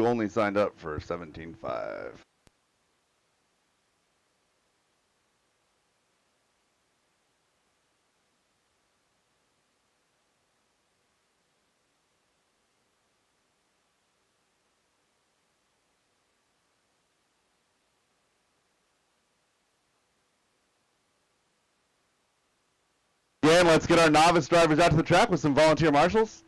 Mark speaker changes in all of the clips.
Speaker 1: who only signed up for 17.5. Again, let's get our novice drivers out to the track with some volunteer marshals.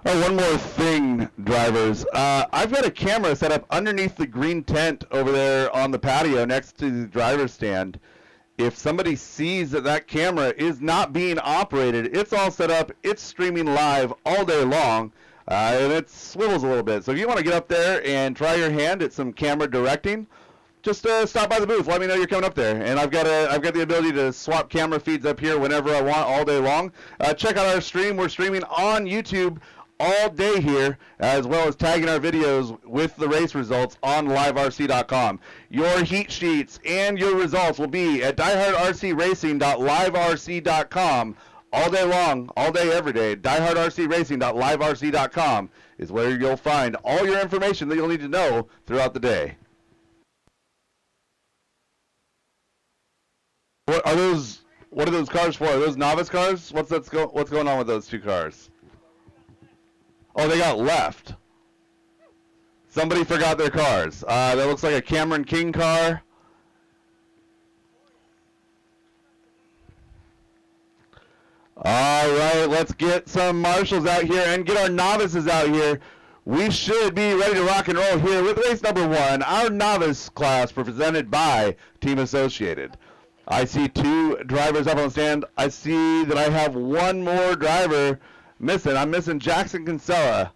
Speaker 1: Oh, one more thing, drivers. I've got a camera set up underneath the green tent over there on the patio next to the driver's stand. If somebody sees that that camera is not being operated, it's all set up, it's streaming live all day long, and it swivels a little bit. So if you want to get up there and try your hand at some camera directing, just stop by the booth. Let me know you're coming up there. And I've got the ability to swap camera feeds up here whenever I want all day long. Check out our stream. We're streaming on YouTube all day here, as well as tagging our videos with the race results on liverc.com. Your heat sheets and your results will be at diehardrcracing.liverc.com all day long, all day, every day. diehardrcracing.liverc.com is where you'll find all your information that you'll need to know throughout the day. What are those cars for? Are those novice cars? What's going on with those two cars? Oh, they got left. Somebody forgot their cars. That looks like a Cameron King car. All right, let's get some marshals out here and get our novices out here. We should be ready to rock and roll here with race number 1, our novice class presented by Team Associated. I see 2 drivers up on the stand. I see that I have one more driver missing. I'm missing Jackson Kinsella.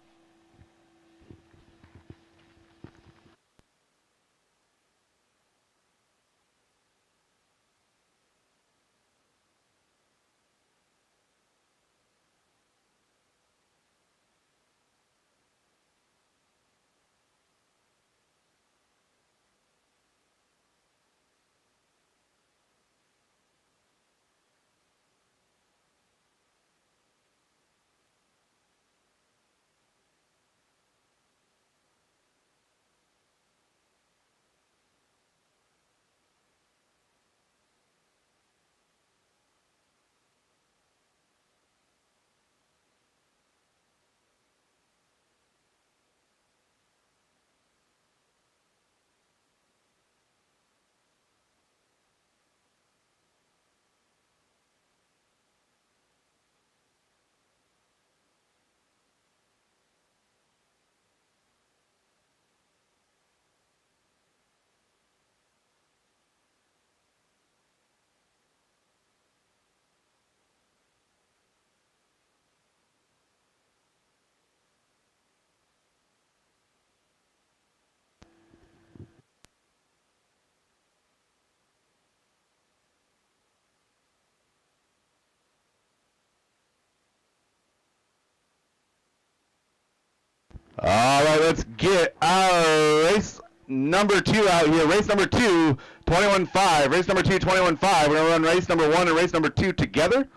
Speaker 1: All right, let's get our race number 2 out here. Race number 2, 21.5. Race number 2, 21.5. We're going to run race number 1 and race number 2 together.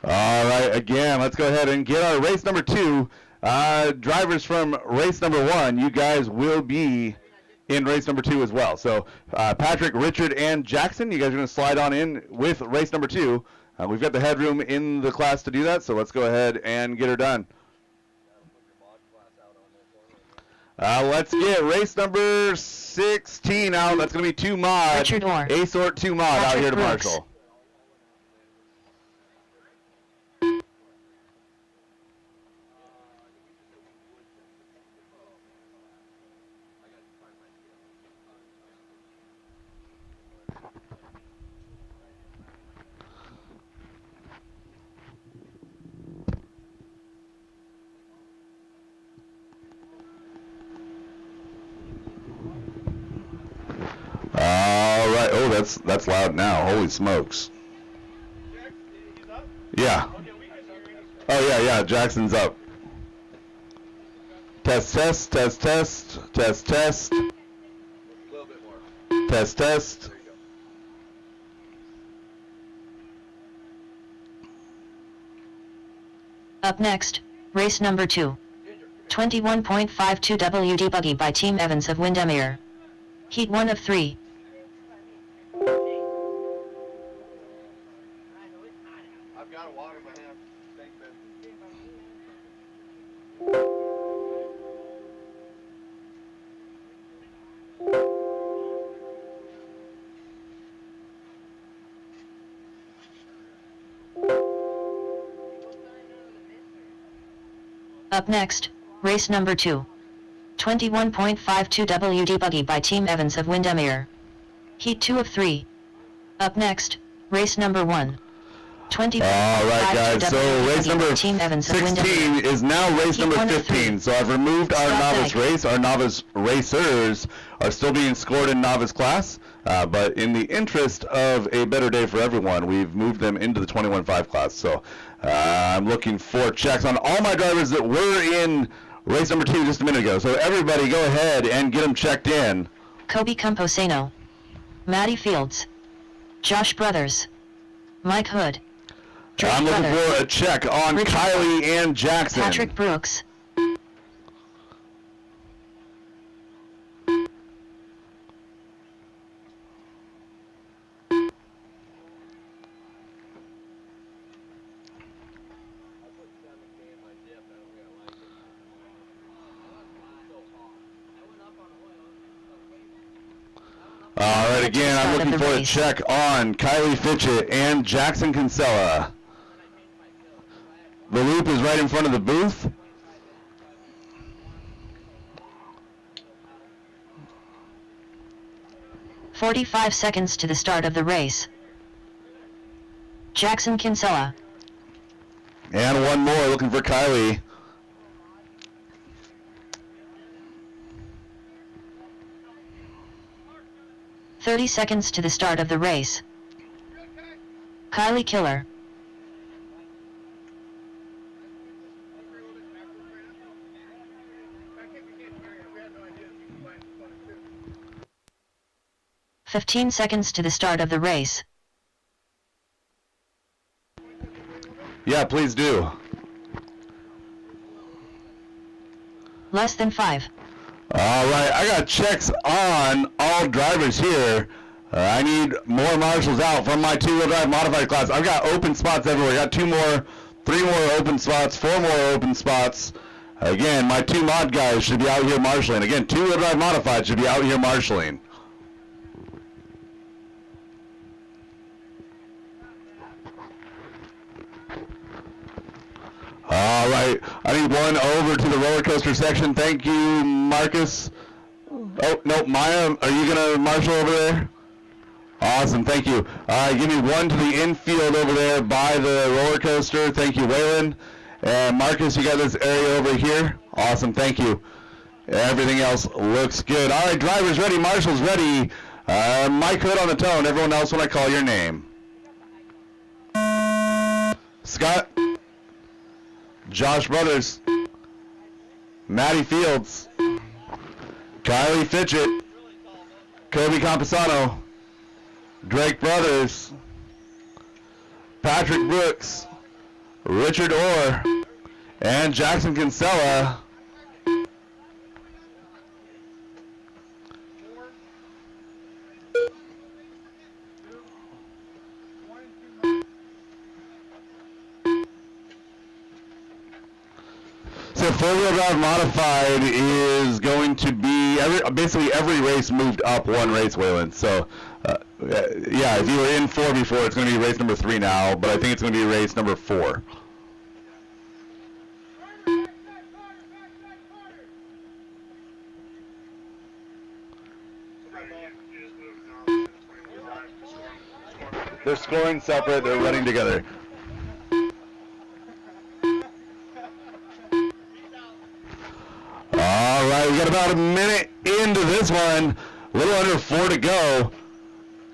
Speaker 1: All right, again, let's go ahead and get our race number 2. Drivers from race number 1, you guys will be in race number 2 as well. So Patrick, Richard, and Jackson, you guys are going to slide on in with race number 2. We've got the headroom in the class to do that, so let's go ahead and get her done. Let's get race number 16 out. That's going to be 2 mod.
Speaker 2: Richard Orr.
Speaker 1: A-sort 2 mod
Speaker 2: Patrick
Speaker 1: out here to
Speaker 2: Brooks.
Speaker 1: marshal. All right. Oh, that's loud now. Holy smokes. Yeah. Oh, yeah. Jackson's up. Test. Test.
Speaker 3: A little bit more.
Speaker 1: Test.
Speaker 3: There you go.
Speaker 2: Up next, race number 2. 21.52 WD Buggy by Team Evans of Windermere. Heat 1 of 3.
Speaker 3: I've got a water in my hand. Thanks, man.
Speaker 2: Up next, race number 2. 21.52 WD Buggy by Team Evans of Windermere. Heat 2 of 3. Up next, race number 1. 20.52
Speaker 1: All right, guys. So race number
Speaker 2: Team Evans of
Speaker 1: 16
Speaker 2: Windermere.
Speaker 1: is now race
Speaker 2: Heat
Speaker 1: number
Speaker 2: 1 of
Speaker 1: 15.
Speaker 2: 3.
Speaker 1: So I've removed our
Speaker 2: Stop
Speaker 1: novice
Speaker 2: back.
Speaker 1: race. Our novice racers are still being scored in novice class. But in the interest of a better day for everyone, we've moved them into the 21.5 class. So I'm looking for checks on all my drivers that were in race number 2 just a minute ago. So everybody go ahead and get them checked in.
Speaker 2: Kobe Camposano. Maddie Fields. Josh Brothers. Mike Hood. Drake
Speaker 1: I'm looking
Speaker 2: Brothers.
Speaker 1: for a check on
Speaker 2: Richard
Speaker 1: Kylie and Jackson.
Speaker 2: Patrick Brooks.
Speaker 1: All right, again, I'm
Speaker 2: Start of
Speaker 1: looking
Speaker 2: the
Speaker 1: for a
Speaker 2: race.
Speaker 1: check on Kylie Fitchett and Jackson Kinsella. The loop is right in front of the booth.
Speaker 2: "45 seconds to the start of the race. Jackson Kinsella.
Speaker 1: And one more, looking for Kylie.
Speaker 2: "30 seconds to the start of the race. Kylie Killer. "15 seconds to the start of the race.
Speaker 1: Yeah, please do.
Speaker 2: Less than 5.
Speaker 1: All right, I got checks on all drivers here. I need more marshals out from my two-wheel drive modified class. I've got open spots everywhere. I got 2 more, 3 more open spots, 4 more open spots. Again, my 2 mod guys should be out here marshaling. Again, two-wheel drive modified should be out here marshaling. All right, I need one over to the roller coaster section. Thank you, Marcus. Oh, no, Maya, are you going to marshal over there? Awesome, thank you. All right, give me one to the infield over there by the roller coaster. Thank you, Waylon. And Marcus, you got this area over here. Awesome, thank you. Everything else looks good. All right, drivers ready, marshals ready. Mike Hood on the tone. Everyone else when I call your name. Scott. Josh Brothers. Maddie Fields. Kylie Fitchett. Kobe Camposano. Drake Brothers. Patrick Brooks. Richard Orr, and Jackson Kinsella. So four-wheel drive modified is going to be basically every race moved up one race, Waylon. So yeah, if you were in 4 before, it's going to be race number 3 now, but I think it's going to be race number 4. They're scoring separate, they're running together. All right, we got about a minute into this one. A little under 4 to go.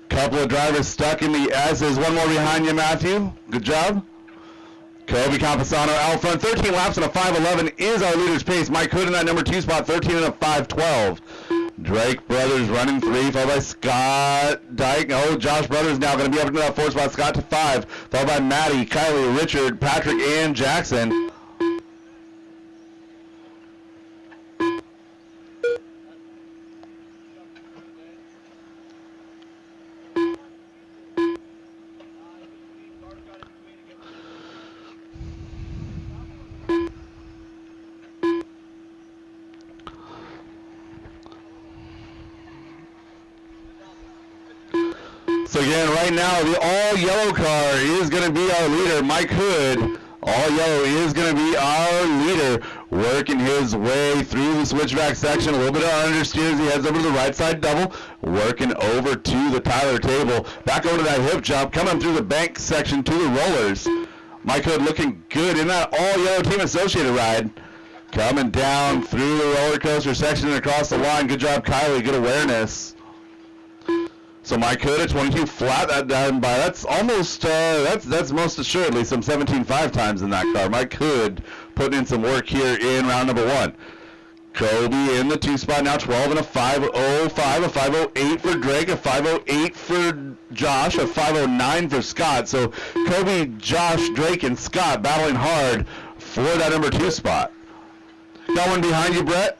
Speaker 1: Couple of drivers stuck in the S's. One more behind you, Matthew. Good job. Kobe Camposano out front. 13 laps and a 5:11 is our leader's pace. Mike Hood in that number 2 spot. 13 and a 5:12. Drake Brothers running 3, followed by Scott Dyke. Oh, Josh Brothers now going to be up into that 4 spot. Scott to 5, followed by Maddie, Kylie, Richard, Patrick, and Jackson. So again, right now, the all-yellow car is going to be our leader, Mike Hood. All-yellow is going to be our leader, working his way through the switchback section. A little bit of understeer as he heads over to the right side double, working over to the Tyler table. Back over to that hip jump, coming through the bank section to the rollers. Mike Hood looking good in that all-yellow Team Associated ride. Coming down through the roller coaster section and across the line. Good job, Kylie. Good awareness. So Mike Hood at 22 flat that down by. That's almost that's most assuredly some 17.5 times in that car. Mike Hood putting in some work here in round number 1. Kobe in the 2 spot now, 12 and a 5:05, a 5:08 for Drake, a 5:08 for Josh, a 5:09 for Scott. So Kobe, Josh, Drake, and Scott battling hard for that number 2 spot. Got one behind you, Brett.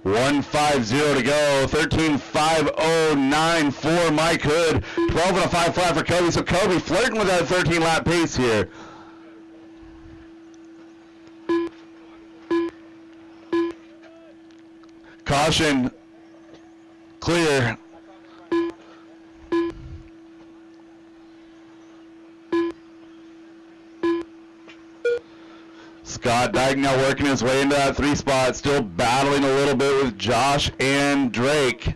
Speaker 1: $150 to go. 13.509 for Mike Hood. 12 and a 5 flat for Kobe. So Kobe flirting with that 13 lap pace here. Caution. Clear. Scott Dyke now working his way into that 3 spot, still battling a little bit with Josh and Drake.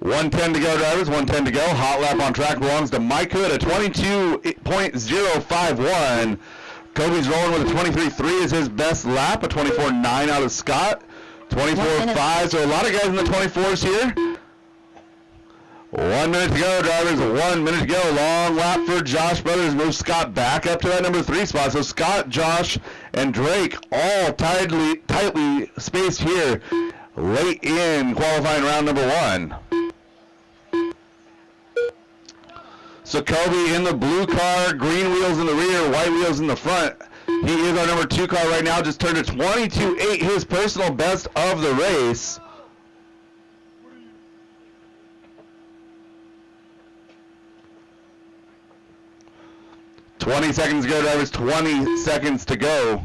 Speaker 1: $110 to go, drivers. 110 to go. Hot lap on track belongs to Mike Hood at 22.051. Kobe's rolling with a 23.3 is his best lap. A 24.9 out of Scott. 24.5. So a lot of guys in the 24s here. 1 minute to go, drivers. 1 minute to go. Long lap for Josh Brothers. Moves Scott back up to that number 3 spot. So Scott, Josh, and Drake all tightly spaced here late in qualifying round number 1. So Kobe in the blue car, green wheels in the rear, white wheels in the front. He is our number 2 car right now. Just turned a 22.8, his personal best of the race. $20 seconds to go, drivers. 20 seconds to go.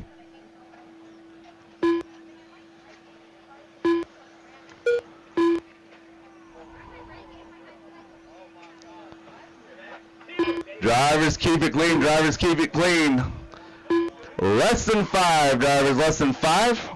Speaker 1: Drivers keep it clean. Drivers keep it clean. Less than 5, drivers. Less than 5.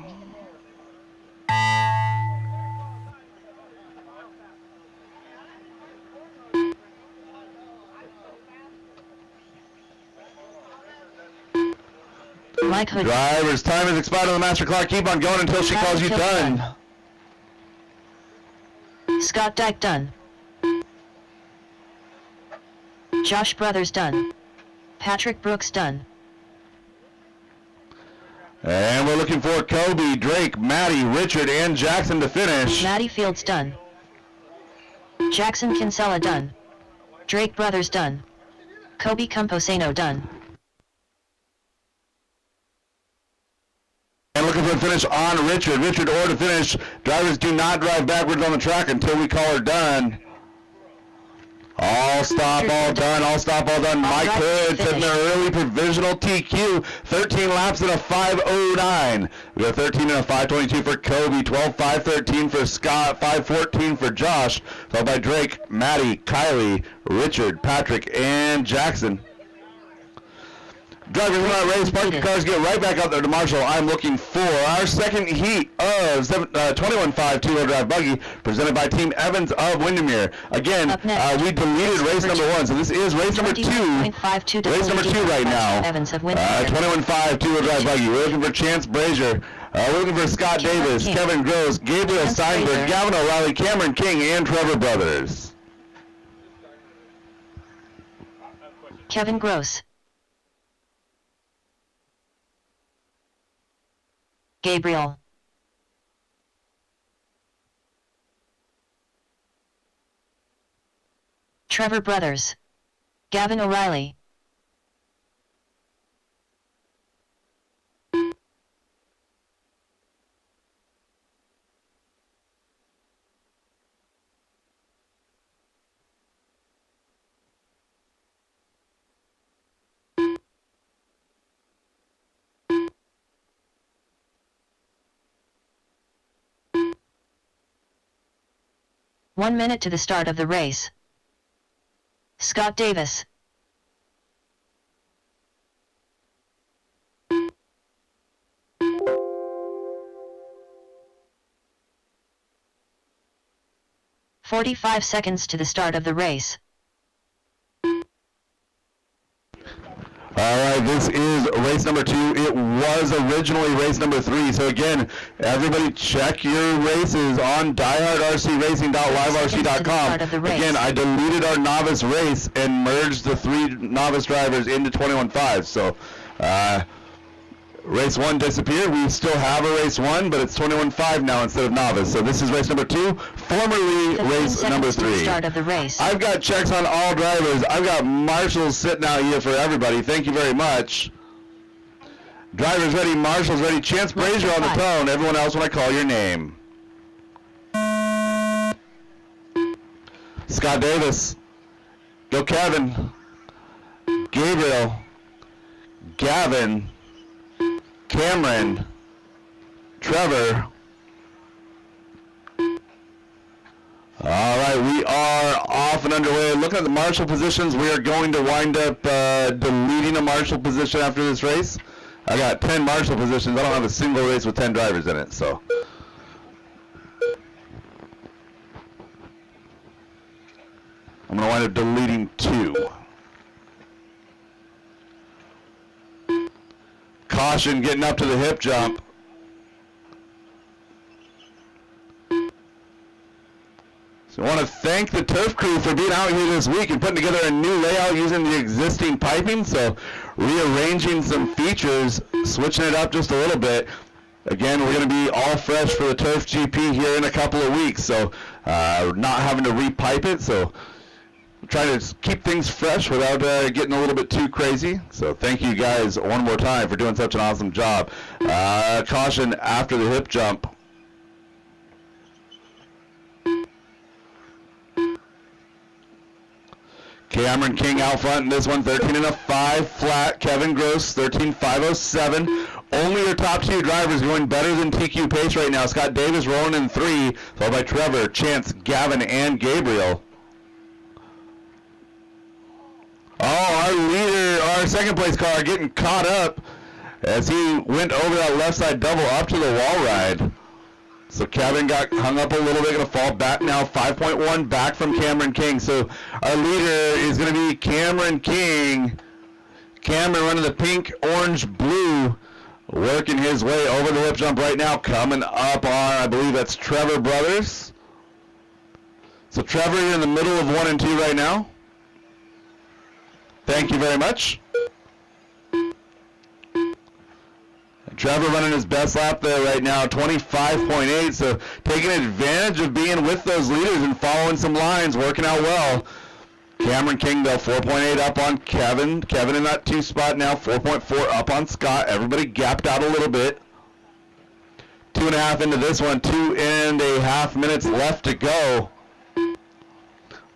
Speaker 2: Mike Hood.
Speaker 1: Drivers, time has expired on the master clock. Keep on going until she calls you done.
Speaker 2: Scott Dyke done. Josh Brothers done. Patrick Brooks done.
Speaker 1: And we're looking for Kobe, Drake, Maddie, Richard, and Jackson to finish.
Speaker 2: Maddie Fields done. Jackson Kinsella done. Drake Brothers done. Kobe Camposano done.
Speaker 1: And looking for a finish on Richard. Richard Orr to finish. Drivers do not drive backwards on the track until we call her done. All stop, all done, all stop, all done. Mike Hood setting the early provisional TQ. 13 laps and a 5:09. We got 13 and a 5:22 for Kobe, 12:5:13 for Scott, 5:14 for Josh, followed by Drake, Maddie, Kylie, Richard, Patrick, and Jackson. Drivers in that race, park your cars, get right back out there to Marshall. I'm looking for our second heat of 21.5 two-wheel drive buggy, presented by Team Evans of Windermere. Again, we deleted race number 1, so this is race number 2. Race number 2 right now. 21.5 two-wheel drive buggy. We're looking for Chance Brazier. We're looking for Scott Davis, Kevin Gross, Gabriel Steinberg, Gavin O'Reilly, Cameron King, and Trevor Brothers.
Speaker 2: Kevin Gross. Gabriel. Trevor Brothers. Gavin O'Reilly. One minute to the start of the race. Scott Davis. "45 seconds to the start of the race.
Speaker 1: All right, this is race number 2. It was originally race number 3. So again, everybody check your races on diehardrcracing.liverc.com. Again, I deleted our novice race and merged the 3 novice drivers into 21.5. So race 1 disappeared. We still have a race 1, but it's 21.5 now instead of novice. So this is race number 2, formerly race number 3.
Speaker 2: Start of the race.
Speaker 1: I've got checks on all drivers. I've got marshals sitting out here for everybody. Thank you very much. Drivers ready, marshals ready. Chance Brazier on the phone. Everyone else when I call your name. Scott Davis. Go Kevin. Gabriel. Gavin. Cameron, Trevor. All right, we are off and underway. Looking at the marshal positions, we are going to wind up deleting a marshal position after this race. I got 10 marshal positions. I don't have a single race with 10 drivers in it, so. I'm going to wind up deleting 2. Caution getting up to the hip jump. So I want to thank the turf crew for being out here this week and putting together a new layout using the existing piping. So rearranging some features, switching it up just a little bit. Again, we're going to be all fresh for the Turf GP here in a couple of weeks. So not having to repipe it. So trying to keep things fresh without getting a little bit too crazy. So thank you guys one more time for doing such an awesome job. Caution after the hip jump. Cameron King out front in this one, 13 and a 5 flat. Kevin Gross, 13.507. Only your top 2 drivers going better than TQ pace right now. Scott Davis rolling in 3, followed by Trevor, Chance, Gavin, and Gabriel. Oh, our leader, our second place car getting caught up as he went over that left side double up to the wall ride. So Kevin got hung up a little bit, going to fall back now, 5.1 back from Cameron King. So our leader is going to be Cameron King. Cameron running the pink, orange, blue, working his way over the hip jump right now, coming up on, I believe that's Trevor Brothers. So Trevor, you're in the middle of 1 and 2 right now. Thank you very much. Trevor running his best lap there right now, 25.8, so taking advantage of being with those leaders and following some lines, working out well. Cameron King, though, 4.8 up on Kevin. Kevin in that 2 spot now, 4.4 up on Scott. Everybody gapped out a little bit. 2.5 into this one, 2.5 minutes left to go.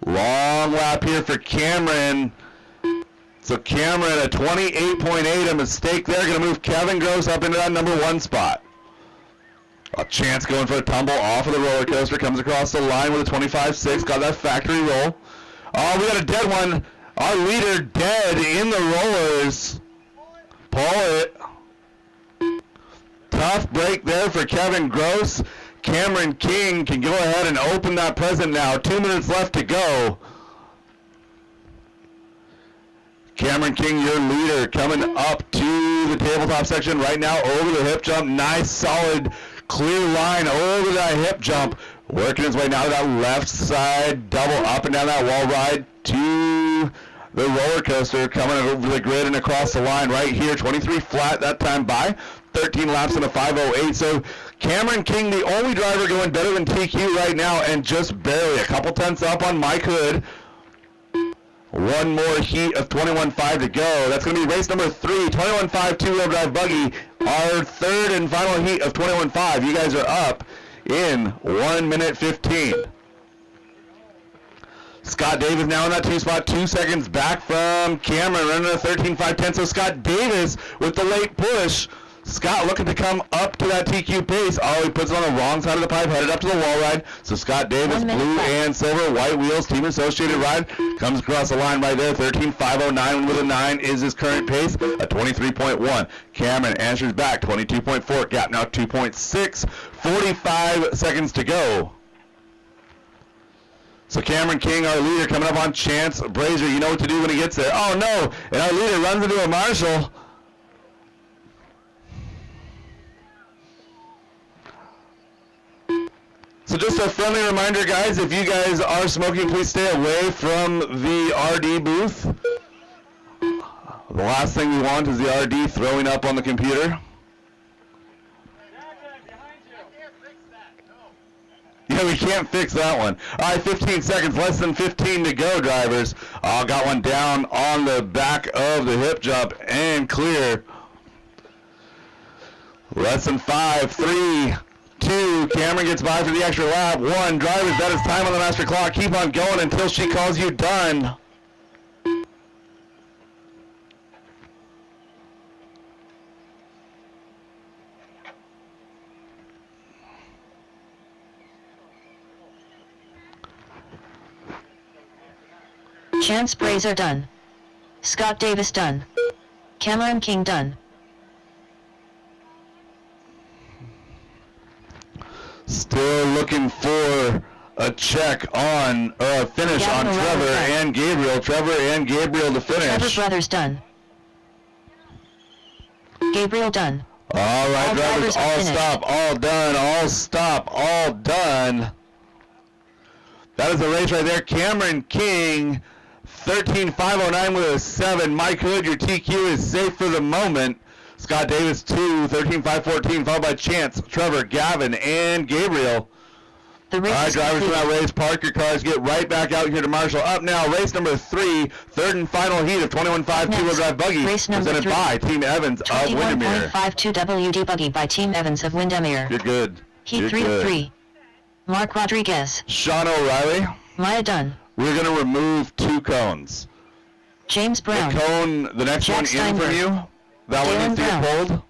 Speaker 1: Long lap here for Cameron. So Cameron at a 28.8, a mistake there, going to move Kevin Gross up into that number 1 spot. A chance going for a tumble off of the roller coaster, comes across the line with a 25.6, got that factory roll. Oh, we got a dead one. Our leader dead in the rollers. Pull it. Tough break there for Kevin Gross. Cameron King can go ahead and open that present now. 2 minutes left to go. Cameron King, your leader, coming up to the tabletop section right now over the hip jump. Nice, solid, clear line over that hip jump. Working his way now to that left side, double up and down that wall ride to the roller coaster, coming over the grid and across the line right here. 23 flat that time by 13 laps in a 5:08. So Cameron King, the only driver going better than TQ right now, and just barely a couple tenths up on Mike Hood. One more heat of 21.5 to go. That's going to be race number 3, 21.5 two-wheel drive buggy. Our third and final heat of 21.5. You guys are up in 1 minute 15. Scott Davis now in that 2 spot, 2 seconds back from Cameron, running a 13.510. So Scott Davis with the late push. Scott looking to come up to that TQ pace. Oh, he puts it on the wrong side of the pipe, headed up to the wall ride. So Scott Davis, blue and silver, white wheels, team associated ride, comes across the line right there. 13.509 with a 9 is his current pace, a 23.1. Cameron answers back, 22.4. Gap now 2.6. 45 seconds to go. So Cameron King, our leader, coming up on Chance Brazier. You know what to do when he gets there. Oh, no. And our leader runs into a Marshall. So just a friendly reminder, guys, if you guys are smoking, please stay away from the RD booth. The last thing we want is the RD throwing up on the computer. Yeah, we can't fix that one. All right, 15 seconds, less than 15 to go, drivers. Got one down on the back of the hip jump and clear. Less than 5, 3, 2, Cameron gets by for the extra lap. 1, drivers, that is time on the master clock. Keep on going until she calls you done.
Speaker 2: Chance Brazier done. Scott Davis done. Cameron King done.
Speaker 1: Still looking for a check on, finish on Trevor and Gabriel. Trevor and Gabriel to finish.
Speaker 2: Trevor Brothers done. Gabriel done.
Speaker 1: All right,
Speaker 2: All
Speaker 1: drivers, all
Speaker 2: finished.
Speaker 1: stop, all done, all stop, all done. That is the race right there. Cameron King, 13.509 with a 7. Mike Hood, your TQ is safe for the moment. Scott Davis, 2, 13.514, followed by Chance, Trevor, Gavin, and Gabriel.
Speaker 2: The race
Speaker 1: All right,
Speaker 2: is
Speaker 1: drivers from
Speaker 2: complete.
Speaker 1: that race, park your cars, get right back out here to Marshall. Up now, race number 3, third and final heat of 21.5
Speaker 2: Next,
Speaker 1: two-wheel drive buggy,
Speaker 2: race number
Speaker 1: presented
Speaker 2: 3,
Speaker 1: by Team Evans of Windermere.
Speaker 2: 21.52 WD buggy by Team Evans of Windermere.
Speaker 1: You're good.
Speaker 2: Heat
Speaker 1: You're
Speaker 2: 3
Speaker 1: good.
Speaker 2: of 3. Mark Rodriguez.
Speaker 1: Sean O'Reilly,
Speaker 2: Maya Dunn.
Speaker 1: we're going to remove 2 cones.
Speaker 2: James Brown.
Speaker 1: The cone, the next
Speaker 2: Jack
Speaker 1: one in
Speaker 2: Steinberg.
Speaker 1: from you, that one
Speaker 2: Dylan
Speaker 1: needs to get
Speaker 2: Brown.
Speaker 1: pulled.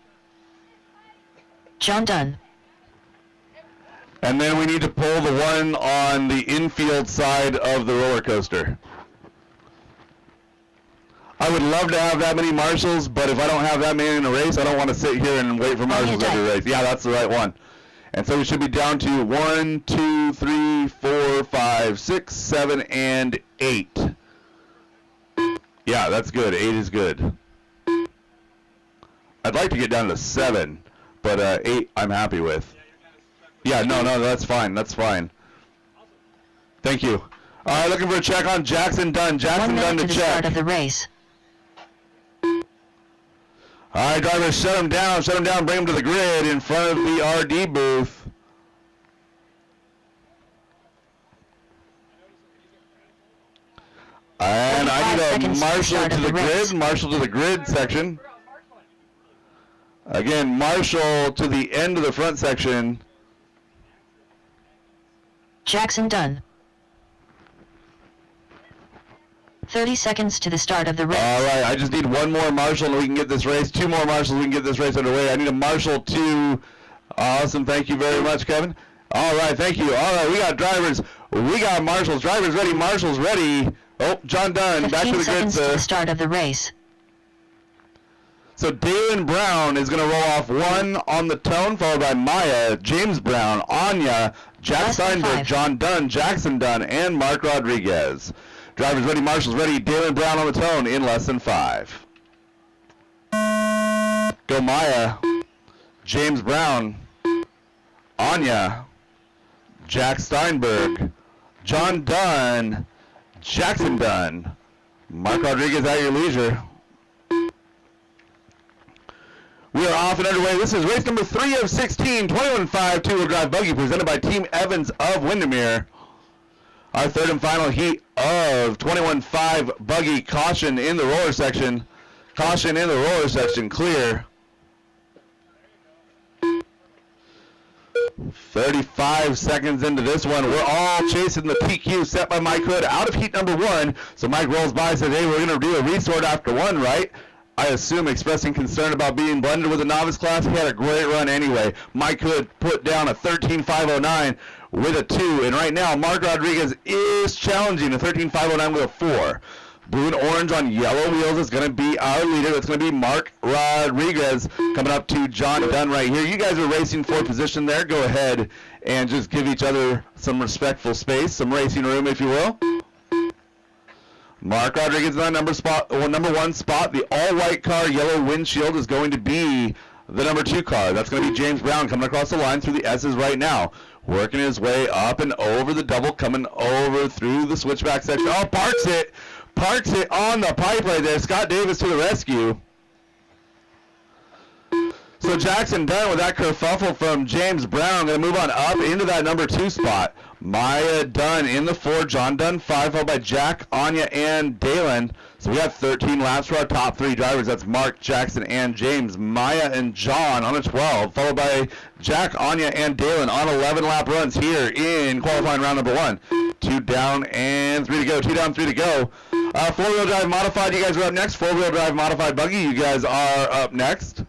Speaker 2: John Dunn.
Speaker 1: And then we need to pull the one on the infield side of the roller coaster. I would love to have that many marshals, but if I don't have that many in a race, I don't want to sit here and wait for marshals every race. Yeah, that's the right one. And so we should be down to 1, 2, 3, 4, 5, 6, 7, and 8. Yeah, that's good. 8 is good. I'd like to get down to 7, but 8 I'm happy with. Yeah, no, that's fine. That's fine. Thank you. All right, looking for a check on Jackson Dunn.
Speaker 2: 1
Speaker 1: Jackson Dunn
Speaker 2: minute
Speaker 1: to
Speaker 2: to the
Speaker 1: check.
Speaker 2: start of the race.
Speaker 1: All right, drivers, shut him down, bring him to the grid in front of the RD booth. And I
Speaker 2: 45
Speaker 1: need a
Speaker 2: seconds to the
Speaker 1: marshal
Speaker 2: start
Speaker 1: to
Speaker 2: of
Speaker 1: the
Speaker 2: the race.
Speaker 1: grid, marshal to the grid section. Again, marshal to the end of the front section.
Speaker 2: Jackson Dunn. 30 seconds to the start of the race.
Speaker 1: All right, I just need one more marshal and we can get this race. Two more marshals, we can get this race underway. I need a marshal to... Awesome, thank you very much, Kevin. All right, thank you. All right, we got drivers. We got marshals. Drivers ready, marshals ready. Oh, John Dunn, back to
Speaker 2: 15
Speaker 1: the grid,
Speaker 2: seconds to
Speaker 1: sir.
Speaker 2: the start of the race.
Speaker 1: So Dalen Brown is going to roll off 1 on the tone, followed by Maya, James Brown, Anya, Jack
Speaker 2: Less than
Speaker 1: Steinberg,
Speaker 2: 5.
Speaker 1: John Dunn, Jackson Dunn, and Mark Rodriguez. Drivers ready, marshals ready. Dalen Brown on the tone in less than 5. Go Maya, James Brown, Anya, Jack Steinberg, John Dunn, Jackson Dunn, Mark Rodriguez at your leisure. We are off and underway. This is race number 3 of 16, 21.5 two-wheel drive buggy presented by Team Evans of Windermere. Our third and final heat of 21.5 buggy. Caution in the roller section. Caution in the roller section. Clear. 35 seconds into this one. We're all chasing the PQ set by Mike Hood out of heat number 1. So Mike rolls by and says, hey, we're going to do a resort after 1, right? I assume expressing concern about being blended with a novice class. He had a great run anyway. Mike Hood put down a 13.509 with a 2. And right now, Mark Rodriguez is challenging a 13.509 with a 4. Blue and orange on yellow wheels is going to be our leader. That's going to be Mark Rodriguez coming up to John Dunn right here. You guys are racing for position there. Go ahead and just give each other some respectful space, some racing room, if you will. Mark Rodriguez in that number 1 spot. The all-white car, yellow windshield, is going to be the number 2 car. That's going to be James Brown coming across the line through the S's right now. Working his way up and over the double, coming over through the switchback section. Oh, parks it. Parks it on the pipe right there. Scott Davis to the rescue. So Jackson Dunn with that kerfuffle from James Brown. Going to move on up into that number 2 spot. Maya Dunn in the 4, John Dunn 5, followed by Jack, Anya, and Dalen. So we have 13 laps for our top 3 drivers. That's Mark, Jackson, and James. Maya and John on a 12, followed by Jack, Anya, and Dalen on 11 lap runs here in qualifying round number 1. 2 down and 3 to go. 2 down, 3 to go. 4-wheel drive modified, you guys are up next. 4-wheel drive modified buggy, you guys are up next.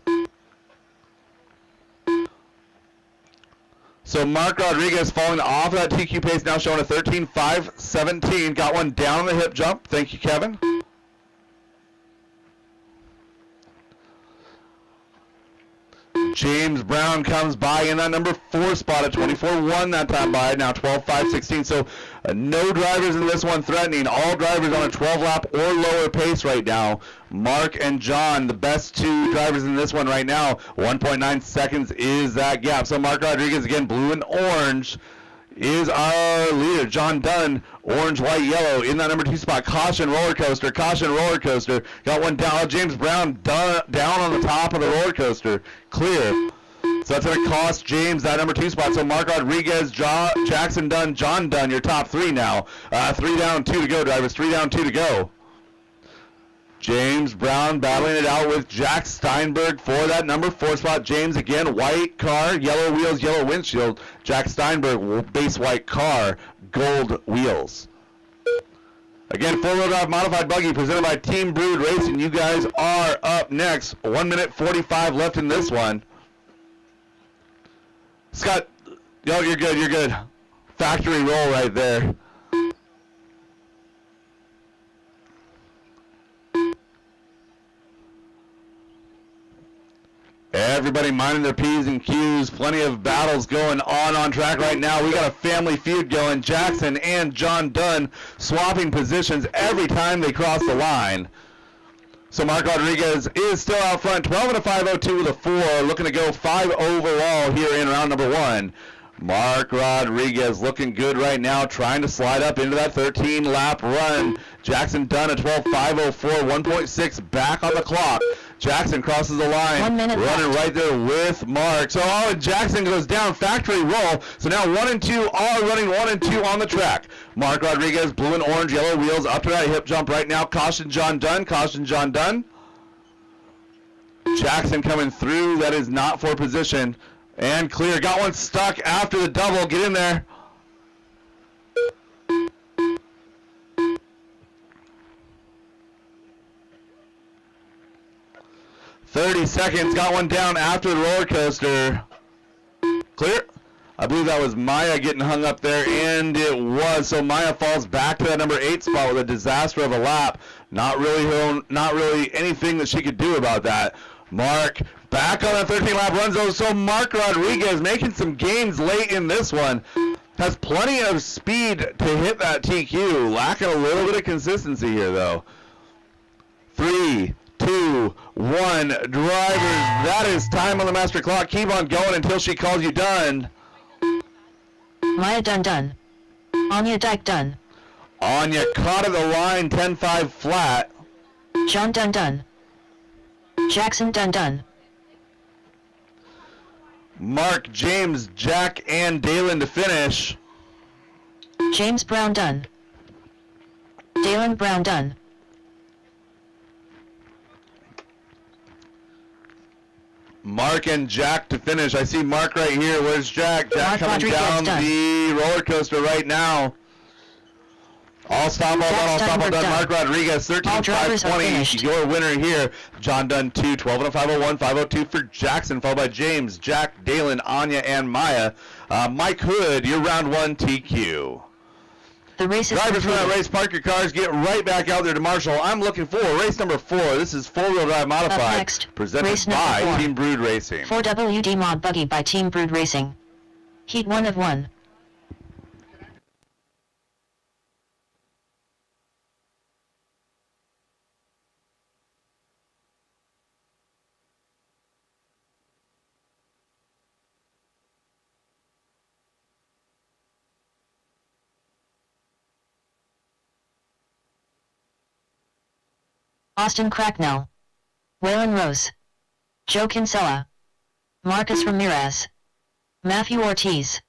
Speaker 1: So Mark Rodriguez falling off of that TQ pace, now showing a 13.517. Got one down on the hip jump. Thank you, Kevin. James Brown comes by in that number 4 spot at 24.1 that time by, now 12.516. So no drivers in this one threatening. All drivers on a 12-lap or lower pace right now. Mark and John, the best 2 drivers in this one right now. 1.9 seconds is that gap. So Mark Rodriguez, again, blue and orange, is our leader. John Dunn, orange, white, yellow in that number 2 spot. Caution roller coaster. Caution roller coaster. Got one down. James Brown down on the top of the roller coaster. Clear. So that's going to cost James that number 2 spot. So Mark Rodriguez, Jackson Dunn, John Dunn, your top 3 now. 3 down, 2 to go, drivers. 3 down, 2 to go. James Brown battling it out with Jack Steinberg for that number 4 spot. James again, white car, yellow wheels, yellow windshield. Jack Steinberg, base white car, gold wheels. Again, 4-wheel drive modified buggy presented by Team Brood Racing. You guys are up next. 1 minute 45 left in this one. Scott, yo, you're good, you're good. Factory roll right there. Everybody minding their P's and Q's. Plenty of battles going on track right now. We got a family feud going. Jackson and John Dunn swapping positions every time they cross the line. So Mark Rodriguez is still out front. 12 and a 502 with a 4. Looking to go 5 overall here in round number 1. Mark Rodriguez looking good right now, trying to slide up into that 13-lap run. Jackson Dunn at 12:05:04, 1.6 back on the clock. Jackson crosses the line,
Speaker 2: 1 minute
Speaker 1: running
Speaker 2: left.
Speaker 1: right there with Mark. So, and Jackson goes down, factory roll. So now 1 and 2 are running 1 and 2 on the track. Mark Rodriguez, blue and orange, yellow wheels up to that hip jump right now. Caution John Dunn, caution John Dunn. Jackson coming through, that is not for position. And clear, got one stuck after the double, get in there. "30 seconds, got one down after the roller coaster. Clear. I believe that was Maya getting hung up there, and it was. So Maya falls back to that number 8 spot with a disaster of a lap. Not really anything that she could do about that. Mark back on that 13-lap run zone. So Mark Rodriguez making some gains late in this one. Has plenty of speed to hit that TQ. Lacking a little bit of consistency here, though. 3, 2, 1. Drivers, that is time on the master clock. Keep on going until she calls you done.
Speaker 2: Maya Dunn Dunn. Anya Dyke Dunn.
Speaker 1: Anya caught at the line, 10-5 flat.
Speaker 2: John Dunn Dunn. Jackson Dunn Dunn.
Speaker 1: Mark, James, Jack, and Dalen to finish.
Speaker 2: James Brown Dunn. Dalen Brown Dunn.
Speaker 1: Mark and Jack to finish. I see Mark right here. Where's Jack? Jack
Speaker 2: Mark
Speaker 1: coming
Speaker 2: Rodriguez
Speaker 1: down
Speaker 2: done.
Speaker 1: the roller coaster right now. All stop, all done, all stop, all done. Mark Rodriguez,
Speaker 2: All drivers are
Speaker 1: 13-5-20.
Speaker 2: finished.
Speaker 1: Your winner here. John Dunn 2, 12:05:01, 5:02 for Jackson, followed by James, Jack, Dalen, Anya, and Maya. Mike Hood, your round 1 TQ.
Speaker 2: The race is
Speaker 1: Drivers from that
Speaker 2: completed.
Speaker 1: race, park your cars, get right back out there to Marshall. I'm looking for race number 4. This is 4-wheel drive modified,
Speaker 2: Up next,
Speaker 1: presented
Speaker 2: race number
Speaker 1: by
Speaker 2: 4.
Speaker 1: Team Brood Racing.
Speaker 2: 4WD Mod Buggy by Team Brood Racing. Heat 1 of 1. Austin Cracknell. Waylon Rose. Joe Kinsella. Marcus Ramirez. Matthew Ortiz.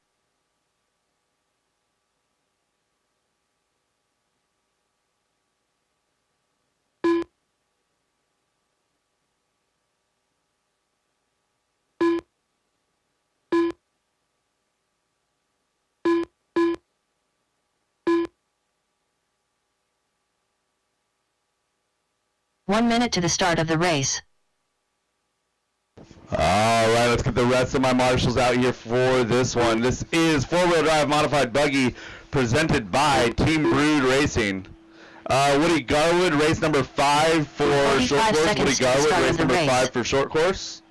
Speaker 2: One minute to the start of the race.
Speaker 1: All right, let's get the rest of my marshals out here for this one. This is 4-wheel drive modified buggy presented by Team Brood Racing. Woody Garwood, race number 5 for
Speaker 2: 45
Speaker 1: short course.
Speaker 2: seconds
Speaker 1: Woody
Speaker 2: to the
Speaker 1: Garwood,
Speaker 2: start
Speaker 1: race
Speaker 2: of the
Speaker 1: number
Speaker 2: race.
Speaker 1: 5 for short course.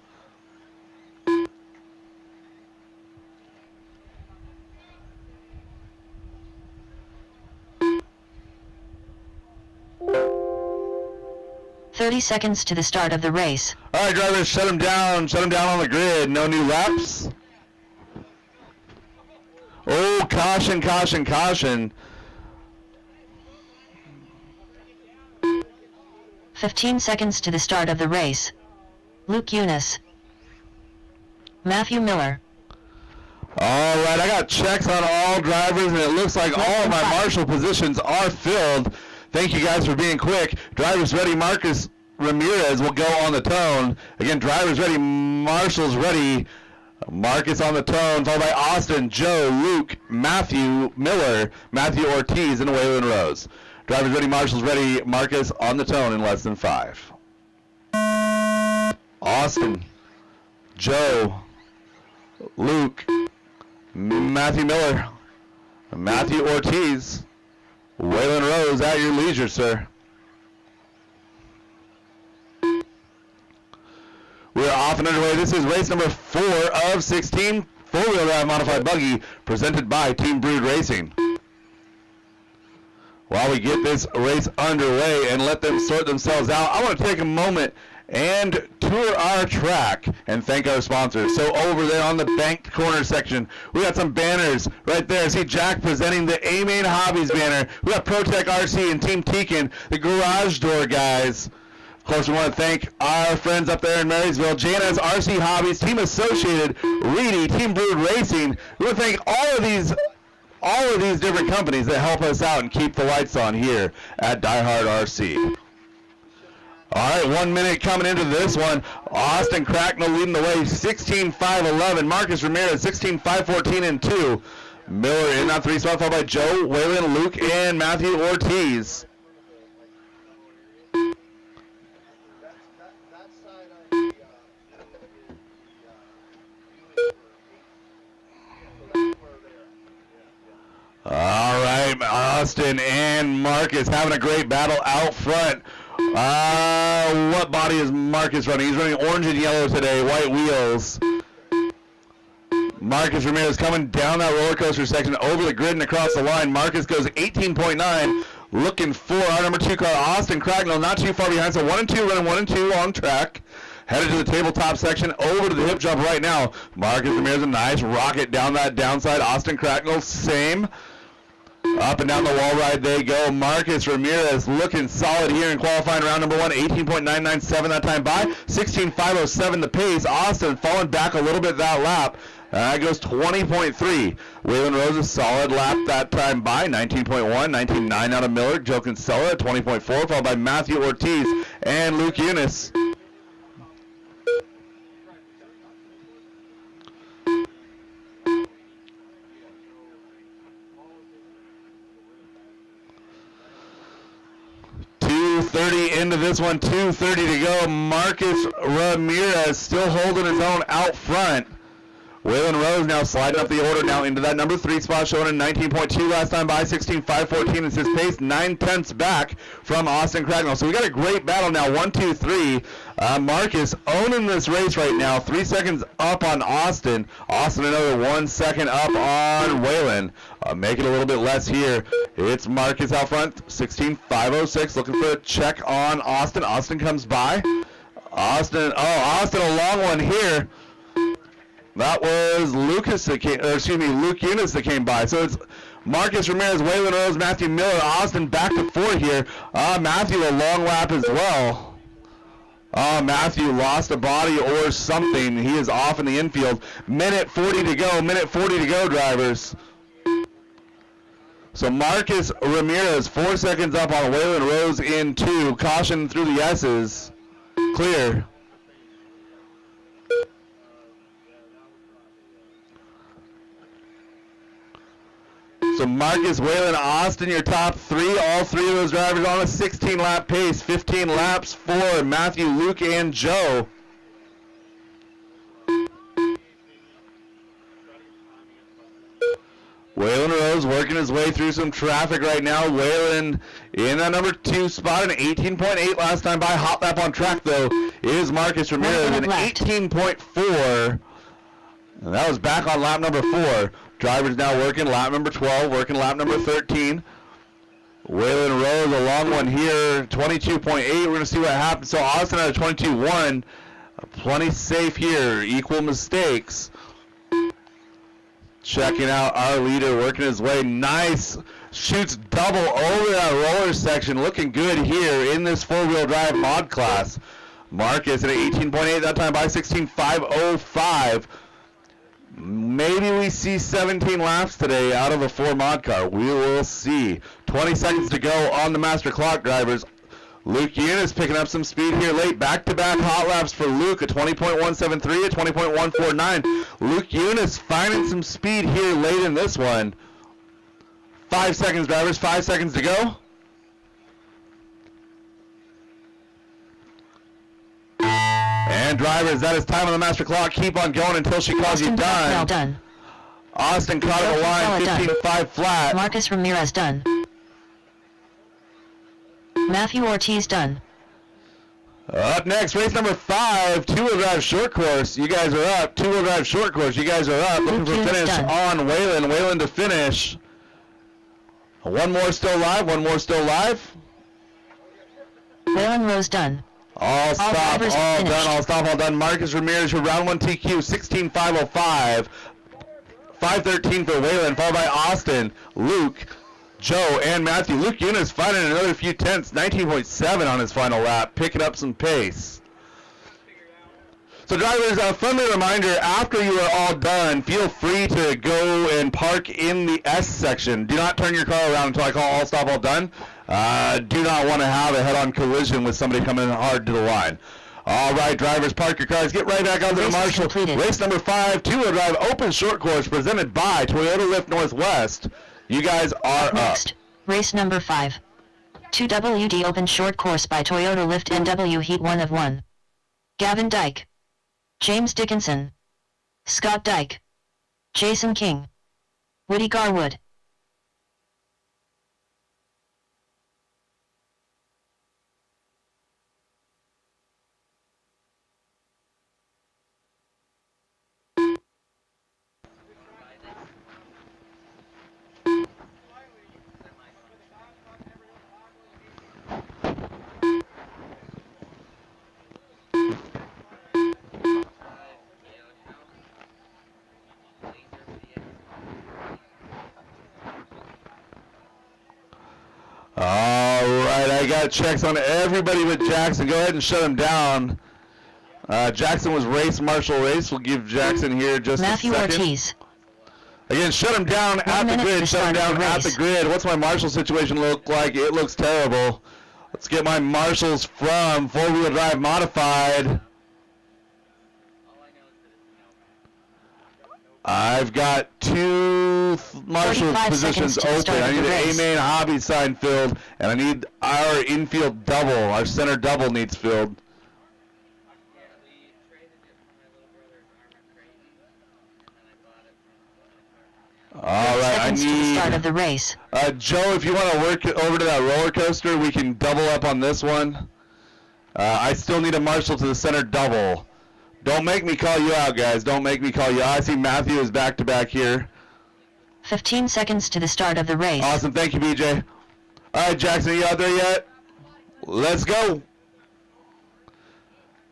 Speaker 2: "30 seconds to the start of the race.
Speaker 1: All right, drivers, shut them down on the grid. No new laps. Oh, caution, caution, caution.
Speaker 2: 15 seconds to the start of the race. Luke Eunice. Matthew Miller.
Speaker 1: All right, I got checks on all drivers, and it looks like all of my marshal positions are filled. Thank you guys for being quick. Drivers ready, Marcus Ramirez will go on the tone. Again, drivers ready, marshals ready. Marcus on the tone, followed by Austin, Joe, Luke, Matthew Miller, Matthew Ortiz, and Waylon Rose. Drivers ready, marshals ready, Marcus on the tone in less than 5. Austin, Joe, Luke, Matthew Miller, Matthew Ortiz, Waylon Rose at your leisure, sir. We're off and underway. This is race number 4 of 16, 4-wheel drive modified buggy, presented by Team Brood Racing. While we get this race underway and let them sort themselves out, I want to take a moment and tour our track and thank our sponsors. So over there on the banked corner section, we got some banners right there. See Jack presenting the A-Main Hobbies banner. We got ProTech RC and Team Tekin, the garage door guys. Of course, we want to thank our friends up there in Marysville, Jana's RC Hobbies, Team Associated, Reedy, Team Brood Racing. We want to thank all of these different companies that help us out and keep the lights on here at DieHard RC. All right, 1 minute coming into this one. Austin Cracknell leading the way, 16.5.11. Marcus Ramirez, 16.5.14 and 2. Miller in on 3 spot, followed by Joe, Waylon, Luke, and Matthew Ortiz. All right, Austin and Marcus having a great battle out front. What body is Marcus running? He's running orange and yellow today, white wheels. Marcus Ramirez coming down that roller coaster section over the grid and across the line. Marcus goes 18.9, looking for our number 2 car, Austin Cracknell, not too far behind. So 1 and 2, running 1 and 2 on track. Headed to the tabletop section, over to the hip jump right now. Marcus Ramirez, a nice rocket down that downside. Austin Cracknell, same. Up and down the wall ride they go. Marcus Ramirez looking solid here in qualifying round number 1. 18.997 that time by. 16.507 the pace. Austin falling back a little bit that lap. That goes 20.3. Waylon Rose a solid lap that time by. 19.1. 19.9 out of Miller. Joe Kinsella at 20.4. Followed by Matthew Ortiz and Luke Eunice. Into this one, 2:30 to go. Marcus Ramirez still holding his own out front. Waylon Rose now sliding up the order now into that number 3 spot, showing a 19.2 last time by. 16.5.14 is his pace, 9/10 back from Austin Cracknell. So we got a great battle now, 1, 2, 3. Marcus owning this race right now, 3 seconds up on Austin. Austin another 1 second up on Waylon. Make it a little bit less here. It's Marcus out front, 16.506, looking for a check on Austin. Austin comes by. Austin a long one here. That was Luke Eunice that came by. So it's Marcus Ramirez, Waylon Rose, Matthew Miller, Austin back to 4 here. Matthew a long lap as well. Matthew lost a body or something. He is off in the infield. Minute 40 to go, drivers. So Marcus Ramirez 4 seconds up on Waylon Rose in 2. Caution through the S's. Clear. So Marcus, Waylon, Austin, your top 3. All 3 of those drivers on a 16-lap pace. 15 laps for Matthew, Luke, and Joe. Waylon Rose working his way through some traffic right now. Waylon in that number 2 spot, an 18.8 last time by. Hot lap on track, though, is Marcus Ramirez, an 18.4. And that was back on lap number 4. Drivers now working lap number 12, working lap number 13. Waylon Rose, a long one here, 22.8. We're going to see what happens. So Austin at a 22.1. Plenty safe here. Equal mistakes. Checking out our leader, working his way. Nice. Shoots double over that roller section. Looking good here in this 4-wheel drive mod class. Marcus at 18.8 that time by. 16.505. Maybe we see 17 laps today out of a 4 mod car. We will see. 20 seconds to go on the master clock, drivers. Luke Eunice picking up some speed here late. Back-to-back hot laps for Luke, a 20.173, a 20.149. Luke Eunice finding some speed here late in this one. 5 seconds, drivers. 5 seconds to go. And drivers, that is time on the master clock. Keep on going until she calls you done.
Speaker 2: Well done.
Speaker 1: Austin caught at the line, 15.5 flat.
Speaker 2: Marcus Ramirez done. Matthew Ortiz done.
Speaker 1: Up next, race number 5, 2-wheel drive short course. You guys are up. 2-wheel drive short course. You guys are up. Looking for finish on Waylon. Waylon to finish. One more still live. One more still live.
Speaker 2: Waylon Rose done.
Speaker 1: All stop,
Speaker 2: drivers
Speaker 1: all
Speaker 2: finished.
Speaker 1: done, all stop, all done. Marcus Ramirez, your round 1 TQ, 16.505. 5:13 for Wayland, followed by Austin, Luke, Joe, and Matthew. Luke Eunice finding another few tenths, 19.7 on his final lap, picking up some pace. So drivers, a friendly reminder, after you are all done, feel free to go and park in the S section. Do not turn your car around until I call all stop, all done. Do not want to have a head-on collision with somebody coming hard to the line. All right, drivers, park your cars. Get right back out to the Marshall.
Speaker 2: Completed.
Speaker 1: Race number 5, two-wheel drive, open short course, presented by Toyota Lift Northwest. You guys are up.
Speaker 2: Next, race number 5. 2WD Open Short Course by Toyota Lift NW Heat 1 of 1. Gavin Dyke, James Dickinson, Scott Dyke, Jason King, Woody Garwood.
Speaker 1: All right, I got checks on everybody but Jackson. Go ahead and shut him down. Jackson was race marshal race. We'll give Jackson here just
Speaker 2: Matthew
Speaker 1: a second.
Speaker 2: Ortiz.
Speaker 1: Again, shut him down at the grid. Shut him down at the grid. What's my marshal situation look like? It looks terrible. Let's get my marshals from four-wheel drive modified. I've got two marshal
Speaker 2: 45
Speaker 1: positions
Speaker 2: seconds to
Speaker 1: open. I need
Speaker 2: start the
Speaker 1: an
Speaker 2: race.
Speaker 1: A-main hobby sign filled, and I need our infield double. Our center double needs filled. All right, I
Speaker 2: Seconds to the start of
Speaker 1: need
Speaker 2: the race.
Speaker 1: Joe. If you want to work it over to that roller coaster, we can double up on this one. I still need a marshal to the center double. Don't make me call you out, guys. Don't make me call you out. I see Matthew is back to back here.
Speaker 2: 15 seconds to the start of the race.
Speaker 1: Awesome. Thank you, BJ. All right, Jackson, are you out there yet? Let's go.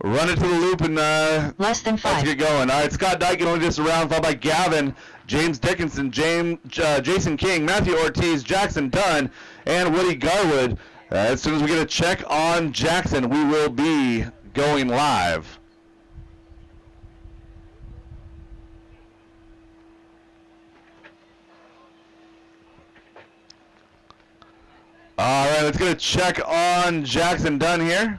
Speaker 1: Run it to the loop and
Speaker 2: Less than 5.
Speaker 1: let's get going. All right, Scott Dyke only just around, followed by Gavin, James Dickinson, Jason King, Matthew Ortiz, Jackson Dunn, and Woody Garwood. As soon as we get a check on Jackson, we will be going live. All right, let's get a check on Jackson Dunn here.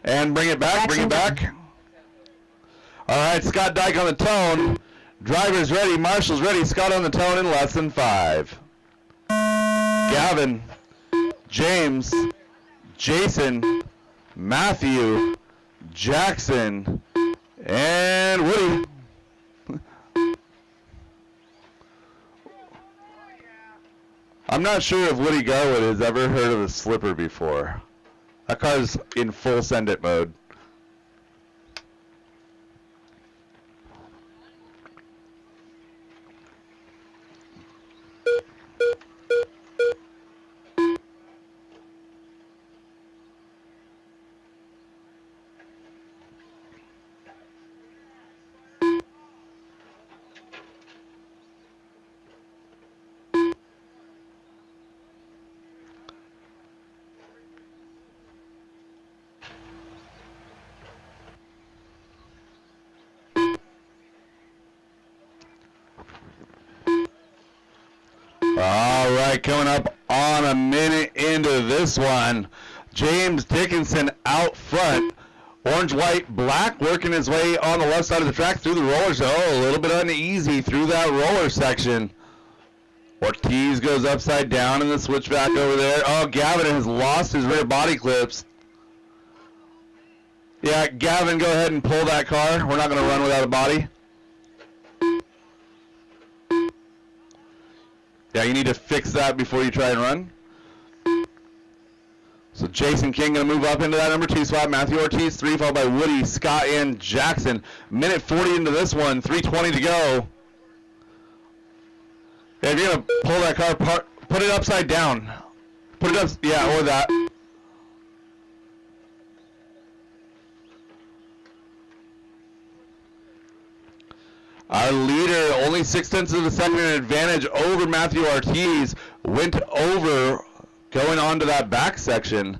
Speaker 1: And bring it back, bring it back. All right, Scott Dyke on the tone. Drivers ready, marshals ready. Scott on the tone in less than 5. Gavin, James, Jason, Matthew, Jackson, and Woody. I'm not sure if Woody Garwood has ever heard of a slipper before. That car's in full send it mode. All right, coming up on a minute into this one. James Dickinson out front. Orange, white, black working his way on the left side of the track through the rollers. Oh, a little bit uneasy through that roller section. Ortiz goes upside down in the switchback over there. Oh, Gavin has lost his rear body clips. Yeah, Gavin, go ahead and pull that car. We're not going to run without a body. Yeah, you need to fix that before you try and run. So Jason King going to move up into that number 2 spot. Matthew Ortiz 3, followed by Woody, Scott, and Jackson. Minute 40 into this one, 3:20 to go. Yeah, if you're going to pull that car, put it upside down. Put it up, yeah, or that. Our leader, only 0.6 of a second in advantage over Matthew Ortiz, went over going on to that back section.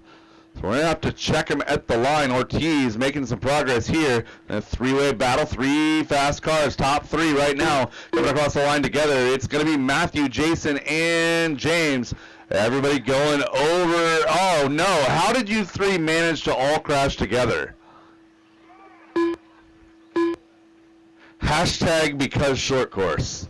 Speaker 1: So we're going to have to check him at the line. Ortiz making some progress here. A three-way battle, three fast cars, top three right now, coming across the line together. It's going to be Matthew, Jason, and James. Everybody going over. Oh, no. How did you three manage to all crash together? Hashtag because short course.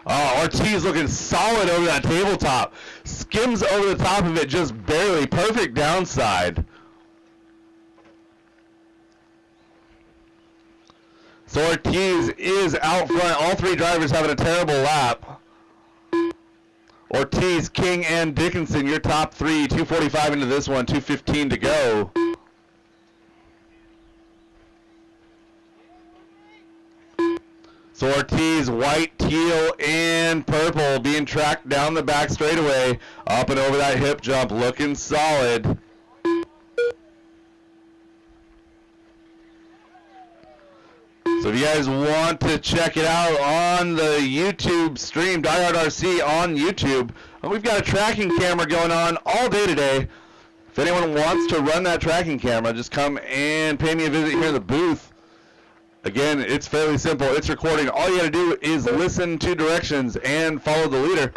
Speaker 1: Oh, Ortiz looking solid over that tabletop. Skims over the top of it just barely. Perfect downside. So Ortiz is out front. All three drivers having a terrible lap. Ortiz, King, and Dickinson, your top three. 2:45 into this one, 2:15 to go. So Ortiz, white, teal, and purple being tracked down the back straightaway, up and over that hip jump, looking solid. So if you guys want to check it out on the YouTube stream, DieHard RC on YouTube, we've got a tracking camera going on all day today. If anyone wants to run that tracking camera, just come and pay me a visit here in the booth. Again, it's fairly simple. It's recording. All you got to do is listen to directions and follow the leader.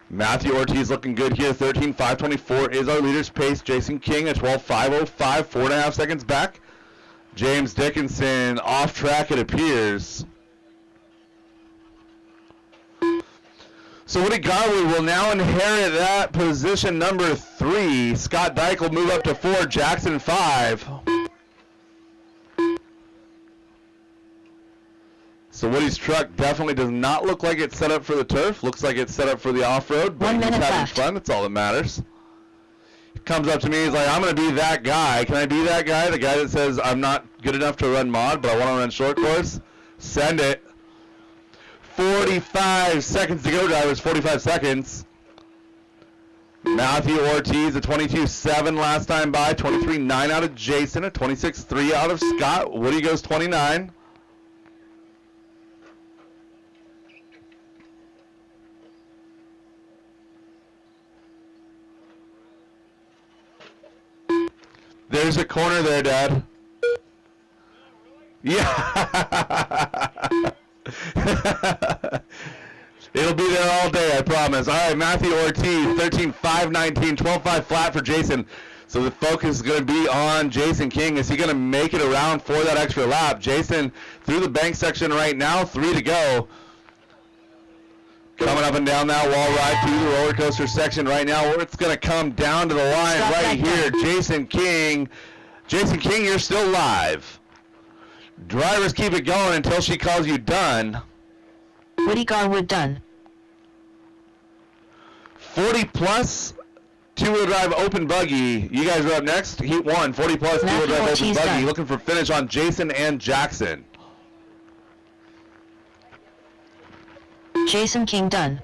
Speaker 1: Matthew Ortiz looking good here. 13.524 is our leader's pace. Jason King at 12.505, 4.5 seconds back. James Dickinson off track, it appears. So Woody Garwood will now inherit that position number 3. Scott Dyke will move up to 4. Jackson 5. So Woody's truck definitely does not look like it's set up for the turf. Looks like it's set up for the off-road. But
Speaker 2: 1 minute
Speaker 1: he's having
Speaker 2: left.
Speaker 1: fun. That's all that matters. He comes up to me. He's like, I'm going to be that guy. Can I be that guy? The guy that says I'm not good enough to run mod, but I want to run short course? Send it. 45 seconds to go, drivers. 45 seconds. Matthew Ortiz, a 22.7 last time by. 23.9 out of Jason. A 26.3 out of Scott. Woody goes 29. There's a corner there, Dad. Yeah. It'll be there all day, I promise. All right, Matthew Ortiz, 13.519, 12.5 flat for Jason. So the focus is going to be on Jason King. Is he going to make it around for that extra lap? Jason through the bank section right now, 3 to go. Coming up and down that wall ride through the roller coaster section right now, where it's going to come down to the line
Speaker 2: Stop
Speaker 1: right
Speaker 2: right
Speaker 1: here.
Speaker 2: there.
Speaker 1: Jason King. Jason King, you're still live. Drivers, keep it going until she calls you done.
Speaker 2: Woody Garwood done.
Speaker 1: 40 plus two-wheel drive open buggy. You guys are up next. Heat 1, 40 plus two-wheel
Speaker 2: Matthew
Speaker 1: drive open
Speaker 2: Ortiz
Speaker 1: buggy.
Speaker 2: done.
Speaker 1: Looking for finish on Jason and Jackson.
Speaker 2: Jason King done.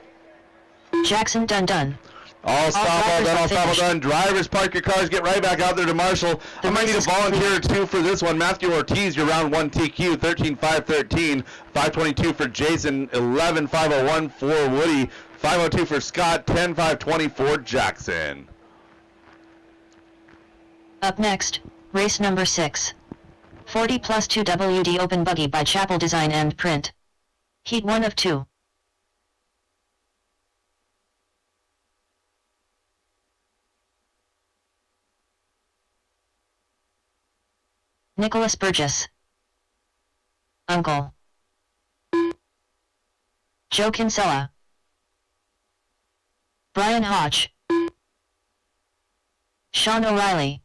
Speaker 2: Jackson done.
Speaker 1: All stop, all
Speaker 2: drivers
Speaker 1: done, all
Speaker 2: are
Speaker 1: stop, all
Speaker 2: finished.
Speaker 1: done. Drivers, park your cars, get right back out there to Marshall.
Speaker 2: The
Speaker 1: I might
Speaker 2: race
Speaker 1: need a
Speaker 2: is
Speaker 1: volunteer or
Speaker 2: complete.
Speaker 1: two for this one. Matthew Ortiz, your round 1 TQ, 13.513, 522 for Jason, 11.501 for Woody, 502 for Scott, 10.520 for Jackson.
Speaker 2: Up next, race number 6. 40 plus 2 WD open buggy by Chapel Design and Print. Heat 1 of 2. Nicholas Burgess. Uncle. Joe Kinsella. Brian Hodge. Sean O'Reilly.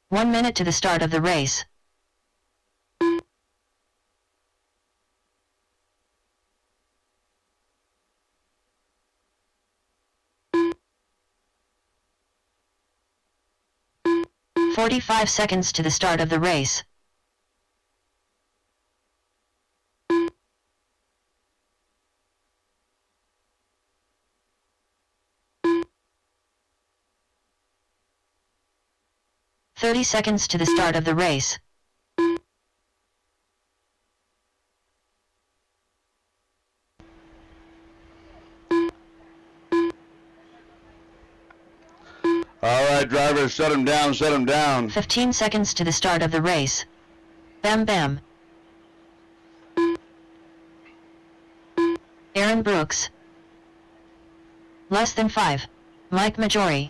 Speaker 2: One minute to the start of the race. 45 seconds to the start of the race. "30 seconds to the start of the race.
Speaker 1: All right, drivers, shut him down, shut him down.
Speaker 2: 15 seconds to the start of the race. Bam bam. Aaron Brooks. Less than 5. Mike Majori.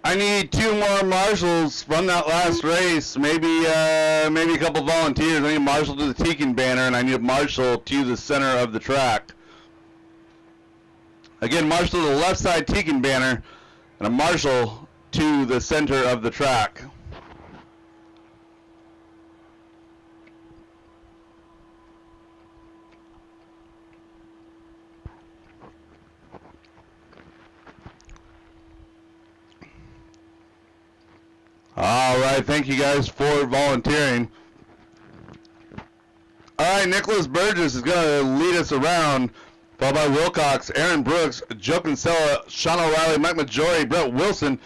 Speaker 1: I need 2 more marshals from that last race. Maybe a couple volunteers. I need a marshal to the Tekin banner, and I need a marshal to the center of the track. Again, marshal to the left side Tekin banner, and a marshal to the center of the track. All right, thank you guys for volunteering. All right, Nicholas Burgess is going to lead us around, followed by Wilcox, Aaron Brooks, Joe Kinsella, Sean O'Reilly, Mike Majori, Brett Wilson,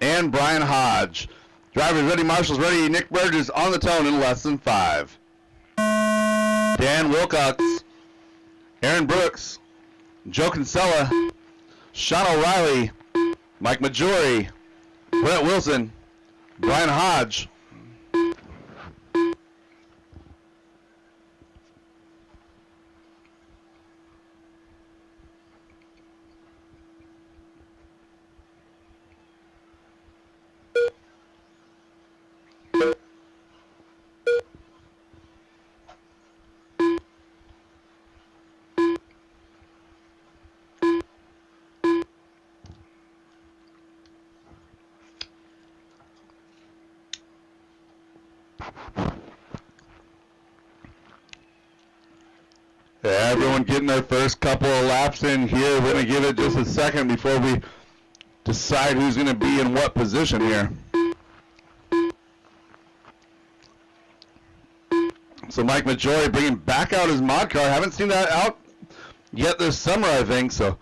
Speaker 1: and Brian Hodge. Drivers ready, marshals ready. Nick Burgess on the tone in less than 5. Dan Wilcox, Aaron Brooks, Joe Kinsella, Sean O'Reilly, Mike Majori, Brett Wilson, Brian Hodge. Everyone getting their first couple of laps in here. We're going to give it just a second before we decide who's going to be in what position here. So Mike Majori bringing back out his mod car. Haven't seen that out yet this summer, I think. So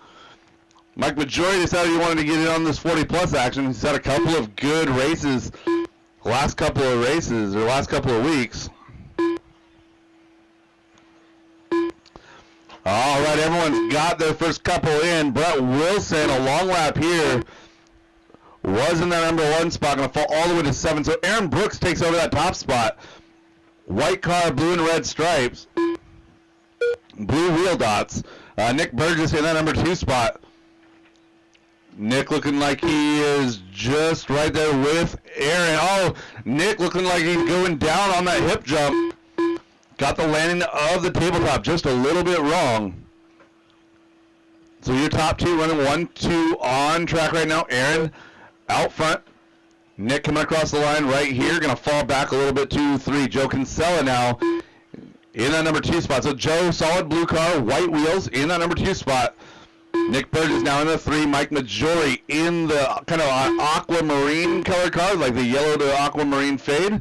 Speaker 1: Mike Majori decided he wanted to get in on this 40-plus action. He's had a couple of good races, last couple of weeks. All right, everyone's got their first couple in. Brett Wilson, a long lap here, was in that number 1 spot, going to fall all the way to 7. So Aaron Brooks takes over that top spot. White car, blue and red stripes, blue wheel dots. Nick Burgess in that number 2 spot. Nick looking like he is just right there with Aaron. Oh, Nick looking like he's going down on that hip jump. Got the landing of the tabletop just a little bit wrong. So your top 2 running 1-2 on track right now. Aaron out front. Nick coming across the line right here. Going to fall back a little bit to 3. Joe Kinsella now in that number 2 spot. So Joe, solid blue car, white wheels in that number 2 spot. Nick Burgess now in the 3. Mike Majori in the kind of aquamarine color car, like the yellow to aquamarine fade.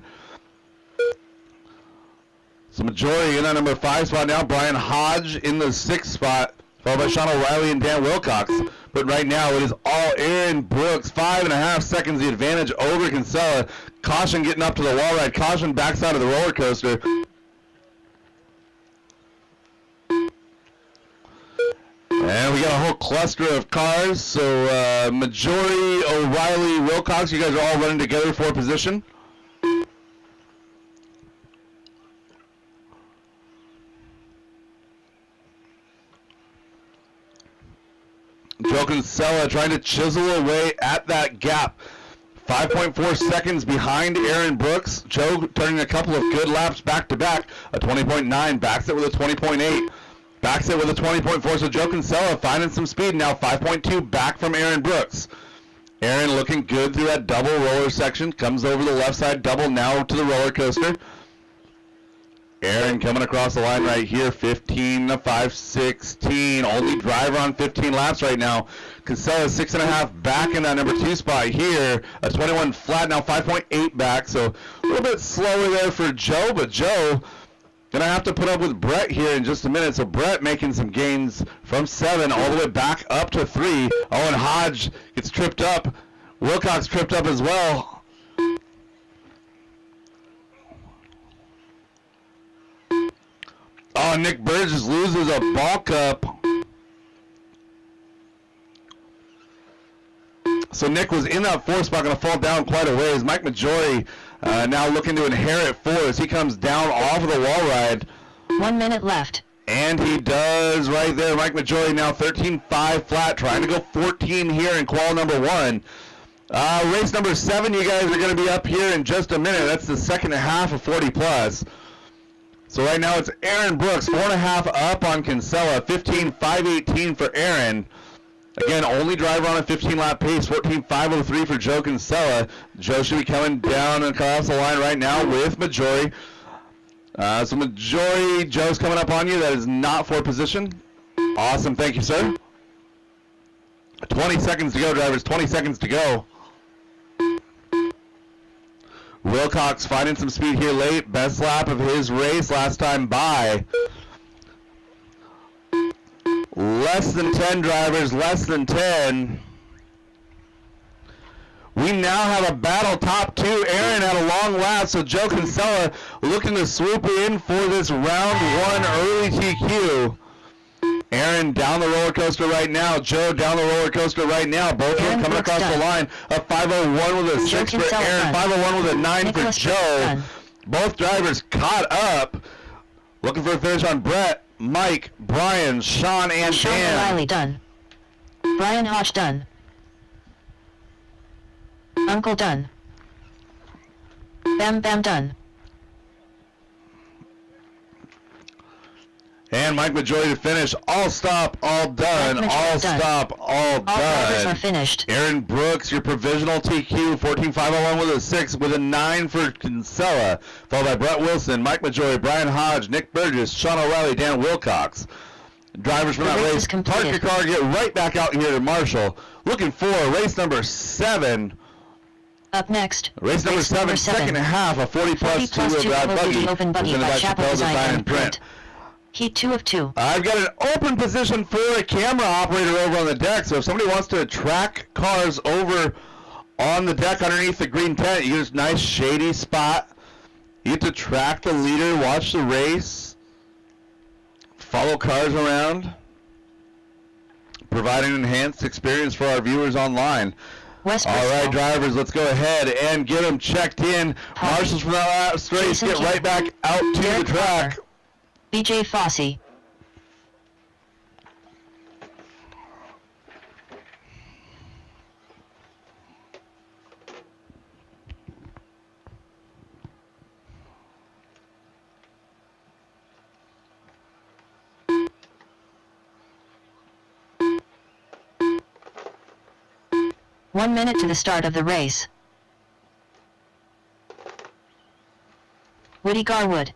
Speaker 1: So Majori in that number 5 spot now. Brian Hodge in the 6th spot, followed by Sean O'Reilly and Dan Wilcox. But right now it is all Aaron Brooks. 5.5 seconds the advantage over Kinsella. Caution getting up to the wall ride. Caution backside of the roller coaster. And we got a whole cluster of cars. So Majori, O'Reilly, Wilcox, you guys are all running together for position. Joe Kinsella trying to chisel away at that gap. 5.4 seconds behind Aaron Brooks. Joe turning a couple of good laps back to back. A 20.9, backs it with a 20.8. Backs it with a 20.4. So Joe Kinsella finding some speed now. 5.2 back from Aaron Brooks. Aaron looking good through that double roller section. Comes over the left side double now to the roller coaster. Aaron coming across the line right here, 15 to 5:16. Only driver on 15 laps right now. Casella 6.5 back in that number 2 spot here. A 21 flat now, 5.8 back. So a little bit slower there for Joe, but Joe gonna have to put up with Brett here in just a minute. So Brett making some gains from 7 all the way back up to 3. Owen Hodge gets tripped up. Wilcox tripped up as well. Oh, Nick Burgess loses a ball cup. So Nick was in that 4 spot, going to fall down quite a ways. Mike Majori now looking to inherit 4 as he comes down off of the wall ride.
Speaker 2: 1 minute left.
Speaker 1: And he does right there. Mike Majori now 13.5 flat, trying to go 14 here in qual number 1. Race number 7, you guys are going to be up here in just a minute. That's the second half of 40 plus. So right now it's Aaron Brooks, 4.5 up on Kinsella, 15.518 for Aaron. Again, only driver on a 15-lap pace, 14.503 for Joe Kinsella. Joe should be coming down across the line right now with Majori. So Majori, Joe's coming up on you. That is not for position. Awesome, thank you, sir. 20 seconds to go, drivers, 20 seconds to go. Wilcox finding some speed here late. Best lap of his race last time by. Less than 10 drivers, less than 10. We now have a battle top 2. Aaron had a long lap, so Joe Kinsella looking to swoop in for this round 1 early TQ. Aaron down the roller coaster right now. Joe down the roller coaster right now. Both of them coming across the line. A 5:01 with a 6 for Aaron. 5:01 with a 9 for Joe. Both drivers caught up. Looking for a finish on Brett, Mike, Brian, Sean, and
Speaker 2: Sean
Speaker 1: Dan.
Speaker 2: O'Reilly done. Brian Hodge done. Uncle done. Bam Bam done.
Speaker 1: And Mike Majori to finish. All stop, all done. All stop, all done.
Speaker 2: All drivers are finished.
Speaker 1: Aaron Brooks, your provisional TQ, 14.501 with a 6, with a 9 for Kinsella. Followed by Brett Wilson, Mike Majori, Brian Hodge, Nick Burgess, Sean O'Reilly, Dan Wilcox. Drivers from that race, park your car, get right back out here to Marshall. Looking for race number 7.
Speaker 2: Up next,
Speaker 1: Race number 7, second half, a 40 plus 2 of that buggy.
Speaker 2: Open buggy by Chapel Design and Print. Heat 2 of 2.
Speaker 1: I've got an open position for a camera operator over on the deck, so if somebody wants to track cars over on the deck underneath the green tent, you get a nice shady spot. You get to track the leader, watch the race, follow cars around, provide an enhanced experience for our viewers online. All right, drivers, let's go ahead and get them checked in. Marshals from that last race, get right back out to the track.
Speaker 2: BJ Fossey. One minute to the start of the race. Woody Garwood.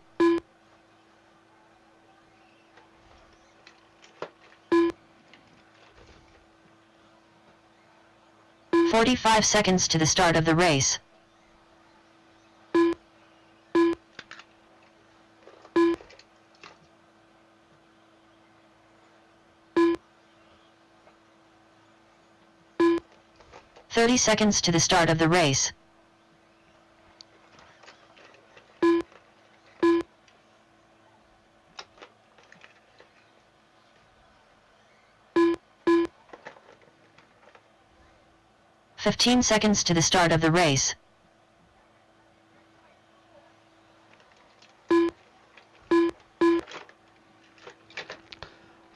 Speaker 2: "45 seconds to the start of the race. "30 seconds to the start of the race. "15 seconds to the start of the race.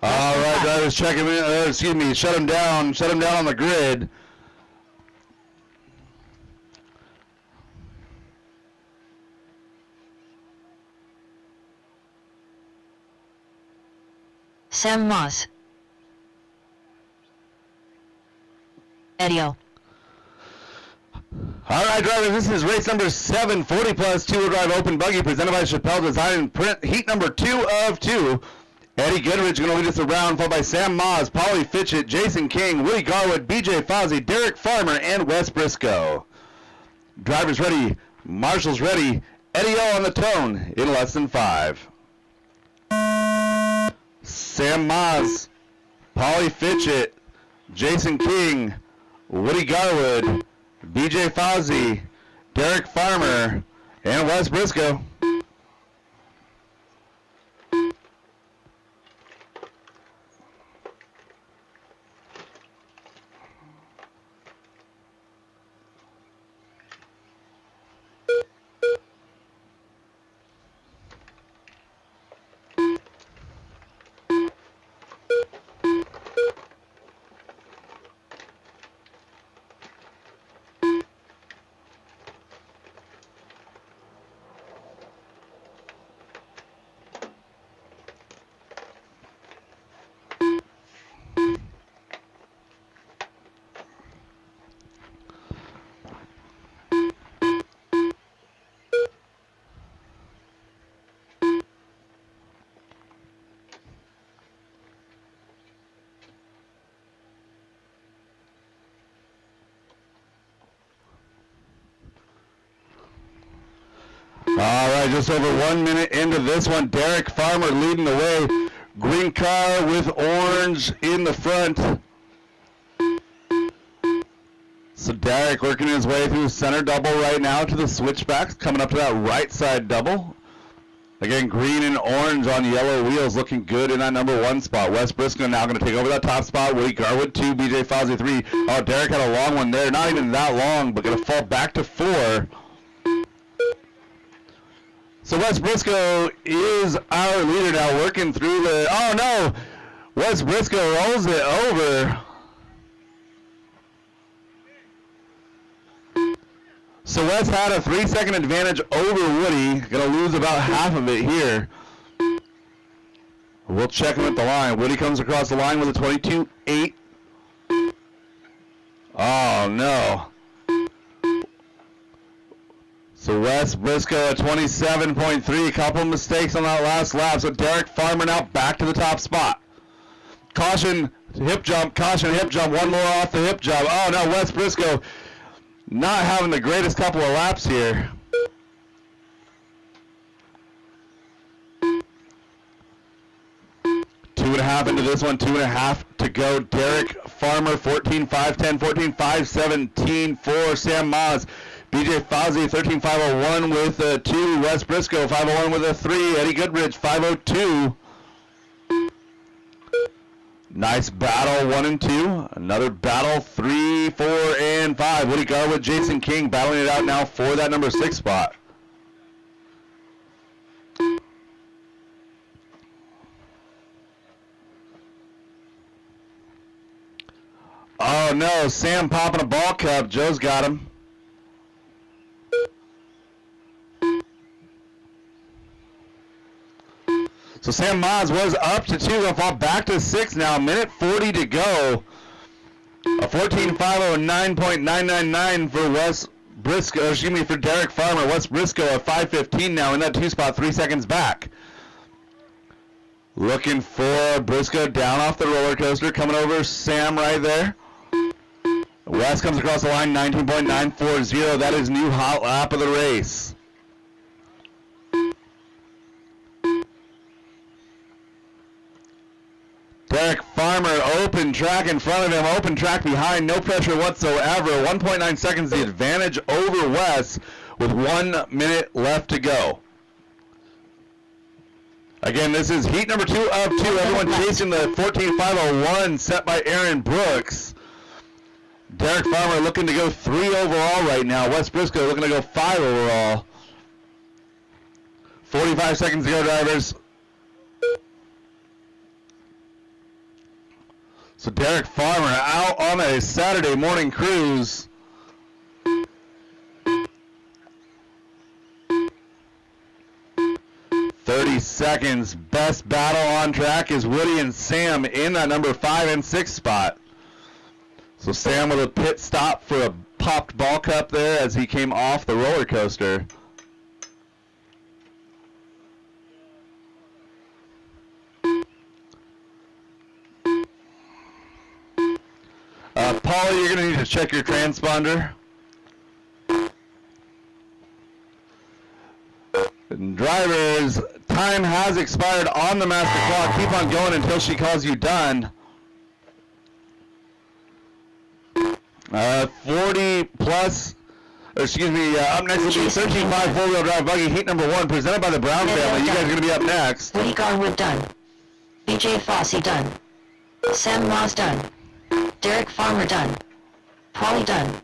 Speaker 1: All right, drivers, check him in. Shut him down. Shut him down on the grid.
Speaker 2: Sam Moss. Edio.
Speaker 1: All right, drivers, this is race number 7, 40 plus two-wheel drive open buggy presented by Chappelle Design and Print. Heat number 2 of 2. Eddie Goodrich going to lead us around, followed by Sam Moss, Polly Fitchett, Jason King, Woody Garwood, BJ Fozzie, Derek Farmer, and Wes Briscoe. Drivers ready, marshals ready, Eddie O on the tone in less than 5. Sam Moss, Polly Fitchett, Jason King, Woody Garwood, BJ Fozzie, Derek Farmer, and Wes Briscoe. All right, just over 1 minute into this one. Derek Farmer leading the way. Green car with orange in the front. So Derek working his way through center double right now to the switchbacks, coming up to that right side double. Again, green and orange on yellow wheels, looking good in that number 1 spot. Wes Briscoe now going to take over that top spot. Woody Garwood 2, BJ Fozzie 3. Oh, Derek had a long one there. Not even that long, but going to fall back to 4. So Wes Briscoe is our leader now, working through the... Oh, no! Wes Briscoe rolls it over. So Wes had a 3-second advantage over Woody. Going to lose about half of it here. We'll check him at the line. Woody comes across the line with a 22.8. Oh, no. So Wes Briscoe at 27.3, a couple mistakes on that last lap. So Derek Farmer now back to the top spot. Caution, hip jump, one more off the hip jump. Oh no, Wes Briscoe not having the greatest couple of laps here. Two and a half into this one, 2.5 to go. Derek Farmer, 14.510, 14.517 for Sam Moss. BJ Fozzie, 13.501 with a 2. Wes Briscoe, 501 with a 3. Eddie Goodrich, 502. Nice battle, 1 and 2. Another battle, 3, 4, and 5. Woody Garwood, Jason King battling it out now for that number 6 spot. Oh no, Sam popping a ball cup. Joe's got him. So Sam Moz was up to 2, going to fall back to 6 now. Minute 40 to go. A 14.509.999 for Wes Briscoe, for Derek Farmer. Wes Briscoe at 5:15 now in that 2 spot, 3 seconds back. Looking for Briscoe down off the roller coaster, coming over Sam right there. Wes comes across the line, 19.940. That is new hot lap of the race. Derek Farmer, open track in front of him, open track behind, no pressure whatsoever. 1.9 seconds the advantage over Wes with 1 minute left to go. Again, this is heat number 2 of 2. Everyone chasing the 14.501 set by Aaron Brooks. Derek Farmer looking to go 3 overall right now. Wes Briscoe looking to go 5 overall. 45 seconds to go, drivers. So Derek Farmer out on a Saturday morning cruise. Seconds. Best battle on track is Woody and Sam in that number 5 and 6 spot. So Sam with a pit stop for a popped ball cup there as he came off the roller coaster. Paula, you're going to need to check your transponder. And drivers, time has expired on the master clock. Keep on going until she calls you done. 40 plus, or excuse me, up next will be 13.5 four-wheel drive buggy, heat number 1, presented by the Brown family. You guys are going to be up next.
Speaker 2: Woody Garwood done. BJ Fossey done. Sam Moss done. Derek Farmer done. Paulie done.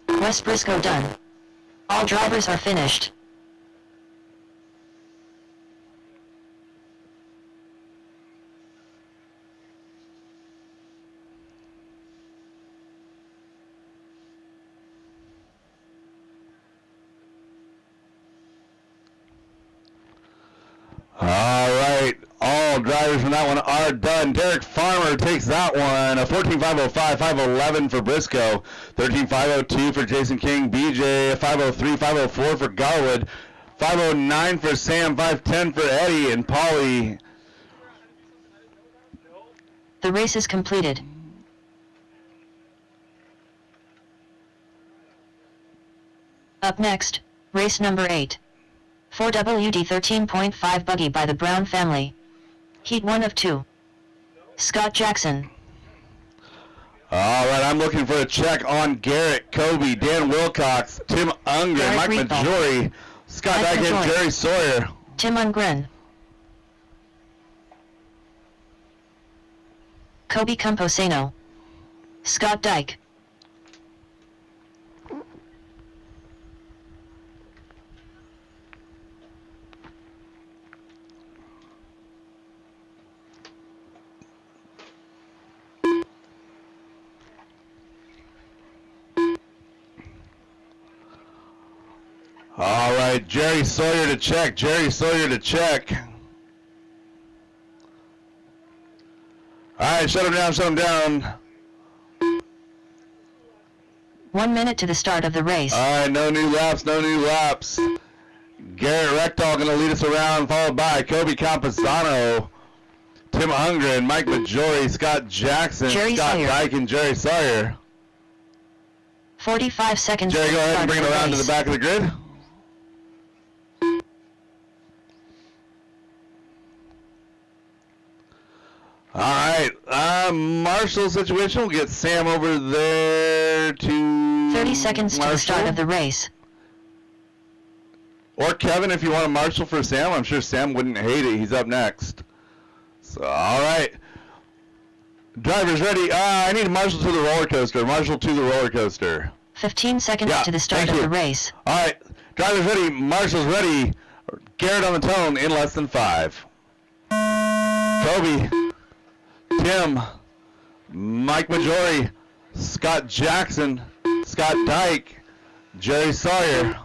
Speaker 2: Wes Briscoe done. All drivers are finished.
Speaker 1: All right, all drivers from that one are done. Derek Farmer takes that one. A 14.505, 511 for Briscoe, 13.502 for Jason King, BJ, 503, 504 for Garwood, 509 for Sam, 510 for Eddie, and Paulie.
Speaker 2: The race is completed. Up next, race number 8. 4WD 13.5 buggy by the Brown family. Heat 1 of 2. Scott Jackson.
Speaker 1: All right, I'm looking for a check on Garrett, Kobe, Dan Wilcox, Tim Unger, Mike Majori, Scott Dyke, and Jerry Sawyer.
Speaker 2: Tim Ungren. Kobe Camposano. Scott Dyke.
Speaker 1: All right, Jerry Sawyer to check. Jerry Sawyer to check. All right, shut him down, shut him down.
Speaker 2: 1 minute to the start of the race.
Speaker 1: All right, no new laps, no new laps. Garrett Rectal going to lead us around, followed by Kobe Camposano, Tim Ungren, Mike Majori, Scott Jackson,
Speaker 2: Jerry
Speaker 1: Scott
Speaker 2: Sawyer.
Speaker 1: Dyke, and Jerry Sawyer.
Speaker 2: 45 seconds
Speaker 1: Jerry,
Speaker 2: to
Speaker 1: go
Speaker 2: the
Speaker 1: ahead
Speaker 2: start
Speaker 1: and bring
Speaker 2: of
Speaker 1: it
Speaker 2: the
Speaker 1: around to
Speaker 2: race.
Speaker 1: the back of the grid. All right, Marshall situation. We'll get Sam over there to
Speaker 2: 30 seconds to the start
Speaker 1: Marshall.
Speaker 2: of the race.
Speaker 1: Or Kevin, if you want a Marshall for Sam. I'm sure Sam wouldn't hate it. He's up next. So, all right. Drivers ready. I need a Marshall to the roller coaster. Marshall to the roller coaster.
Speaker 2: 15 seconds
Speaker 1: Yeah,
Speaker 2: to the start
Speaker 1: thank
Speaker 2: of
Speaker 1: you.
Speaker 2: the race.
Speaker 1: All right. Drivers ready. Marshall's ready. Garrett on the tone in less than 5. Kobe, Tim, Mike Majori, Scott Jackson, Scott Dyke, Jerry Sawyer.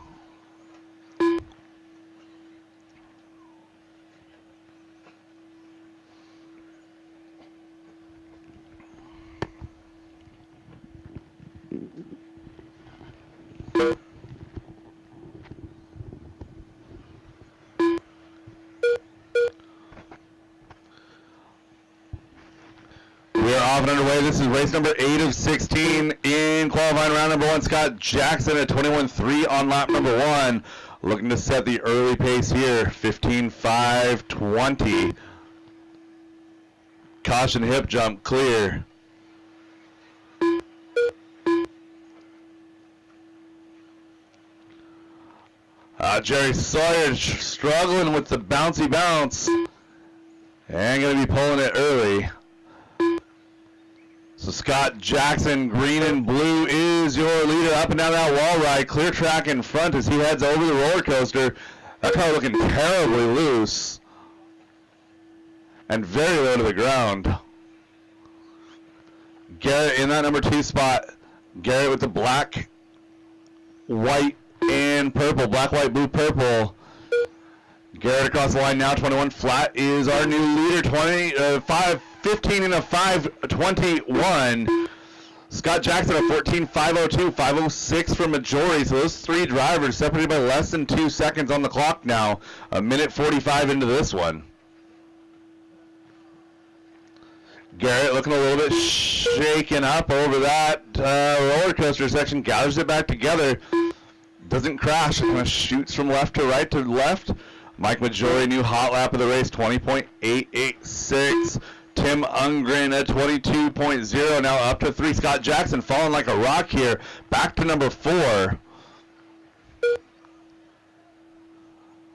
Speaker 1: We are off and underway. This is race number 8 of 16 in qualifying round number 1. Scott Jackson at 21.3 on lap number 1. Looking to set the early pace here, 15.520. Caution hip jump clear. Jerry Sawyer struggling with the bouncy bounce. And going to be pulling it early. So Scott Jackson, green and blue, is your leader up and down that wall ride. Clear track in front as he heads over the roller coaster. That car looking terribly loose. And very low to the ground. Garrett in that number 2 spot. Garrett with the black, white, and purple. Black, white, blue, purple. Garrett across the line now, 21 flat is our new leader. 5 14:15 and a 5:21. Scott Jackson at 14:5:02, 5:06 for Majori. So those three drivers separated by less than 2 seconds on the clock now. A minute 45 into this one. Garrett looking a little bit shaken up over that roller coaster section. Gathers it back together. Doesn't crash. Kind of shoots from left to right to left. Mike Majori, new hot lap of the race, 20.886. Tim Ungren at 22.0, now up to 3. Scott Jackson falling like a rock here. Back to number 4.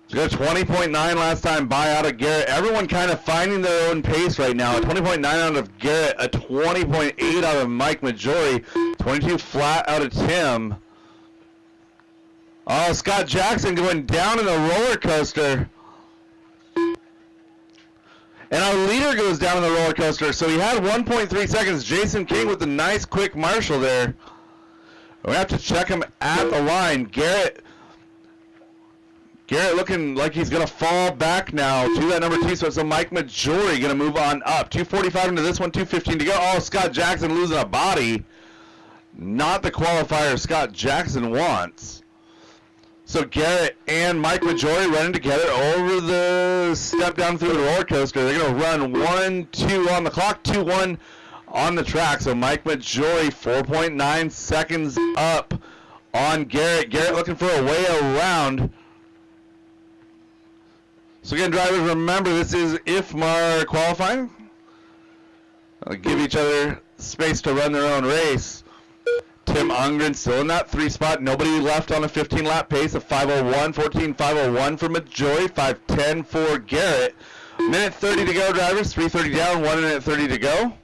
Speaker 1: So got 20.9 last time by out of Garrett. Everyone kind of finding their own pace right now. A 20.9 out of Garrett, a 20.8 out of Mike Majori, 22 flat out of Tim. Oh, Scott Jackson going down in the roller coaster. And our leader goes down in the roller coaster. So he had 1.3 seconds. Jason King with a nice quick marshal there. We have to check him at the line. Garrett looking like he's going to fall back now to that number 2 spot. So Mike Majori going to move on up. 2:45 into this one, 2:15 to go. Oh, Scott Jackson losing a body. Not the qualifier Scott Jackson wants. So Garrett and Mike Majori running together over the step down through the roller coaster. They're going to run 1-2 on the clock, 2-1 on the track. So Mike Majori 4.9 seconds up on Garrett. Garrett looking for a way around. So again, drivers, remember this is IFMAR qualifying. Give each other space to run their own race. Tim Ungren still in that 3 spot. Nobody left on a 15-lap pace of 5:01, 14:5:01 for Majori, 5:10 for Garrett. Minute 30 to go, drivers. 3:30 down, 1 minute 30 to go.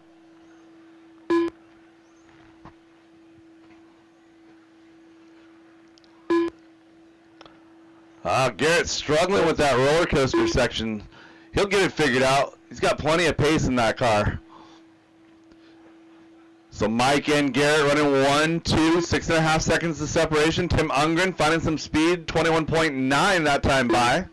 Speaker 1: Garrett's struggling with that roller coaster section. He'll get it figured out. He's got plenty of pace in that car. So Mike and Garrett running 1-2, 6.5 seconds of separation. Tim Ungren finding some speed, 21.9 that time by.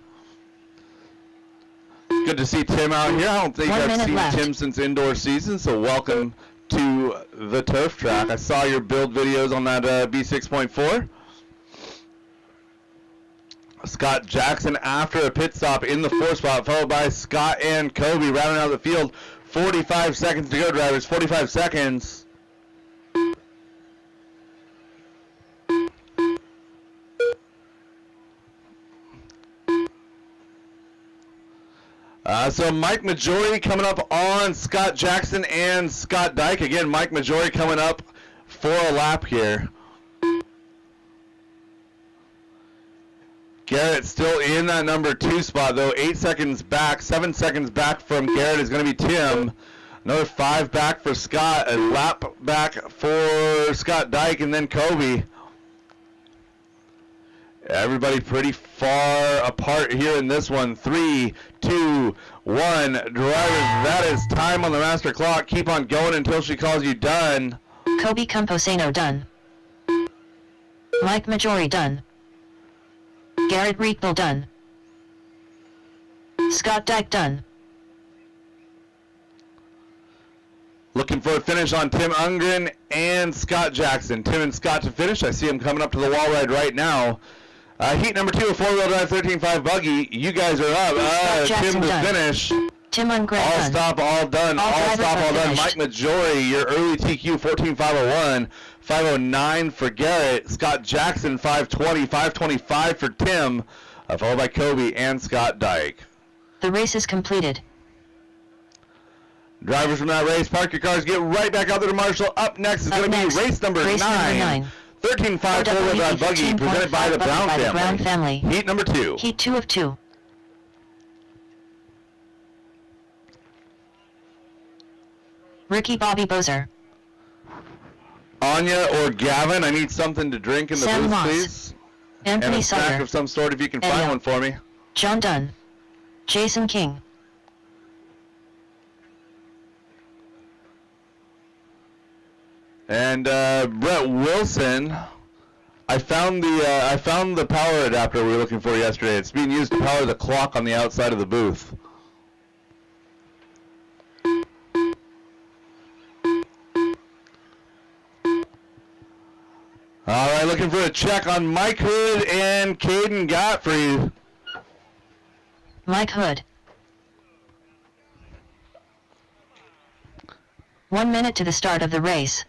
Speaker 1: Good to see Tim out here. I don't think I've seen Tim since indoor season, so welcome to the turf track. I saw your build videos on that B6.4. Scott Jackson after a pit stop in the 4 spot, followed by Scott and Kobe rounding out the field. 45 seconds to go, drivers. 45 seconds. So Mike Majori coming up on Scott Jackson and Scott Dyke. Again, Mike Majori coming up for a lap here. Garrett still in that number 2 spot, though. 8 seconds back, 7 seconds back from Garrett is going to be Tim. Another 5 back for Scott, a lap back for Scott Dyke, and then Kobe. Everybody pretty far apart here in this one. 3, 2, 1. Drivers, that is time on the master clock. Keep on going until she calls you done.
Speaker 2: Kobe Camposano done. Mike Majori done. Garrett Riekbel done. Scott Dyke done.
Speaker 1: Looking for a finish on Tim Ungren and Scott Jackson. Tim and Scott to finish. I see them coming up to the wall ride right now. Heat number 2, a 4-wheel drive 13.5 buggy. You guys are up. Tim to finish.
Speaker 2: Tim Ungren
Speaker 1: all
Speaker 2: done.
Speaker 1: Stop, all done. All stop, all done. Mike Majori, your early TQ, 14.501. 5:09 for Garrett. Scott Jackson, 5:20. 5:25 for Tim. Followed by Kobe and Scott Dyke.
Speaker 2: The race is completed.
Speaker 1: Drivers from that race, park your cars, get right back out there to Marshall. Up next is going to be race number 9. 13.5 4-wheel drive buggy presented by the Brown family. Heat number 2.
Speaker 2: Heat 2 of 2. Ricky Bobby Bozer.
Speaker 1: Anya or Gavin, I need something to drink in the
Speaker 2: Sam
Speaker 1: booth,
Speaker 2: Moss.
Speaker 1: please.
Speaker 2: Anthony
Speaker 1: And a snack
Speaker 2: Sutter.
Speaker 1: of some sort if you can find one for me.
Speaker 2: John Dunn. Jason King.
Speaker 1: And Brett Wilson, I found the power adapter we were looking for yesterday. It's being used to power the clock on the outside of the booth. All right, looking for a check on Mike Hood and Caden Gottfried.
Speaker 2: Mike Hood. 1 minute to the start of the race.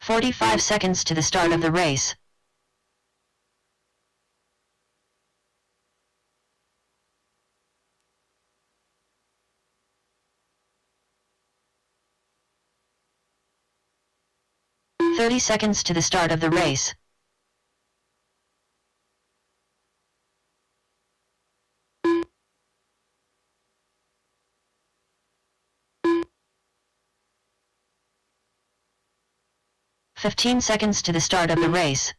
Speaker 2: "45 seconds to the start of the race. "30 seconds to the start of the race. "15 seconds to the start of the race.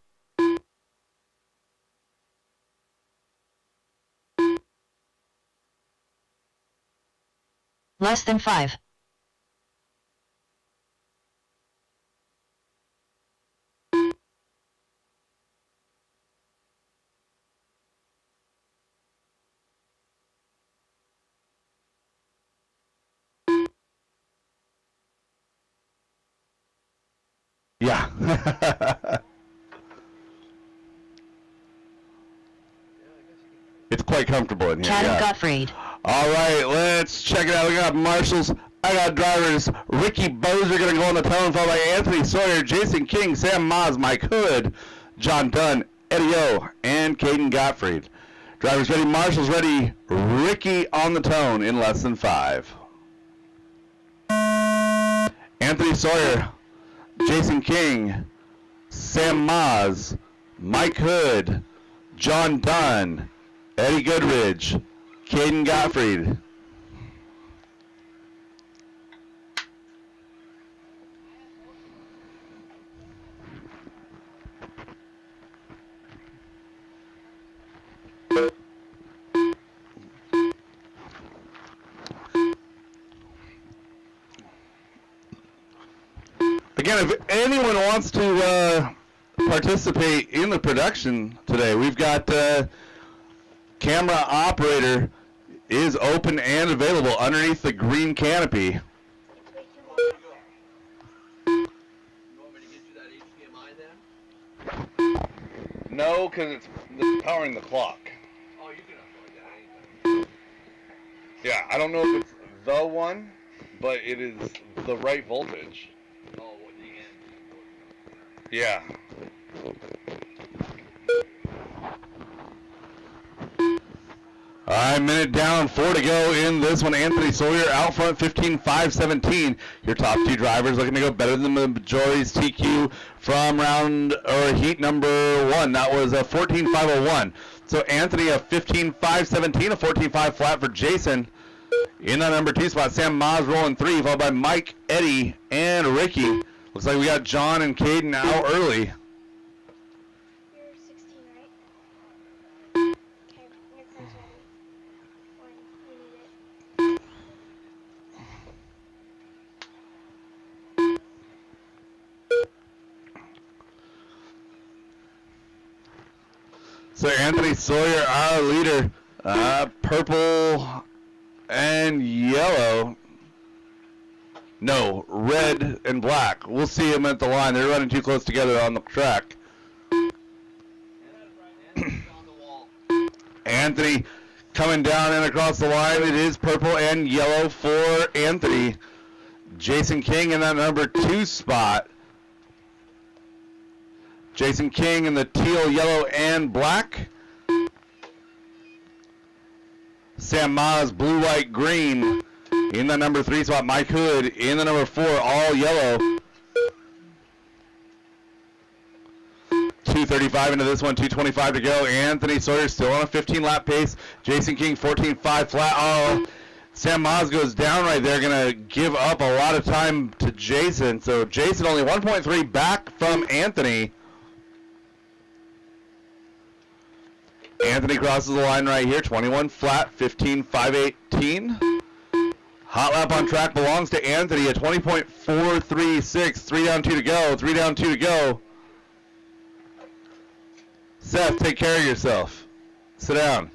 Speaker 2: Less than 5.
Speaker 1: Yeah. It's quite comfortable in here.
Speaker 2: Caden
Speaker 1: Yeah.
Speaker 2: Gottfried.
Speaker 1: All right, let's check it out. We got marshals. I got drivers. Ricky Bozer going to go on the tone, followed by Anthony Sawyer, Jason King, Sam Moz, Mike Hood, John Dunn, Eddie O, and Caden Gottfried. Drivers ready, marshals ready. Ricky on the tone in less than 5. Anthony Sawyer, Jason King, Sam Moz, Mike Hood, John Dunn, Eddie Goodridge, Caden Gottfried. Again, if anyone wants to participate in the production today, we've got camera operator is open and available underneath the green canopy.
Speaker 3: You want me to get you that HDMI then?
Speaker 1: No, because it's powering the clock.
Speaker 3: Oh, you can upload that anytime.
Speaker 1: Yeah, I don't know if it's the one, but it is the right voltage.
Speaker 3: Oh, what the end?
Speaker 1: Yeah. All right, minute down, 4 to go in this one. Anthony Sawyer out front, 15.517. Your top two drivers looking to go better than the majority's TQ from heat number 1. That was a 14.501. So Anthony a 15.517, a 14.5 flat for Jason. In that number 2 spot, Sam Moz rolling 3, followed by Mike, Eddie, and Ricky. Looks like we got John and Caden out early.
Speaker 4: You're 16, right? Okay, your car's ready. When you need it.
Speaker 1: So Anthony Sawyer, our leader, purple and yellow. No, red and black. We'll see them at the line. They're running too close together on the track. Anthony coming down and across the line. It is purple and yellow for Anthony. Jason King in that number 2 spot. Jason King in the teal, yellow, and black. Sam Moz, blue, white, green. In the number 3 spot, Mike Hood. In the number 4, all yellow. 2:35 into this one, 2:25 to go. Anthony Sawyer still on a 15-lap pace. Jason King, 14.5 flat. Oh, Sam Moz goes down right there. Going to give up a lot of time to Jason. So Jason only 1.3 back from Anthony. Anthony crosses the line right here, 21 flat, 15.518. Hot lap on track belongs to Anthony at 20.436. 3 down, 2 to go. 3 down, 2 to go. Seth, take care of yourself. Sit down.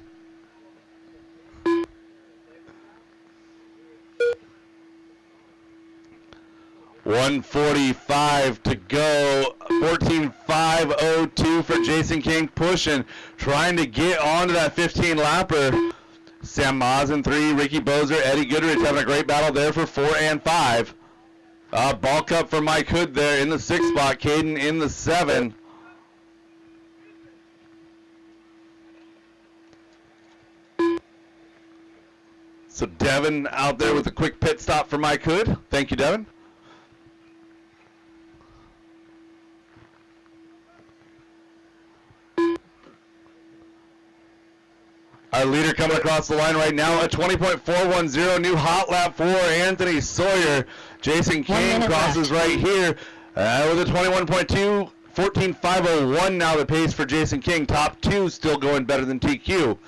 Speaker 1: .145 to go. 14.502 for Jason King, pushing, trying to get onto that 15 lapper. Sam Moz in 3, Ricky Bozer, Eddie Goodrich having a great battle there for 4 and 5. Ball cup for Mike Hood there in the 6th spot. Caden in the 7. So Devin out there with a quick pit stop for Mike Hood. Thank you, Devin. Our leader coming across the line right now, a 20.410, new hot lap for Anthony Sawyer. Jason King crosses right here with a 21.2, 14.501 now the pace for Jason King. Top 2 still going better than TQ.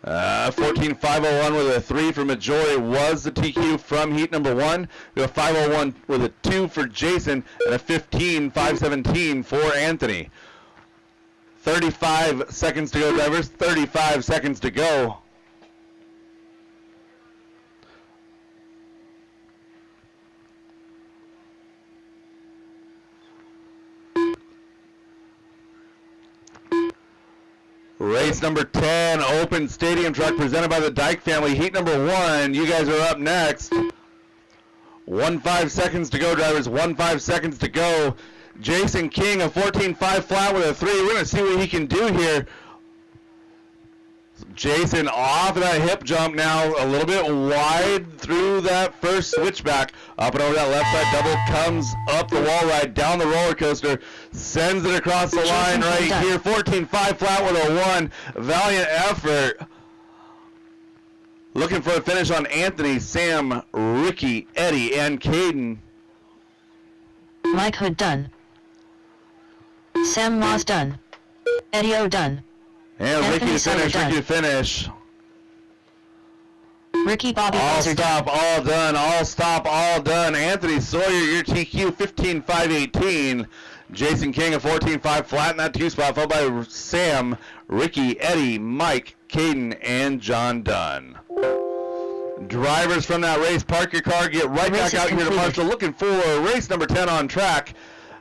Speaker 1: 14.501 with a 3 for Majori was the TQ from heat number 1. We have 501 with a 2 for Jason and a 15.517 for Anthony. 35 seconds to go, drivers. 35 seconds to go. Race number 10, Open Stadium Truck, presented by the Dyke family. Heat number 1, you guys are up next. 15 seconds to go, drivers. 15 seconds to go. Jason King, a 14.5 flat with a 3. We're going to see what he can do here. Jason off of that hip jump now, a little bit wide through that first switchback. Up and over that left side double, comes up the wall ride, down the roller coaster, sends it across the line right here. 14.5 flat with a 1. Valiant effort. Looking for a finish on Anthony, Sam, Ricky, Eddie, and Caden.
Speaker 2: Mike Hood done. Sam Moss done. Eddie O done.
Speaker 1: And
Speaker 2: Anthony
Speaker 1: Ricky to finish,
Speaker 2: done.
Speaker 1: Ricky to finish.
Speaker 2: Ricky Bobby
Speaker 1: All
Speaker 2: Bozer
Speaker 1: stop,
Speaker 2: done.
Speaker 1: all done, all stop, all done. Anthony Sawyer, your TQ, 15.518. Jason King, a 14.5 flat in that 2 spot, followed by Sam, Ricky, Eddie, Mike, Caden, and John Dunn. Drivers from that race, park your car, get right back out here to Marshall, looking for race number 10 on track.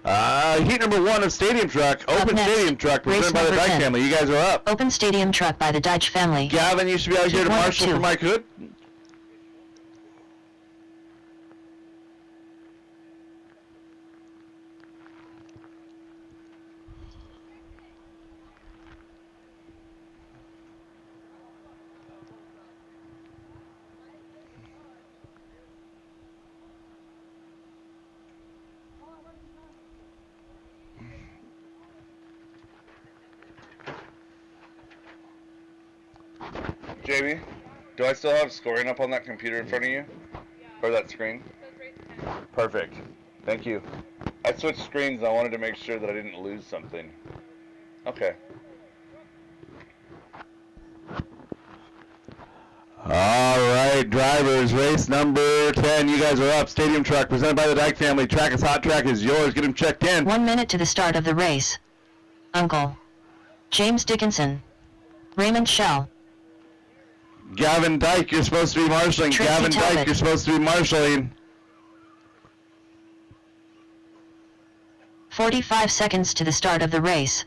Speaker 1: Heat number 1 of Stadium Truck, Open
Speaker 2: next,
Speaker 1: Stadium Truck,
Speaker 2: race
Speaker 1: presented by the
Speaker 2: number
Speaker 1: Dyke
Speaker 2: 10.
Speaker 1: family. You guys are up.
Speaker 2: Open Stadium Truck by the Deitch family.
Speaker 1: Gavin, you should be out here to
Speaker 2: One of
Speaker 1: Marshall
Speaker 2: 2.
Speaker 1: for Mike Hood. Jamie, do I still have scoring up on that computer in front of you? Or that screen? Perfect. Thank you. I switched screens and I wanted to make sure that I didn't lose something. Okay. Alright, drivers, race number 10. You guys are up. Stadium Truck, presented by the Dyke family. Track is hot, track is yours. Get them checked in.
Speaker 2: 1 minute to the start of the race. Uncle. James Dickinson. Raymond Shell.
Speaker 1: Gavin Dyke, you're supposed to be marshalling.
Speaker 2: Tracy
Speaker 1: Gavin Dyke,
Speaker 2: Talbot.
Speaker 1: you're supposed to be marshalling.
Speaker 2: 45 seconds to the start of the race.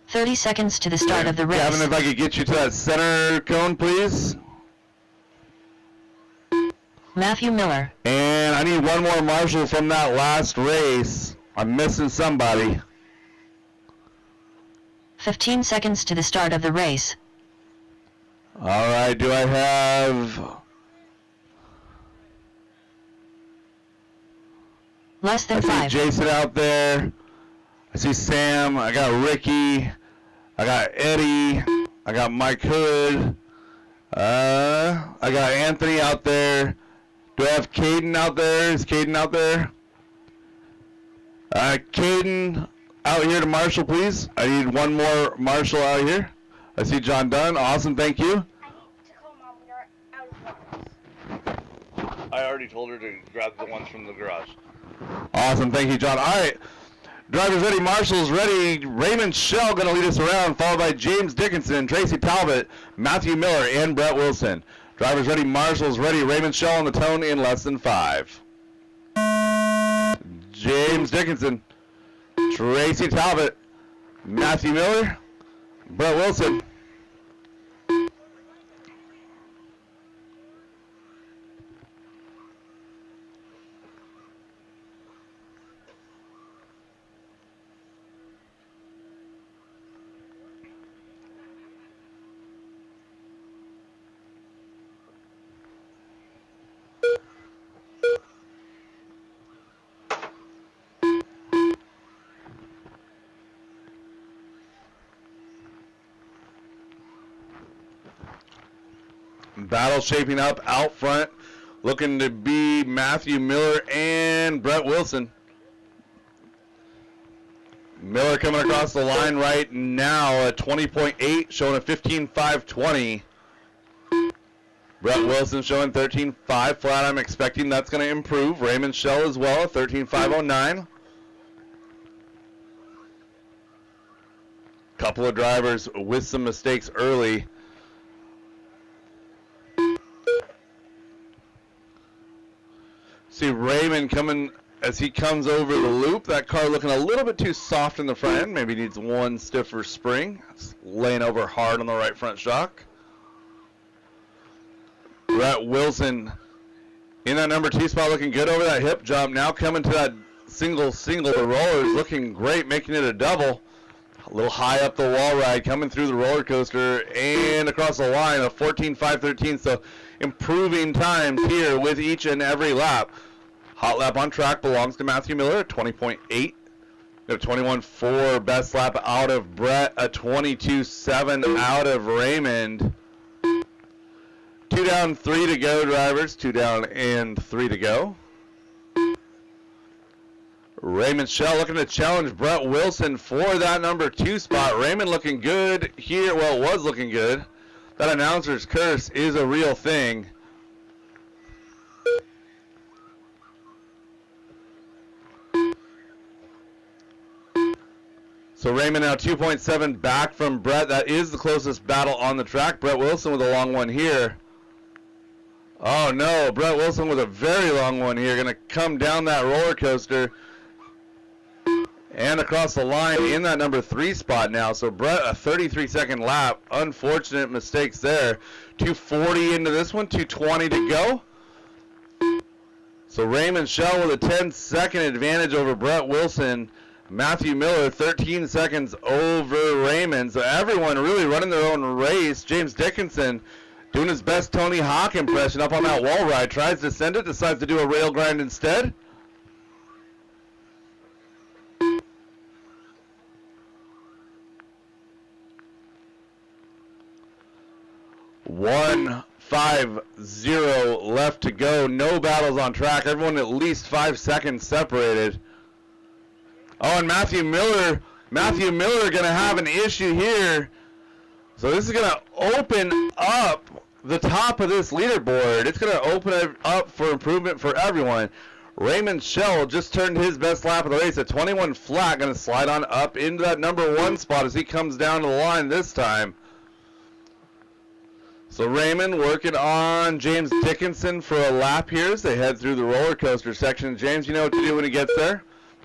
Speaker 2: "30 seconds to the start of the race.
Speaker 1: Gavin, if I could get you to that center cone, please.
Speaker 2: Matthew Miller.
Speaker 1: And I need one more marshal from that last race. I'm missing somebody.
Speaker 2: 15 seconds to the start of the race.
Speaker 1: All right, do I have...
Speaker 2: Less
Speaker 1: I
Speaker 2: than
Speaker 1: see
Speaker 2: 5.
Speaker 1: Jason out there. I see Sam. I got Ricky. I got Eddie. I got Mike Hood. I got Anthony out there. Do I have Caden out there? Is Caden out there? Caden out here to marshal, please. I need one more marshal out here. I see John Dunn. Awesome, thank you.
Speaker 4: I need to call Mom. We are out of waters.
Speaker 1: I already told her to grab the ones from the garage. Awesome, thank you, John. All right, drivers ready, marshals ready. Raymond Shell going to lead us around, followed by James Dickinson, Tracy Talbot, Matthew Miller, and Brett Wilson. Drivers ready, marshals ready. Raymond Shell on the tone in less than 5. James Dickinson, Tracy Talbot, Matthew Miller, Brett Wilson. Battle shaping up out front, looking to be Matthew Miller and Brett Wilson. Miller coming across the line right now at 20.8, showing a 15.520. Brett Wilson showing 13.5 flat. I'm expecting that's going to improve. Raymond Shell as well, 13.509. Couple of drivers with some mistakes early. See Raymond coming as he comes over the loop. That car looking a little bit too soft in the front end. Maybe needs one stiffer spring. It's laying over hard on the right front shock. Brett Wilson in that number 2 spot, looking good over that hip jump. Now coming to that single. The roller is looking great, making it a double. A little high up the wall ride, coming through the roller coaster and across the line, a 14.513. So improving times here with each and every lap. Hot lap on track belongs to Matthew Miller at 20.8. We have 21.4 best lap out of Brett, a 22.7 out of Raymond. 2 down, 3 to go, drivers. 2 down and 3 to go. Raymond Shell looking to challenge Brett Wilson for that number 2 spot. Raymond looking good here. Well, it was looking good. That announcer's curse is a real thing. So Raymond now 2.7 back from Brett. That is the closest battle on the track. Brett Wilson with a long one here. Oh no, Brett Wilson with a very long one here. Going to come down that roller coaster and across the line in that number 3 spot now. So Brett, a 33-second lap. Unfortunate mistakes there. 240 into this one, 220 to go. So Raymond Shell with a 10-second advantage over Brett Wilson. Matthew Miller 13 seconds over Raymond. So everyone really running their own race. James Dickinson doing his best Tony Hawk impression up on that wall ride. Tries to send it, decides to do a rail grind instead. One 5-0 left to go. No battles on track. Everyone at least 5 seconds separated. Oh, and Matthew Miller going to have an issue here. So this is going to open up the top of this leaderboard. It's going to open it up for improvement for everyone. Raymond Shell just turned his best lap of the race at 21 flat. Going to slide on up into that number 1 spot as he comes down to the line this time. So Raymond working on James Dickinson for a lap here as they head through the roller coaster section. James, you know what to do when he gets there.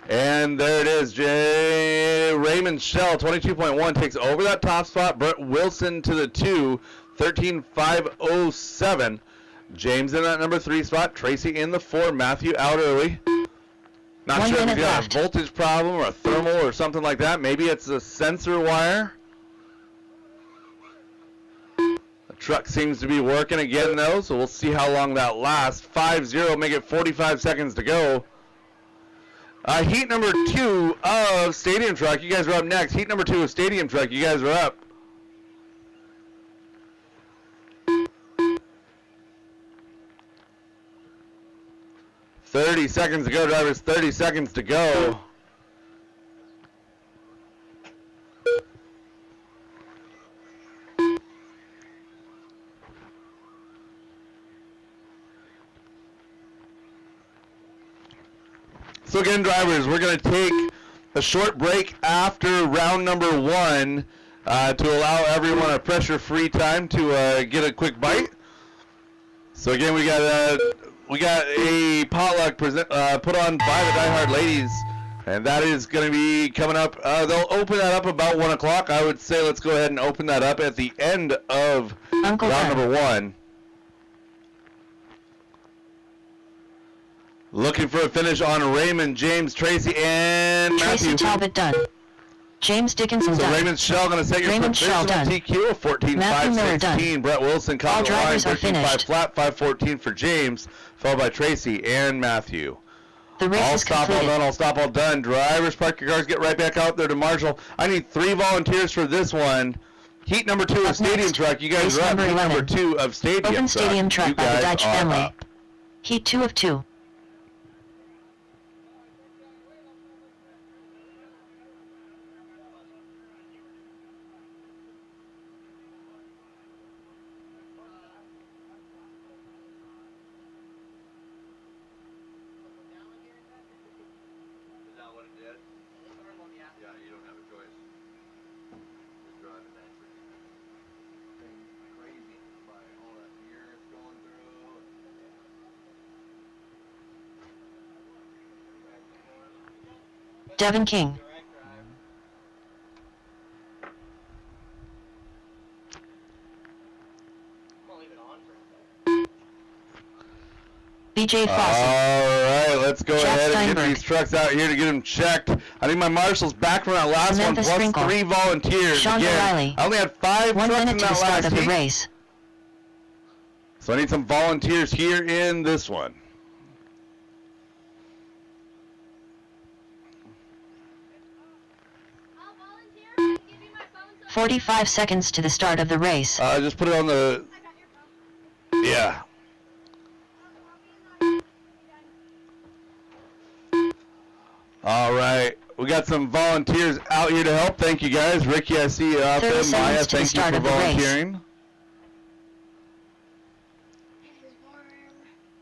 Speaker 1: And there it is. Raymond Shell, 22.1, takes over that top spot. Brett Wilson to the 2, 13.507. James in that number 3 spot. Tracy in the 4. Matthew out early. Not sure if he's got a voltage problem or a thermal or something like that. Maybe it's a sensor wire. The truck seems to be working again, though, so we'll see how long that lasts. 5-0, make it 45 seconds to go. Heat number 2 of Stadium Truck. You guys are up next. Heat number 2 of Stadium Truck. You guys are up. $30 seconds to go, drivers. 30 seconds to go. So again, drivers, we're going to take a short break after round number 1 to allow everyone a pressure-free time to get a quick bite. So again, we got a potluck put on by the DieHard ladies, and that is going to be coming up. They'll open that up about 1 o'clock. I would say let's go ahead and open that up at the end of
Speaker 2: Uncle
Speaker 1: round
Speaker 2: Ben.
Speaker 1: number 1. Looking for a finish on Raymond, James, Tracy, and
Speaker 2: Tracy
Speaker 1: Matthew.
Speaker 2: Talbot done. James Dickinson
Speaker 1: So
Speaker 2: done.
Speaker 1: Raymond Shell going to set your
Speaker 2: Raymond
Speaker 1: position
Speaker 2: Shell
Speaker 1: on
Speaker 2: done.
Speaker 1: TQ of 14.5,
Speaker 2: Matthew Miller done.
Speaker 1: 16. Brett Wilson caught
Speaker 2: All
Speaker 1: the line,
Speaker 2: drivers are
Speaker 1: 13.5
Speaker 2: finished.
Speaker 1: flat, 5.14 for James, followed by Tracy and Matthew.
Speaker 2: The race
Speaker 1: All
Speaker 2: is
Speaker 1: stop, all
Speaker 2: completed.
Speaker 1: done, all stop, all done. Drivers, park your cars, get right back out there to Marshall. I need 3 volunteers for this one. Heat number 2 of
Speaker 2: Up
Speaker 1: Stadium
Speaker 2: next,
Speaker 1: Truck. You guys
Speaker 2: race
Speaker 1: are up.
Speaker 2: number
Speaker 1: Heat
Speaker 2: 11.
Speaker 1: number 2 of Stadium
Speaker 2: Open
Speaker 1: Truck.
Speaker 2: Stadium Truck
Speaker 1: You
Speaker 2: by the
Speaker 1: guys
Speaker 2: Deitch
Speaker 1: are
Speaker 2: family.
Speaker 1: up.
Speaker 2: Heat 2 of 2.
Speaker 3: Is that what it did? Yeah, you don't have a choice. You're driving that thing crazy by all that gear it's going through.
Speaker 2: Devin King. BJ Fossey.
Speaker 1: All right, let's go
Speaker 2: Jack
Speaker 1: ahead and get
Speaker 2: Steinberg.
Speaker 1: these trucks out here to get them checked. I need my marshals back from that last
Speaker 2: Samantha
Speaker 1: one, plus
Speaker 2: Sprinkle.
Speaker 1: 3 volunteers.
Speaker 2: Sean
Speaker 1: Again,
Speaker 2: O'Reilly.
Speaker 1: I only had 5
Speaker 2: 1
Speaker 1: trucks in
Speaker 2: minute to
Speaker 1: that
Speaker 2: the start
Speaker 1: last
Speaker 2: of the
Speaker 1: heat.
Speaker 2: race.
Speaker 1: So I need some volunteers here in this one.
Speaker 4: I'll volunteer. Can you give me my phone so
Speaker 2: 45 seconds to the start of the race.
Speaker 1: Just put it on the,
Speaker 4: I got your phone?
Speaker 1: yeah. All right, we got some volunteers out here to help. Thank you guys. Ricky, I see you out
Speaker 2: 30
Speaker 1: there.
Speaker 2: seconds
Speaker 1: Maya,
Speaker 2: to the
Speaker 1: thank you
Speaker 2: start
Speaker 1: for
Speaker 2: of the race.
Speaker 1: volunteering.
Speaker 4: It is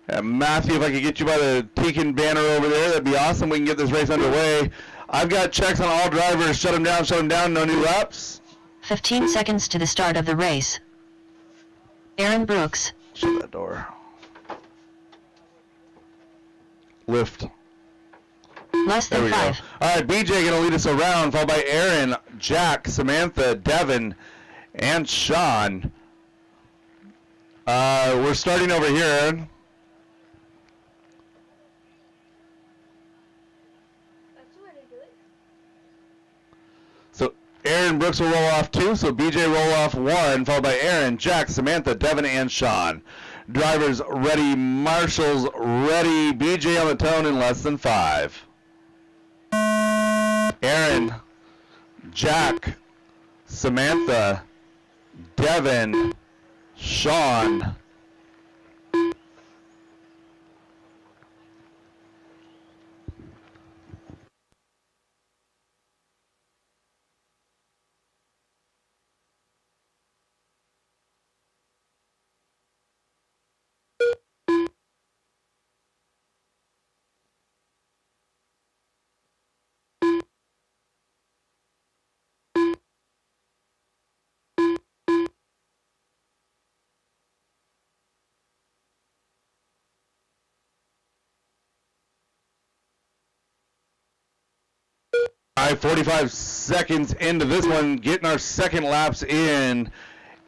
Speaker 4: warm.
Speaker 1: Matthew, if I could get you by the Tekin banner over there, that'd be awesome. We can get this race underway. I've got checks on all drivers. Shut them down, no new laps.
Speaker 2: 15 seconds to the start of the race. Aaron Brooks.
Speaker 1: Shut that door. Lift.
Speaker 2: Less
Speaker 1: There
Speaker 2: than
Speaker 1: we go.
Speaker 2: 5.
Speaker 1: All right, BJ going to lead us around, followed by Aaron, Jack, Samantha, Devin, and Sean. We're starting over here, Aaron.
Speaker 4: That's the way to do it.
Speaker 1: So Aaron Brooks will roll off 2, so BJ roll off 1, followed by Aaron, Jack, Samantha, Devin, and Sean. Drivers ready, marshals ready, BJ on the tone in less than 5. Aaron, Jack, Samantha, Devin, Sean. All right, 45 seconds into this one, getting our second laps in.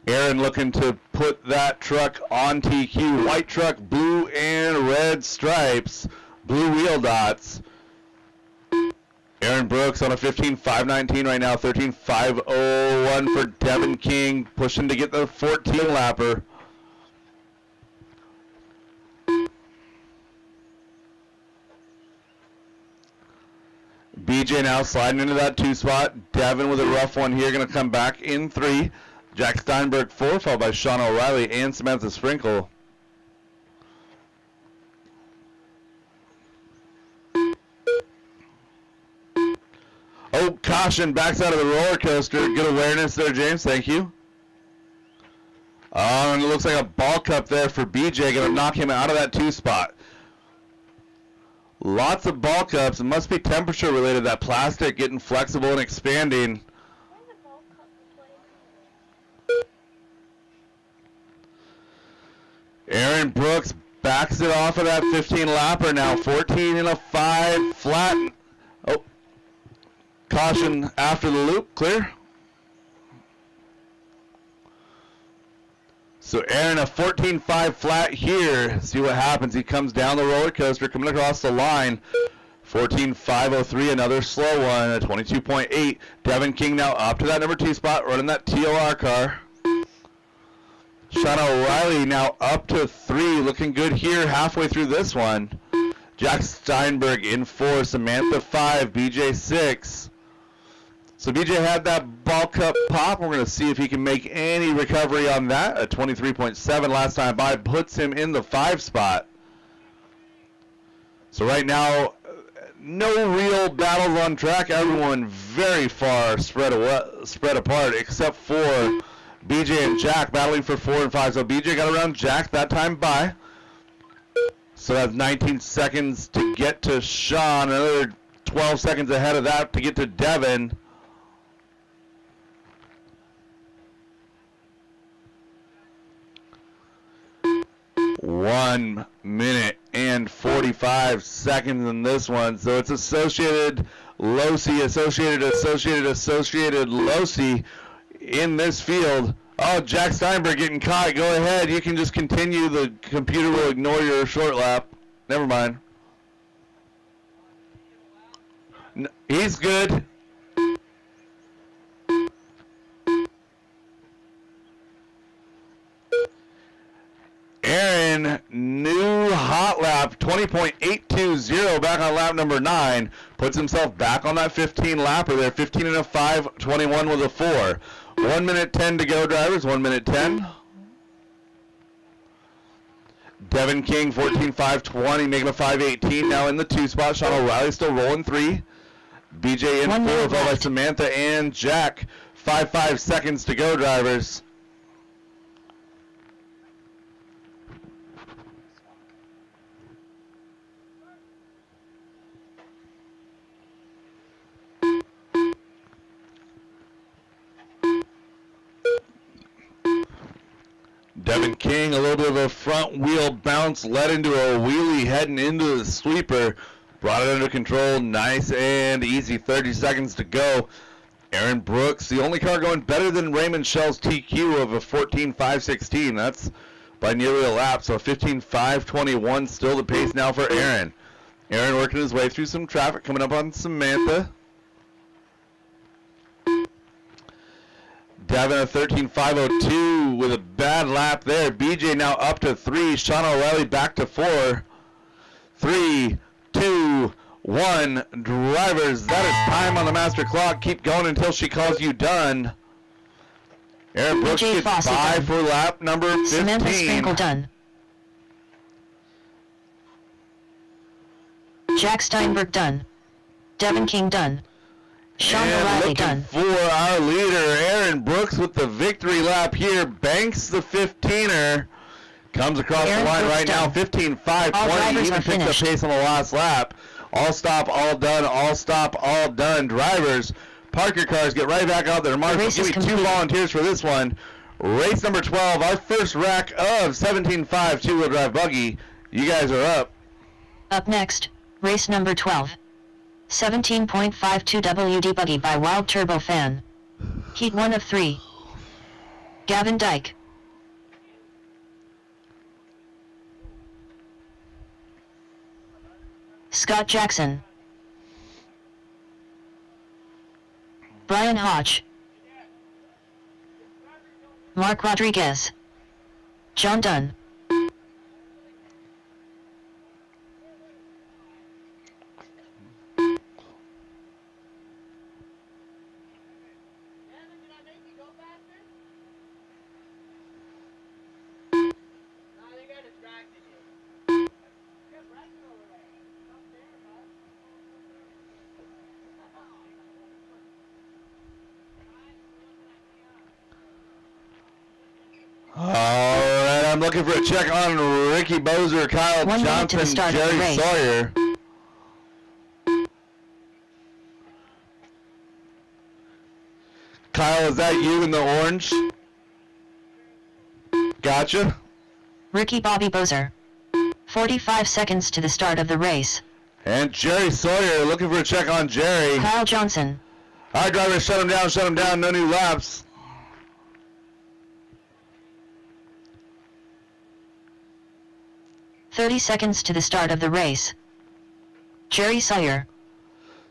Speaker 1: Aaron looking to put that truck on TQ. White truck, blue and red stripes, blue wheel dots. Aaron Brooks on a 15.519 right now, 13.501 for Devin King, pushing to get the 14 lapper. BJ now sliding into that 2 spot. Devin with a rough one here, going to come back in 3. Jack Steinberg 4, followed by Sean O'Reilly and Samantha Sprinkle. Oh, caution, backs out of the roller coaster. Good awareness there, James. Thank you. And it looks like a ball cup there for BJ. Going to knock him out of that 2 spot. Lots of bulk ups. It must be temperature related. That plastic getting flexible and expanding.
Speaker 4: Where's the ball cup place?
Speaker 1: Aaron Brooks backs it off of that 15 lapper now. 14 and a 5 flat. Oh, caution after the loop. Clear. So Aaron, a 14.5 flat here. See what happens. He comes down the roller coaster, coming across the line. 14.503, another slow one, a 22.8. Devin King now up to that number 2 spot, running that TOR car. Sean O'Reilly now up to 3, looking good here halfway through this one. Jack Steinberg in 4, Samantha 5, BJ 6. So BJ had that ball cup pop. We're going to see if he can make any recovery on that. A 23.7 last time by puts him in the 5 spot. So right now, no real battles on track. Everyone very far spread apart, except for BJ and Jack battling for 4 and 5. So BJ got around Jack that time by. So that's 19 seconds to get to Sean. Another 12 seconds ahead of that to get to Devin. 1 minute and 45 seconds in this one. So it's Associated Losi, Associated Losi in this field. Oh, Jack Steinberg getting caught. Go ahead. You can just continue. The computer will ignore your short lap. Never mind. No, he's good. Aaron, new hot lap, 20.820 back on lap number 9. Puts himself back on that 15 lapper there. 15 and a 5, 21 with a 4. 1 minute 10 to go, drivers. 1 minute 10. Devin King, 14.520, making a 5.18 now in the 2 spot. Sean O'Reilly still rolling 3. BJ in 4, followed by Samantha and Jack. 5 seconds to go, drivers. Devin King, a little bit of a front wheel bounce, led into a wheelie heading into the sweeper. Brought it under control, nice and easy, 30 seconds to go. Aaron Brooks, the only car going better than Raymond Shell's TQ of a 14.516. That's by nearly a lap, so 15.521, still the pace now for Aaron. Aaron working his way through some traffic, coming up on Samantha. Devin a 13.502 with a bad lap there. BJ now up to 3. Sean O'Reilly back to 4. 3, 2, 1. Drivers, that is time on the master clock. Keep going until she calls you done. Aaron Brooks
Speaker 2: BJ
Speaker 1: gets
Speaker 2: Fossey
Speaker 1: 5
Speaker 2: done.
Speaker 1: for lap number 15.
Speaker 2: Samantha Sprinkle done. Jack Steinberg done. Devin King done. Sean
Speaker 1: And
Speaker 2: O'Reilly
Speaker 1: looking
Speaker 2: done.
Speaker 1: for our leader, Aaron Brooks with the victory lap here. Banks the 15er. Comes across
Speaker 2: Aaron
Speaker 1: the line
Speaker 2: Brooks
Speaker 1: right now,
Speaker 2: done.
Speaker 1: 15.520.
Speaker 2: All drivers
Speaker 1: Even
Speaker 2: are
Speaker 1: picks up
Speaker 2: finished.
Speaker 1: pace on the last lap. All stop, all done, all stop, all done. Drivers, park your cars, get right back out there. Marshall,
Speaker 2: race
Speaker 1: give
Speaker 2: is
Speaker 1: me 2
Speaker 2: complete.
Speaker 1: volunteers for this one. Race number 12, our first rack of 17.5 two-wheel drive buggy. You guys are up.
Speaker 2: Up next, race number 12. 17.52 WD Buggy by Wild Turbo Fan. Heat 1 of 3. Gavin Dyke. Scott Jackson. Brian Hodge. Mark Rodriguez. John Dunn.
Speaker 1: All right, I'm looking for a check on Ricky Bozer, Kyle
Speaker 2: 1 minute to the
Speaker 1: Johnson,
Speaker 2: start of the
Speaker 1: Jerry
Speaker 2: race.
Speaker 1: Sawyer. Kyle, is that you in the orange? Gotcha.
Speaker 2: Ricky Bobby Bozer. 45 seconds to the start of the race.
Speaker 1: And Jerry Sawyer, looking for a check on Jerry.
Speaker 2: Kyle Johnson.
Speaker 1: All right, driver, shut him down, no new laps.
Speaker 2: "30 seconds to the start of the race. Jerry Sawyer.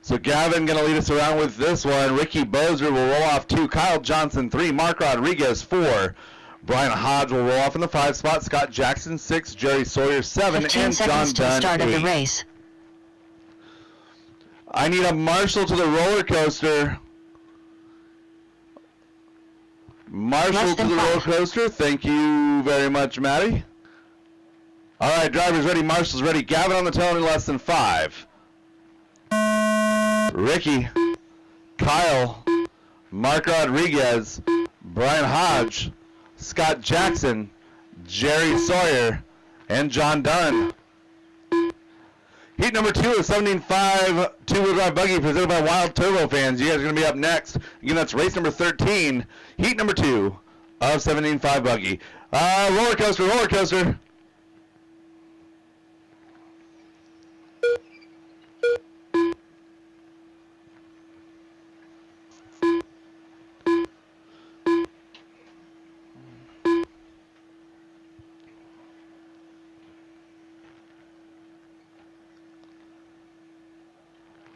Speaker 1: So Gavin going to lead us around with this one. Ricky Bozer will roll off 2. Kyle Johnson 3. Mark Rodriguez 4. Brian Hodge will roll off in the 5 spot. Scott Jackson 6. Jerry Sawyer 7.
Speaker 2: 15
Speaker 1: And John
Speaker 2: seconds to the
Speaker 1: Dunn
Speaker 2: start
Speaker 1: 8.
Speaker 2: of the race.
Speaker 1: I need a marshal to the roller coaster. Marshal
Speaker 2: Less
Speaker 1: to
Speaker 2: than
Speaker 1: the roller
Speaker 2: 5.
Speaker 1: coaster. Thank you very much, Maddie. All right, drivers ready. Marshals ready. Gavin on the tail in less than 5. Ricky, Kyle, Mark Rodriguez, Brian Hodge, Scott Jackson, Jerry Sawyer, and John Dunn. Heat number 2 is 17.5 two-wheel drive buggy presented by Wild Turbo Fans. You guys are going to be up next. Again, that's race number 13, heat number 2 of 17.5 buggy. Roller coaster, roller coaster.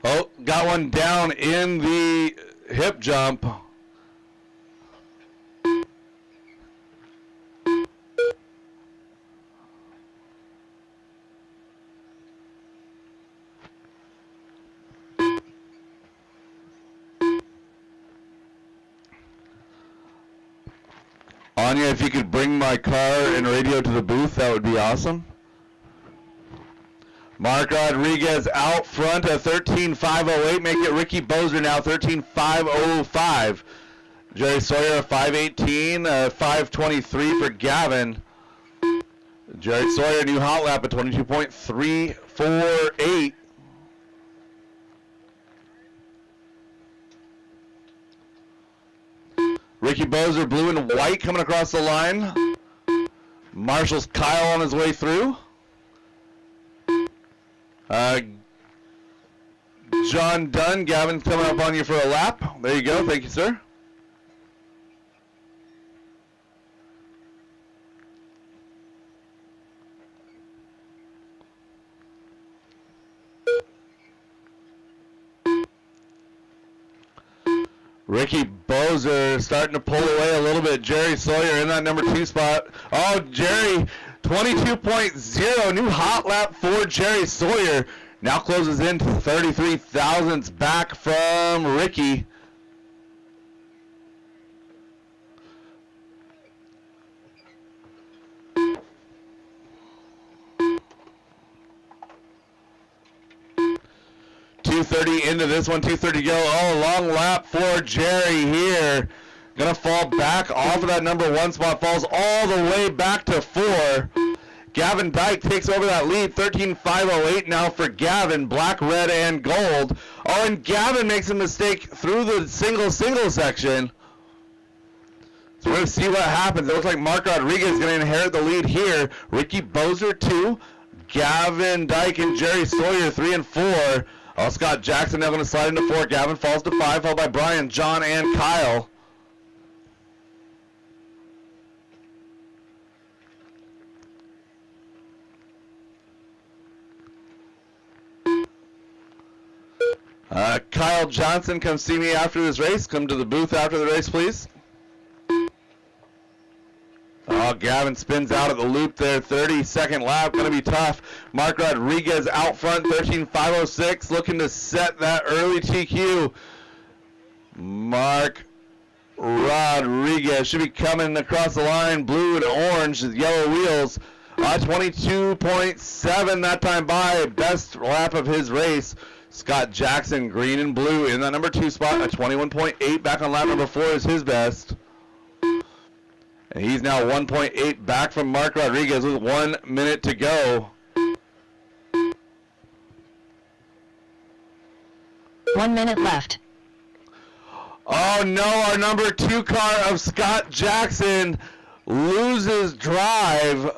Speaker 1: Oh, got one down in the hip jump. Anya, if you could bring my car and radio to the booth, that would be awesome. Mark Rodriguez out front at 13.508. Make it Ricky Bozer now, 13.505. Jerry Sawyer at 5.18, 5.23 for Gavin. Jerry Sawyer, new hot lap at 22.348. Ricky Bozer, blue and white, coming across the line. Marshall's Kyle on his way through. John Dunn, Gavin coming up on you for a lap. There you go. Thank you, sir. Ricky Bozer starting to pull away a little bit. Jerry Sawyer in that number 2 spot. Oh, Jerry, 22.0. New hot lap for Jerry Sawyer. Now closes in to 33 thousandths back from Ricky. .230 into this one, 2:30 to go. Oh, long lap for Jerry here. Gonna fall back off of that number 1 spot, falls all the way back to 4. Gavin Dyke takes over that lead, 13.508 now for Gavin, black, red, and gold. Oh, and Gavin makes a mistake through the single section. So we're going to see what happens. It looks like Mark Rodriguez is going to inherit the lead here. Ricky Bozer 2, Gavin Dyke and Jerry Sawyer 3 and 4. Oh, Scott Jackson now going to slide into 4. Gavin falls to 5, followed by Brian, John, and Kyle. Kyle Johnson, come see me after this race. Come to the booth after the race, please. Oh, Gavin spins out at the loop there. 30-second lap. Going to be tough. Mark Rodriguez out front, 13.506. Looking to set that early TQ. Mark Rodriguez should be coming across the line. Blue and orange, yellow wheels. 22.7 that time by. Best lap of his race. Scott Jackson, green and blue in that number 2 spot at 21.8. Back on lap number 4 is his best. And he's now 1.8 back from Mark Rodriguez with 1 minute to go.
Speaker 2: 1 minute left.
Speaker 1: Oh no, our number 2 car of Scott Jackson loses drive.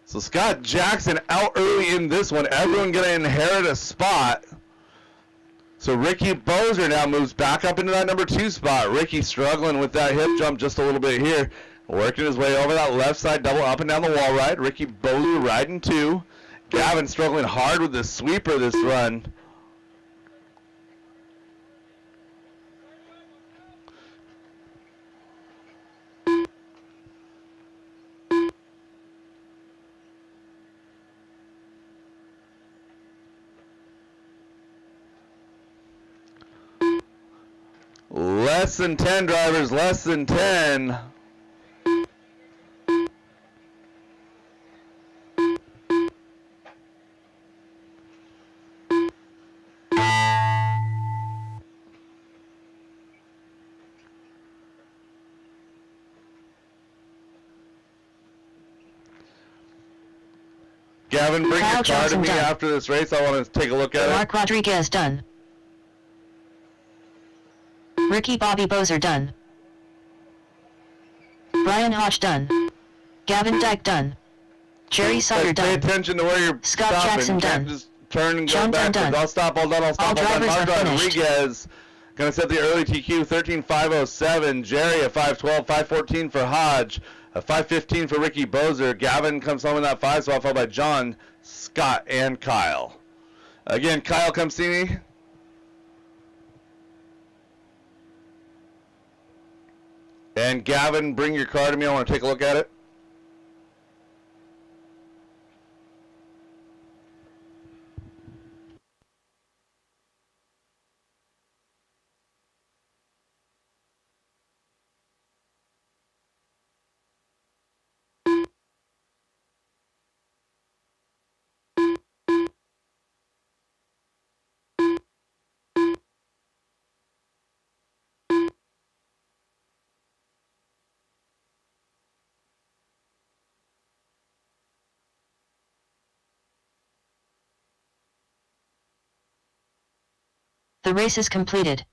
Speaker 1: So Scott Jackson out early in this one. Everyone gonna inherit a spot. So Ricky Bozer now moves back up into that number 2 spot. Ricky struggling with that hip jump just a little bit here. Working his way over that left side double up and down the wall ride. Ricky Bozer riding 2. Gavin struggling hard with the sweeper this run. Less than 10 drivers, less than 10. Gavin, bring
Speaker 2: Kyle
Speaker 1: your car to
Speaker 2: Johnson
Speaker 1: me
Speaker 2: done.
Speaker 1: after this race. I want to take a look at it.
Speaker 2: Mark Rodriguez done. Ricky Bobby Bozer done. Brian Hodge done. Gavin Dyke done. Jerry Sawyer
Speaker 1: Pay
Speaker 2: done.
Speaker 1: attention to where you're
Speaker 2: Scott
Speaker 1: stopping.
Speaker 2: Jackson
Speaker 1: You can't
Speaker 2: done.
Speaker 1: just turn and go
Speaker 2: John
Speaker 1: backwards.
Speaker 2: done.
Speaker 1: I'll stop, all done, I'll stop,
Speaker 2: All
Speaker 1: all done.
Speaker 2: drivers
Speaker 1: Mark
Speaker 2: are finished.
Speaker 1: Rodriguez going to set the early TQ, 13.507. Jerry at 5.12, 5.14 for Hodge, a 5.15 for Ricky Bozer. Gavin comes home in that 5 spot, followed by John, Scott, and Kyle. Again, Kyle, come see me. And Gavin, bring your car to me. I want to take a look at it.
Speaker 2: The race is completed.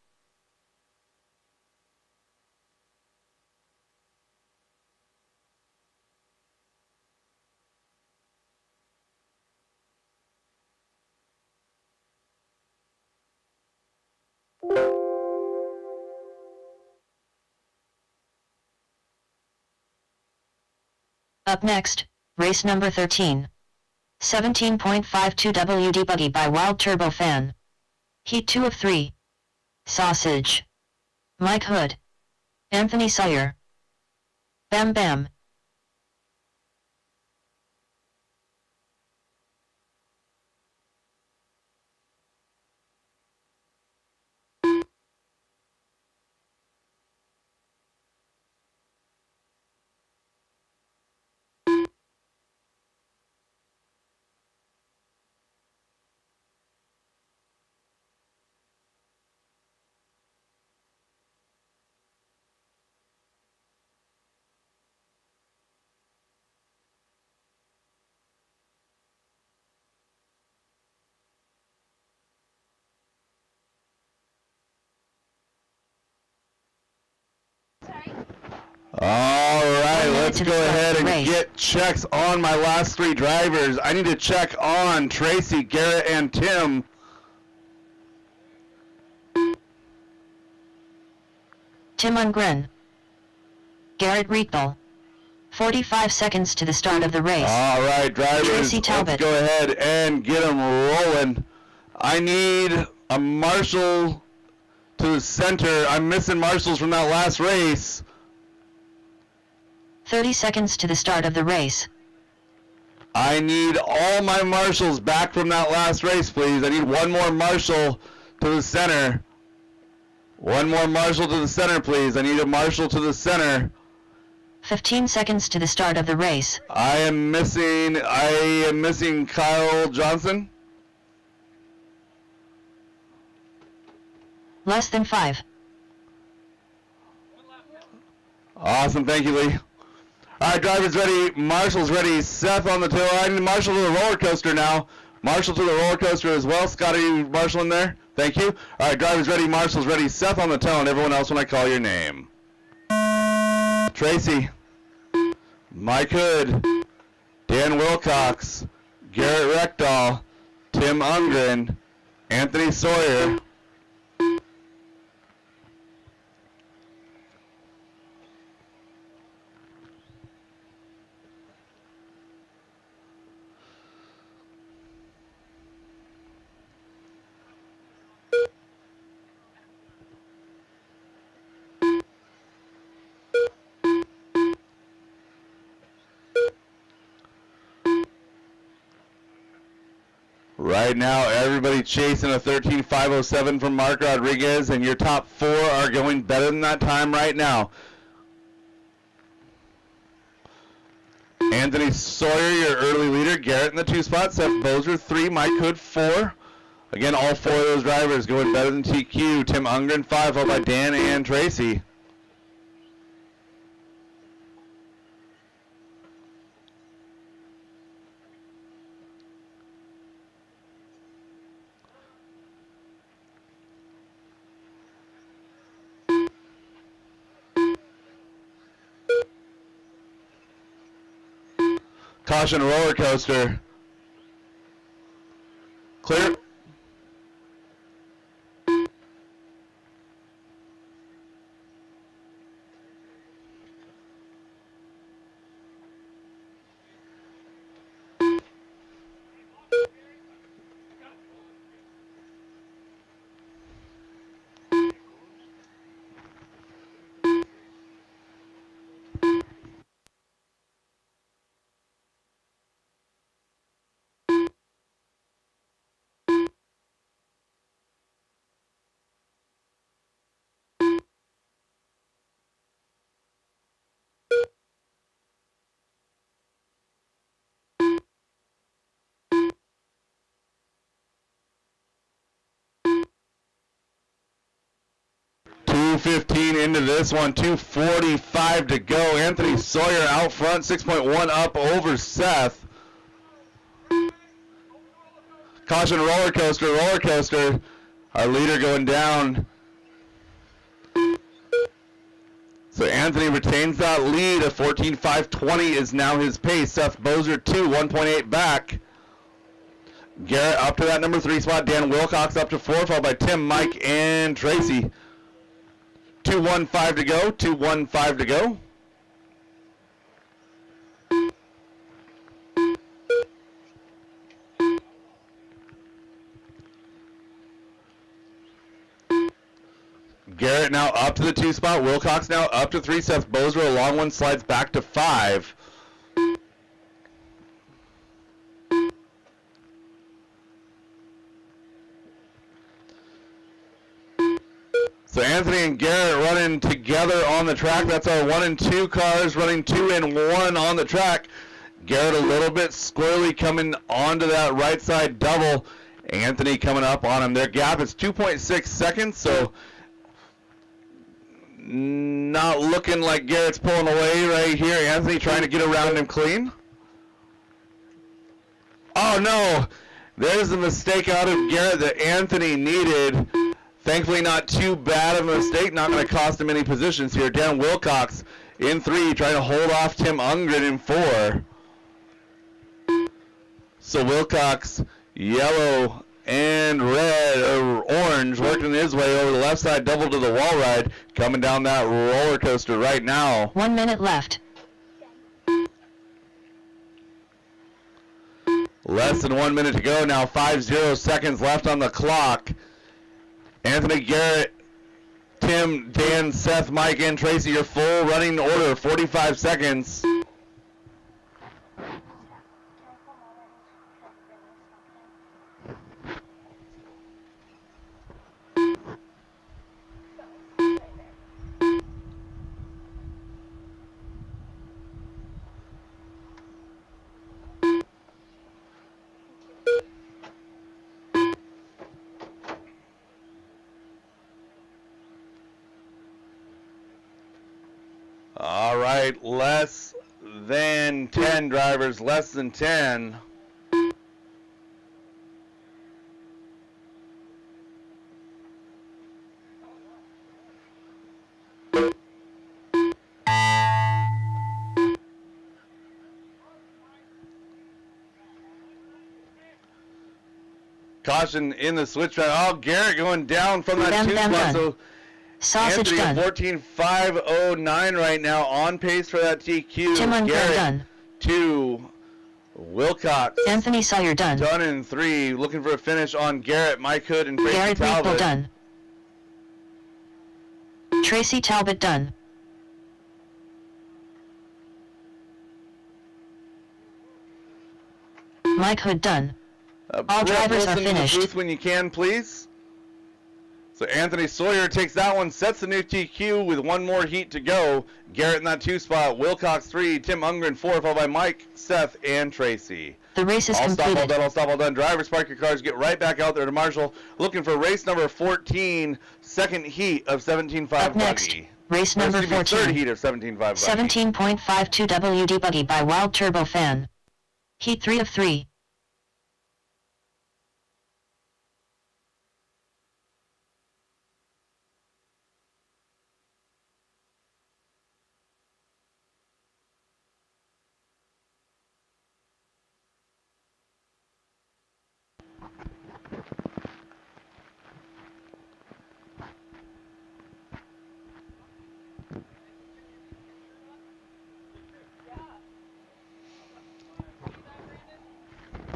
Speaker 2: Up next, race number 13. 17.52 WD Buggy by Wild Turbo Fan. Heat 2 of 3. Sausage. Mike Hood. Anthony Sawyer. Bam Bam.
Speaker 1: All right,
Speaker 2: 1 minute
Speaker 1: let's
Speaker 2: to
Speaker 1: go
Speaker 2: the start of
Speaker 1: ahead
Speaker 2: the
Speaker 1: and
Speaker 2: race.
Speaker 1: get checks on my last 3 drivers. I need to check on Tracy, Garrett, and Tim.
Speaker 2: Tim Ungren. Garrett Rietball. 45 seconds to the start of the race.
Speaker 1: All right, drivers,
Speaker 2: Tracy
Speaker 1: let's
Speaker 2: Talbot.
Speaker 1: go ahead and get them rolling. I need a marshal to the center. I'm missing marshals from that last race.
Speaker 2: 30 seconds to the start of the race.
Speaker 1: I need all my marshals back from that last race, please. I need one more marshal to the center. One more marshal to the center, please. I need a marshal to the center.
Speaker 2: 15 seconds to the start of the race.
Speaker 1: I am missing Kyle Johnson.
Speaker 2: Less than 5.
Speaker 1: Awesome, thank you, Lee. All right, drivers ready, marshals ready, Seth on the tail. I need Marshall to the roller coaster now. Marshall to the roller coaster as well. Scott, are you marshalling there? Thank you. All right, drivers ready, marshals ready, Seth on the tone, everyone else when I call your name. Tracy, Mike Hood, Dan Wilcox, Garrett Reckdahl, Tim Ungren, Anthony Sawyer. Right now, everybody chasing a 13.507 from Mark Rodriguez, and your top 4 are going better than that time right now. Anthony Sawyer, your early leader. Garrett in the 2 spot. Seth Bozer, 3. Mike Hood, 4. Again, all 4 of those drivers going better than TQ. Tim Ungren, 5, followed by Dan and Tracy. Caution, roller coaster. Clear. .215 into this one, 2:45 to go. Anthony Sawyer out front, 6.1 up over Seth. Caution, roller coaster, roller coaster. Our leader going down. So Anthony retains that lead. A 14.520 is now his pace. Seth Bozer 2, 1.8 back. Garrett up to that number 3 spot. Dan Wilcox up to 4, followed by Tim, Mike, and Tracy. 2:15 to go. 2:15 to go. Garrett now up to the 2 spot. Wilcox now up to 3. Seth Bozer, a long one, slides back to 5. So Anthony and Garrett running together on the track. That's our 1 and 2 cars running 2 and 1 on the track. Garrett a little bit squirrely coming onto that right side double. Anthony coming up on him. Their gap is 2.6 seconds, so not looking like Garrett's pulling away right here. Anthony trying to get around him clean. Oh no! There's a mistake out of Garrett that Anthony needed. Thankfully not too bad of a mistake, not going to cost him any positions here. Dan Wilcox in 3, trying to hold off Tim Ungren in 4. So Wilcox, yellow and red, or orange, working his way over the left side, double to the wall ride, coming down that roller coaster right now.
Speaker 2: 1 minute left.
Speaker 1: Less than 1 minute to go now, 50 seconds left on the clock. Anthony, Garrett, Tim, Dan, Seth, Mike, and Tracy, your full running order, 45 seconds. All right, less than 10 drivers, less than 10. Caution in the switch track. Oh, Garrett going down from that
Speaker 2: Bam,
Speaker 1: 2
Speaker 2: bam,
Speaker 1: spot.
Speaker 2: done.
Speaker 1: So
Speaker 2: Sausage
Speaker 1: Anthony
Speaker 2: done.
Speaker 1: at 14.509 right now, on pace for that TQ.
Speaker 2: Tim Ungram
Speaker 1: Garrett
Speaker 2: done.
Speaker 1: 2. Wilcox
Speaker 2: Anthony Sawyer done.
Speaker 1: done in 3. Looking for a finish on Garrett, Mike Hood, and Tracy
Speaker 2: Garrett
Speaker 1: Talbot.
Speaker 2: Maple done. Tracy Talbot done. Mike Hood done. All
Speaker 1: Brett
Speaker 2: drivers are
Speaker 1: Wilson to the
Speaker 2: finished.
Speaker 1: booth when you can, please. So Anthony Sawyer takes that one, sets the new TQ with one more heat to go. Garrett in that 2 spot, Wilcox 3, Tim Ungren 4, followed by Mike, Seth, and Tracy.
Speaker 2: The race is
Speaker 1: All stop, all
Speaker 2: completed.
Speaker 1: done, all stop, all done. Drivers, park your cars, get right back out there to Marshall, looking for race number 14, second heat of 17.5
Speaker 2: Up next,
Speaker 1: buggy.
Speaker 2: race
Speaker 1: Or
Speaker 2: number
Speaker 1: excuse me,
Speaker 2: 14.
Speaker 1: third heat of 17.5 buggy.
Speaker 2: 17.52 WD Buggy by Wild Turbo Fan. Heat 3 of 3.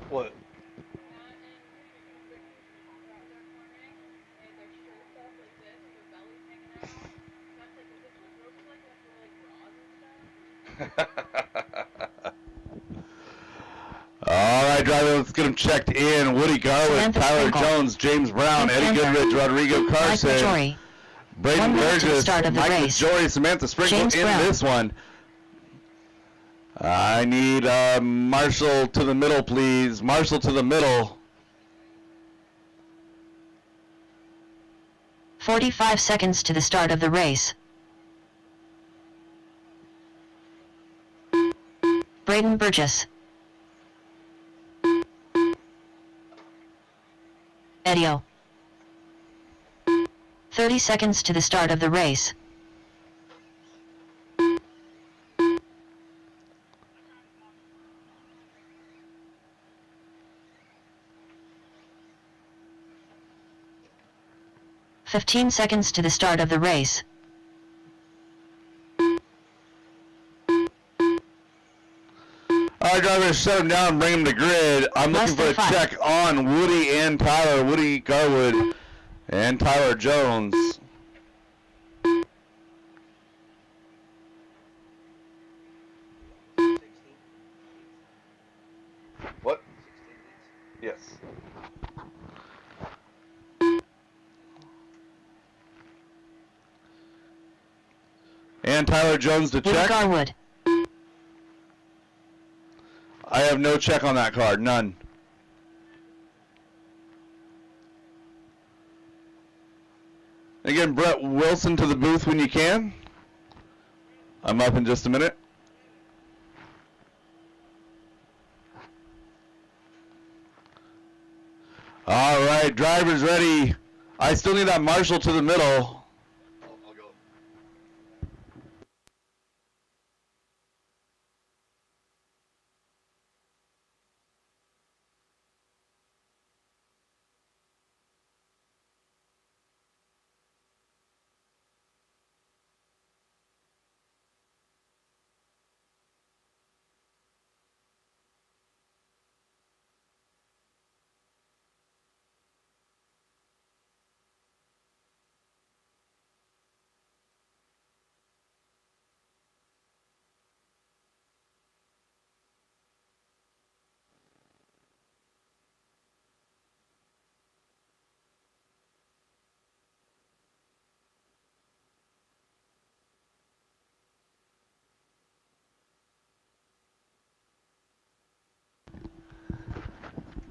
Speaker 1: What? All right, driver, let's get them checked in. Woody Garwood,
Speaker 2: Samantha
Speaker 1: Tyler
Speaker 2: Sprinkle.
Speaker 1: Jones, James Brown,
Speaker 2: Sam
Speaker 1: Eddie
Speaker 2: Panther.
Speaker 1: Goodrich, Rodrigo
Speaker 2: Mike
Speaker 1: Carson,
Speaker 2: Majori.
Speaker 1: Braden
Speaker 2: 1 minute to the
Speaker 1: Burgess,
Speaker 2: start of the
Speaker 1: Mike
Speaker 2: race.
Speaker 1: Majori, Samantha Sprinkle
Speaker 2: James
Speaker 1: in
Speaker 2: Brown.
Speaker 1: this one. I need Marshall to the middle, please. Marshall to the middle.
Speaker 2: 45 seconds to the start of the race. Braden Burgess. Edio. 30 seconds to the start of the race. "15 seconds to the start of the race.
Speaker 1: All right, drivers, shut them down, bring them to grid. I'm
Speaker 2: Less
Speaker 1: looking for a
Speaker 2: than 5.
Speaker 1: check on Woody and Tyler, Woody Garwood and Tyler Jones. What? Yes. And Tyler Jones to
Speaker 2: Woody
Speaker 1: check.
Speaker 2: Garwood.
Speaker 1: I have no check on that card, none. Again, Brett Wilson to the booth when you can. I'm up in just a minute. All right, drivers ready. I still need that Marshall to the middle.
Speaker 3: I'll go.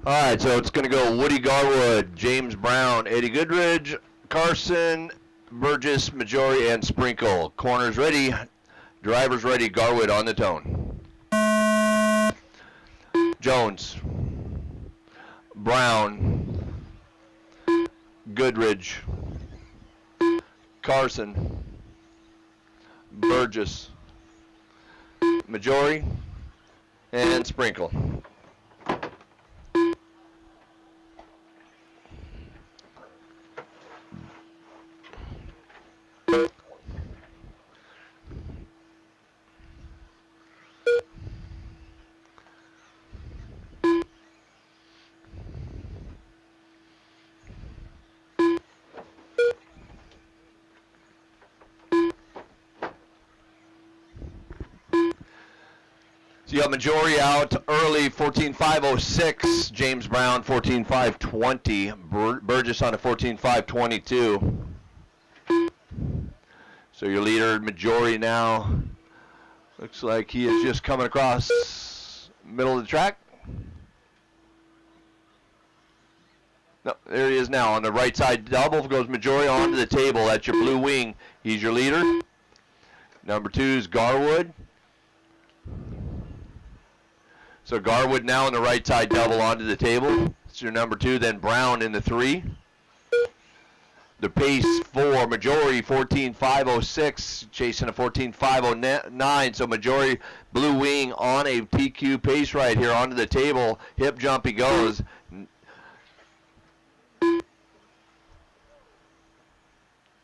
Speaker 5: All right, so it's going to go Woody Garwood, James Brown, Eddie Goodridge, Carson, Burgess, Majori, and Sprinkle. Corners ready, drivers ready, Garwood on the tone. Jones, Brown, Goodridge, Carson, Burgess, Majori, and Sprinkle. So you got Majori out early, 14.506. James Brown, 14.520. Burgess on a 14.522. So your leader, Majori, now looks like he is just coming across middle of the track. No, there he is now on the right side. Double goes Majori onto the table. That's your blue wing. He's your leader. Number 2 is Garwood. So Garwood now on the right side, double onto the table. It's your number 2. Then Brown in the 3. The pace for Majori, 14.506, chasing a 14.509. So Majori, blue wing on a TQ pace right here onto the table. Hip jump he goes.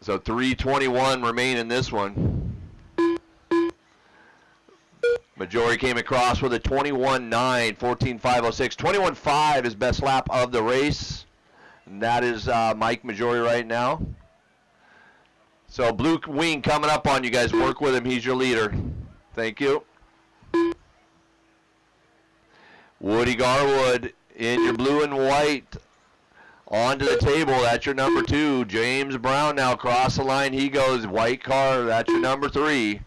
Speaker 5: So 3:21 remain in this one. Majori came across with a 21.9, 14.506. 21.5 is best lap of the race. And that is Mike Majori right now. So blue wing coming up on you guys. Work with him. He's your leader. Thank you. Woody Garwood in your blue and white. Onto the table. That's your number 2. James Brown now across the line. He goes. White car. That's your number 3.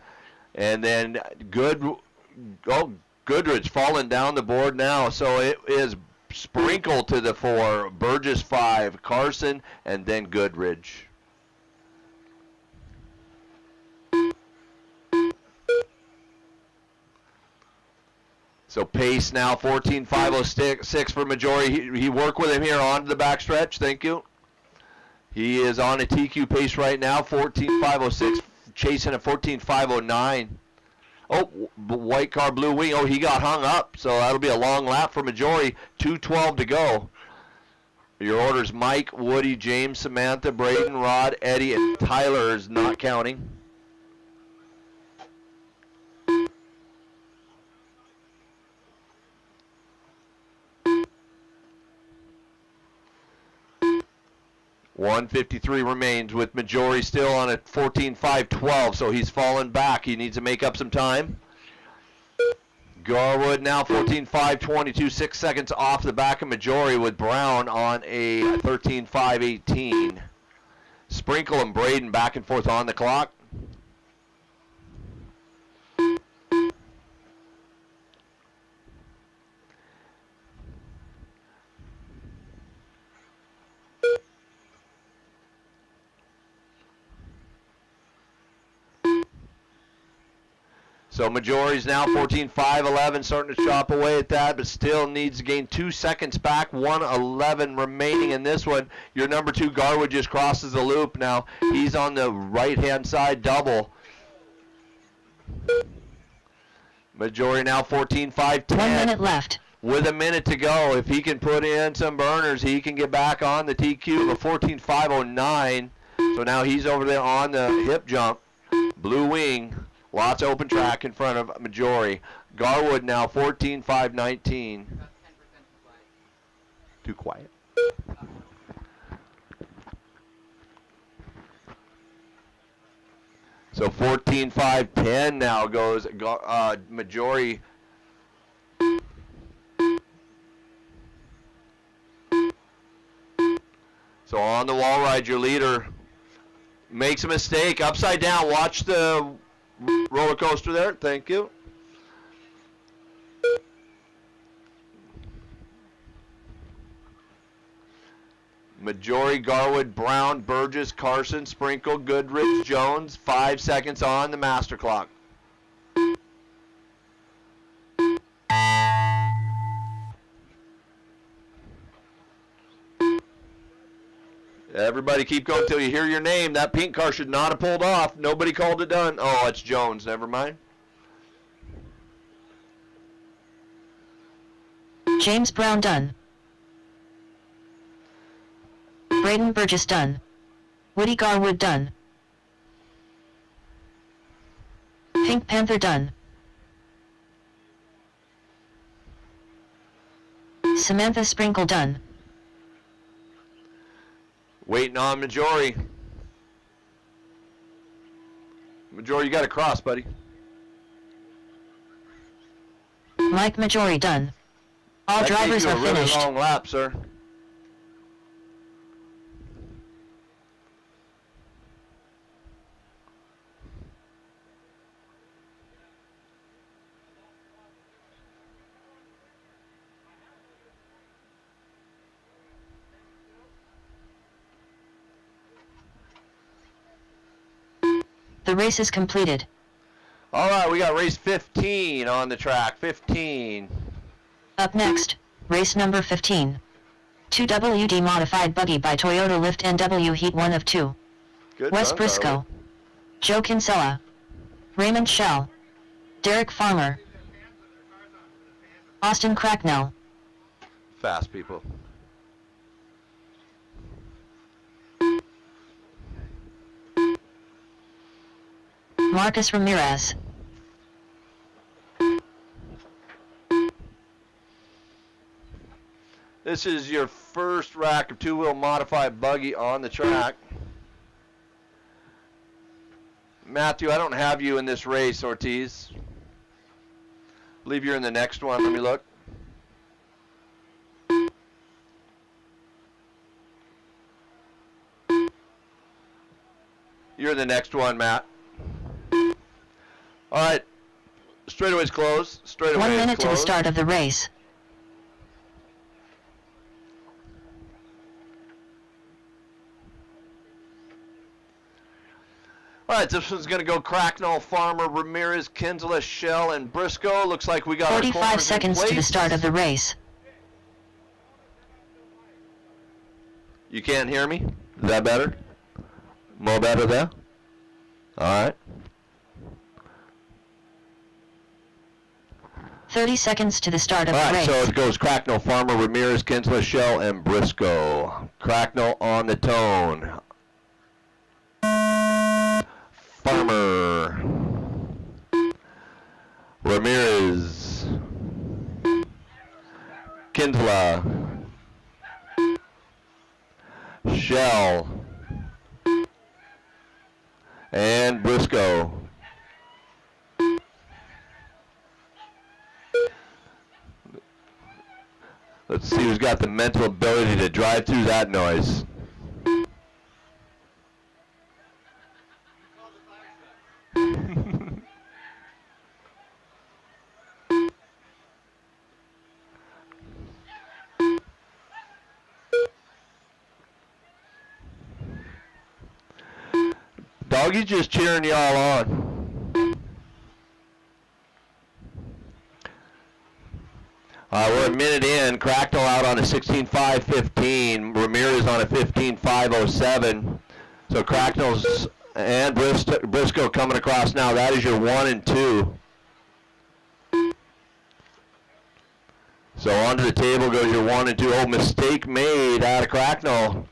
Speaker 5: And then Goodrich falling down the board now. So it is Sprinkle to the 4, Burgess 5, Carson, and then Goodrich. So pace now 14.506 for Majori. He worked with him here onto the backstretch. Thank you. He is on a TQ pace right now, 14.506, chasing a 14.509. Oh, white car, blue wing. Oh, he got hung up, so that'll be a long lap for Majori. 2:12 to go. Your orders: Mike, Woody, James, Samantha, Braden, Rod, Eddie, and Tyler is not counting. $153 remains with Majori still on a 14.512, so he's fallen back. He needs to make up some time. Garwood now 14.522, 6 seconds off the back of Majori with Brown on a 13.518. Sprinkle and Braden back and forth on the clock. So Majori's now 14.511, starting to chop away at that, but still needs to gain 2 seconds back. 1:11 remaining in this one. Your number 2, Garwood, just crosses the loop now. He's on the right-hand side double. Majori now 14.510.
Speaker 2: 1 minute left.
Speaker 5: With a minute to go, if he can put in some burners, he can get back on the TQ of 14.509. So now he's over there on the hip jump. Blue wing. Lots of open track in front of Majori. Garwood now 14.519. Too quiet. So 14.510 now goes Majori. So on the wall ride, your leader makes a mistake. Upside down. Watch the roller coaster there. Thank you. Majori, Garwood, Brown, Burgess, Carson, Sprinkle, Goodrich, Jones. 5 seconds on the master clock. Everybody keep going until you hear your name. That pink car should not have pulled off. Nobody called it done. Oh, it's Jones. Never mind.
Speaker 2: James Brown done. Braden Burgess done. Woody Garwood done. Pink Panther done. Samantha Sprinkle done.
Speaker 5: Waiting on Majori. Majori, you got to cross, buddy.
Speaker 2: Mike Majori done. All
Speaker 5: That gave
Speaker 2: drivers
Speaker 5: you
Speaker 2: are
Speaker 5: a really
Speaker 2: finished.
Speaker 5: long lap, sir.
Speaker 2: The race is completed.
Speaker 5: All right, we got race 15 on the track. 15.
Speaker 2: Up next, race number 15. 2WD modified buggy by Toyota Lift NW Heat 1 of 2.
Speaker 5: Good
Speaker 2: Wes
Speaker 5: run,
Speaker 2: Briscoe,
Speaker 5: Darwin.
Speaker 2: Joe Kinsella, Raymond Shell, Derek Farmer, Austin Cracknell,
Speaker 5: Fast people.
Speaker 2: Marcus Ramirez,
Speaker 5: This is your first rack of two-wheel modified buggy on the track. Matthew, I don't have you in this race, Ortiz. Believe you're in the next one. Let me look. You're in the next one, Matt. All right. Straightaway's closed. Straightaway
Speaker 2: 1
Speaker 5: is
Speaker 2: minute to the
Speaker 5: closed.
Speaker 2: start of the race.
Speaker 5: All right, this one's going to go Cracknell, Farmer, Ramirez, Kinsella, Shell, and Briscoe. Looks like we got our
Speaker 2: 45
Speaker 5: corners in
Speaker 2: seconds to the
Speaker 5: place.
Speaker 2: start of the race.
Speaker 5: You can't hear me? Is that better? More better there? All right.
Speaker 2: 30 seconds to the start of
Speaker 5: All
Speaker 2: the
Speaker 5: right,
Speaker 2: race.
Speaker 5: so it goes Cracknell, Farmer, Ramirez, Kinsella, Shell, and Briscoe. Cracknell on the tone. Farmer. Ramirez. Kinsella. Shell. And Briscoe. Let's see who's got the mental ability to drive through that noise. Doggy's just cheering y'all on. We're a minute in. Cracknell out on a 16.5.15. Ramirez on a 15.5.07. So Cracknell's and Briscoe coming across now. That is your 1 and 2. So onto the table goes your 1 and 2. Oh, mistake made out of Cracknell.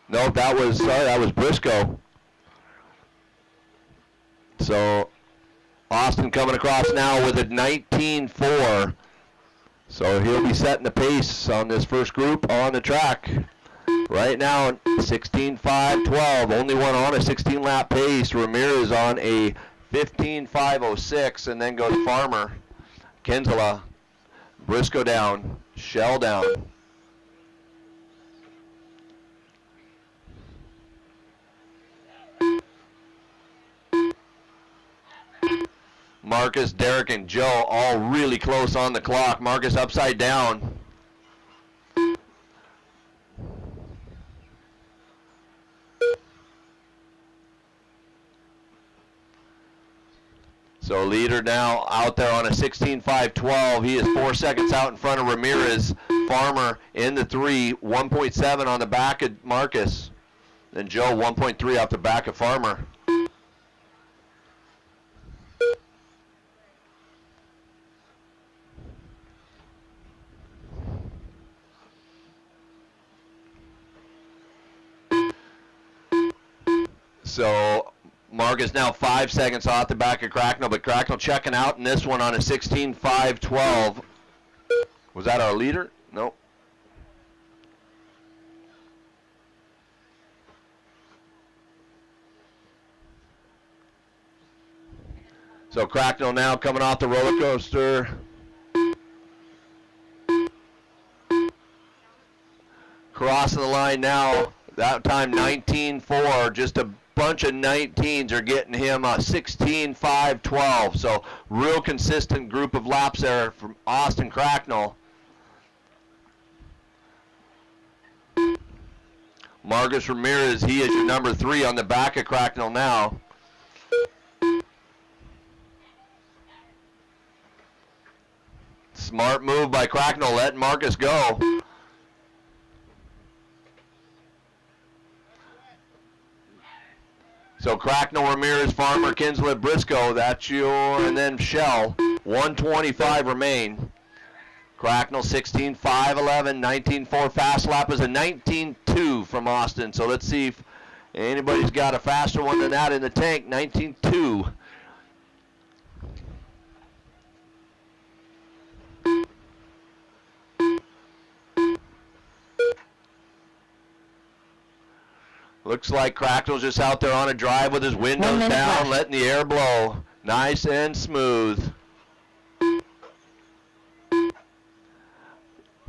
Speaker 5: Nope, that was Briscoe. So Austin coming across now with a 19.4. So he'll be setting the pace on this first group on the track. Right now, 16.5.12. Only one on a 16-lap pace. Ramirez on a 15.5.06, and then goes Farmer, Kinsella, Briscoe down, Shell down. Marcus, Derek, and Joe all really close on the clock. Marcus upside down. So leader now out there on a 16.5.12. He is 4 seconds out in front of Ramirez. Farmer in the 3, 1.7 on the back of Marcus. Then Joe 1.3 off the back of Farmer. So Marcus now 5 seconds off the back of Cracknell, but Cracknell checking out in this one on a 16.5.12. Was that our leader? Nope. So Cracknell now coming off the roller coaster. Crossing the line now. That time 19.4. Just a bunch of 19s are getting him 16.5.12. So real consistent group of laps there from Austin Cracknell. Marcus Ramirez, he is your number 3 on the back of Cracknell now. Smart move by Cracknell, letting Marcus go. So Cracknell, Ramirez, Farmer, Kinslet, Briscoe, that's your, and then Shell. 125 remain. Cracknell 16.5.11, 19.4 fast lap is a 19.2 from Austin. So let's see if anybody's got a faster one than that in the tank. 19.2. Looks like Cracknell's just out there on a drive with his windows down,
Speaker 2: left.
Speaker 5: letting the air blow. Nice and smooth.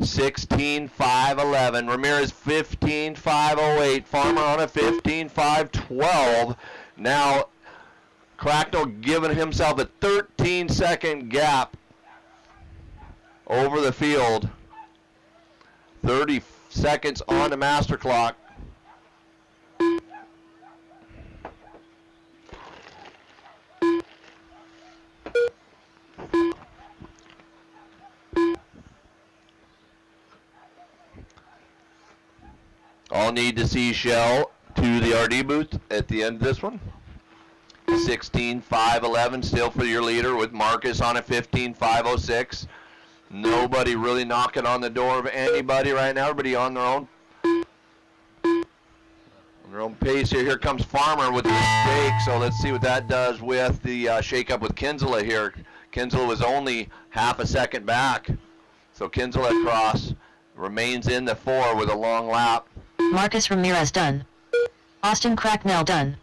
Speaker 5: 16.5.11. Ramirez 15.5.08. Farmer on a 15.5.12. Now Cracknell giving himself a 13-second gap over the field. 30 seconds on the master clock. All need to see Shell to the RD booth at the end of this one. 16.5.11 still for your leader with Marcus on a 15.5.06. Nobody really knocking on the door of anybody right now. Everybody on their own pace here. Here comes Farmer with the mistake. So let's see what that does with the shakeup with Kinsella here. Kinsella was only half a second back. So Kinsella across remains in the 4 with a long lap.
Speaker 2: Marcus Ramirez done. Austin Cracknell done.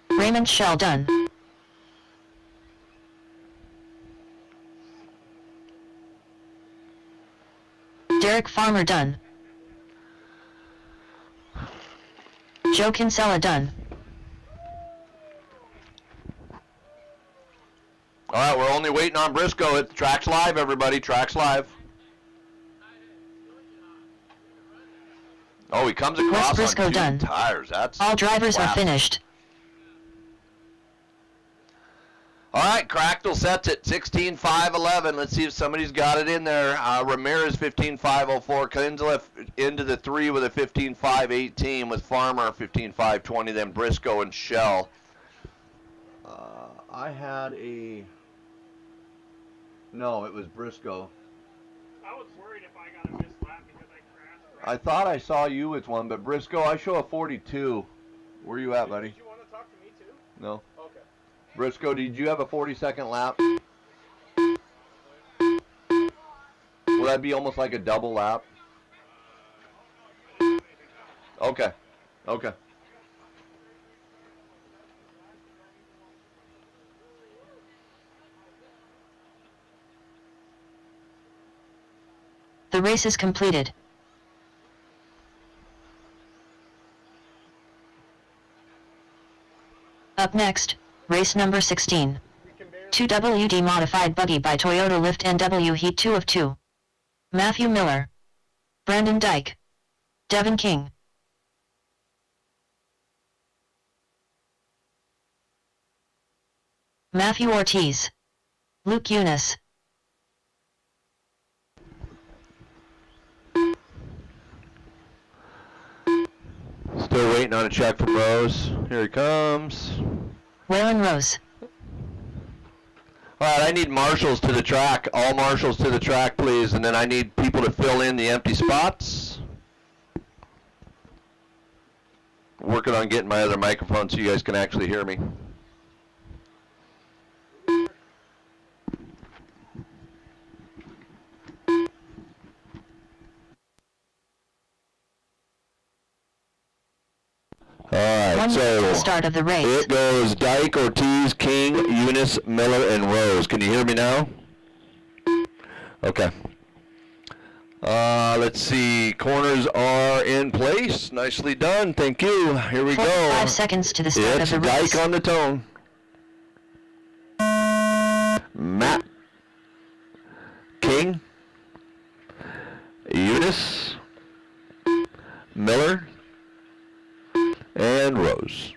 Speaker 2: Raymond Shell done. Derek Farmer done. Joe Kinsella done.
Speaker 5: All right, we're only waiting on Briscoe. It's Track's live, everybody. Track's live. Oh, he comes across
Speaker 2: Briscoe
Speaker 5: on 2
Speaker 2: done?
Speaker 5: tires. That's
Speaker 2: All drivers are
Speaker 5: wow.
Speaker 2: finished.
Speaker 5: All right, Cracknell sets it 16.5.11. Let's see if somebody's got it in there. Ramirez 15.5.04. Kinsella into the 3 with a 15.5.18 with Farmer 15.5.20. Then Briscoe and Shell. I had a. No, it was Briscoe.
Speaker 6: I was worried if I got a missed lap because I crashed.
Speaker 5: I thought I saw you with one, but Briscoe, I show a 42. Where you at, buddy?
Speaker 6: Did you want to talk to me too?
Speaker 5: No.
Speaker 6: Okay.
Speaker 5: Briscoe, did you have a 40-second lap? Will that be almost like a double lap? Okay. Okay.
Speaker 2: The race is completed. Up next, race number 16. 2WD modified buggy by Toyota Lift NW Heat 2 of 2. Matthew Miller, Brandon Dyke, Devin King. Matthew Ortiz, Luke Eunice.
Speaker 5: Still waiting on a check from Rose. Here he comes.
Speaker 2: Waylon Rose.
Speaker 5: All right, I need marshals to the track. All marshals to the track, please. And then I need people to fill in the empty spots. Working on getting my other microphone so you guys can actually hear me. All right,
Speaker 2: 1 minute to the
Speaker 5: so
Speaker 2: start of the race.
Speaker 5: it goes Dyke, Ortiz, King, Eunice, Miller, and Rose. Can you hear me now? Okay. Let's see. Corners are in place. Nicely done. Thank you. Here we go.
Speaker 2: 5 seconds to the start
Speaker 5: It's
Speaker 2: of the race.
Speaker 5: Dyke on the tone. Matt. King. Eunice. Miller. And Rose.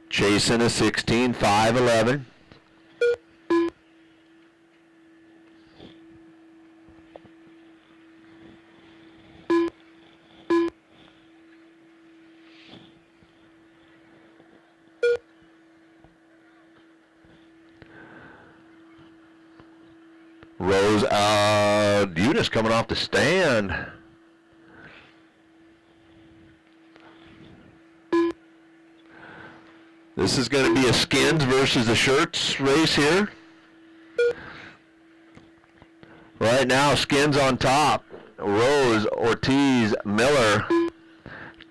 Speaker 5: Chasing a 16.511. Rose, Eunice coming off the stand. This is going to be a skins versus the shirts race here. Right now, skins on top. Rose, Ortiz, Miller,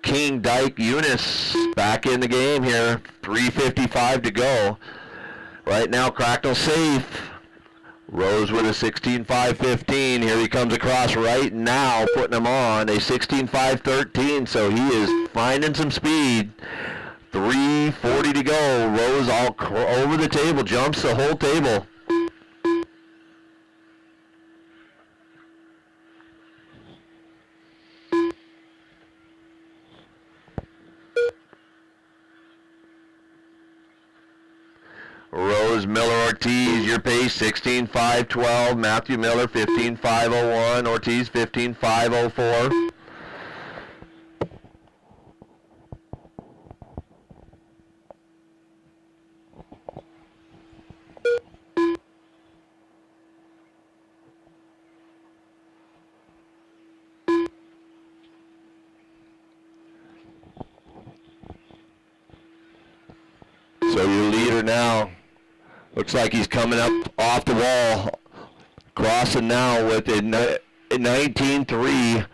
Speaker 5: King, Dyke, Eunice back in the game here. 3:55 to go. Right now, Cracknell safe. Rose with a 16.515. Here he comes across right now, putting him on a 16.513. So he is finding some speed. 3:40 to go. Rose all over the table, jumps the whole table. Rose, Miller, Ortiz, your pace, 16.512. Matthew Miller, 15.501. Ortiz, 15.504. So your leader now, looks like he's coming up off the wall, crossing now with a 19.3,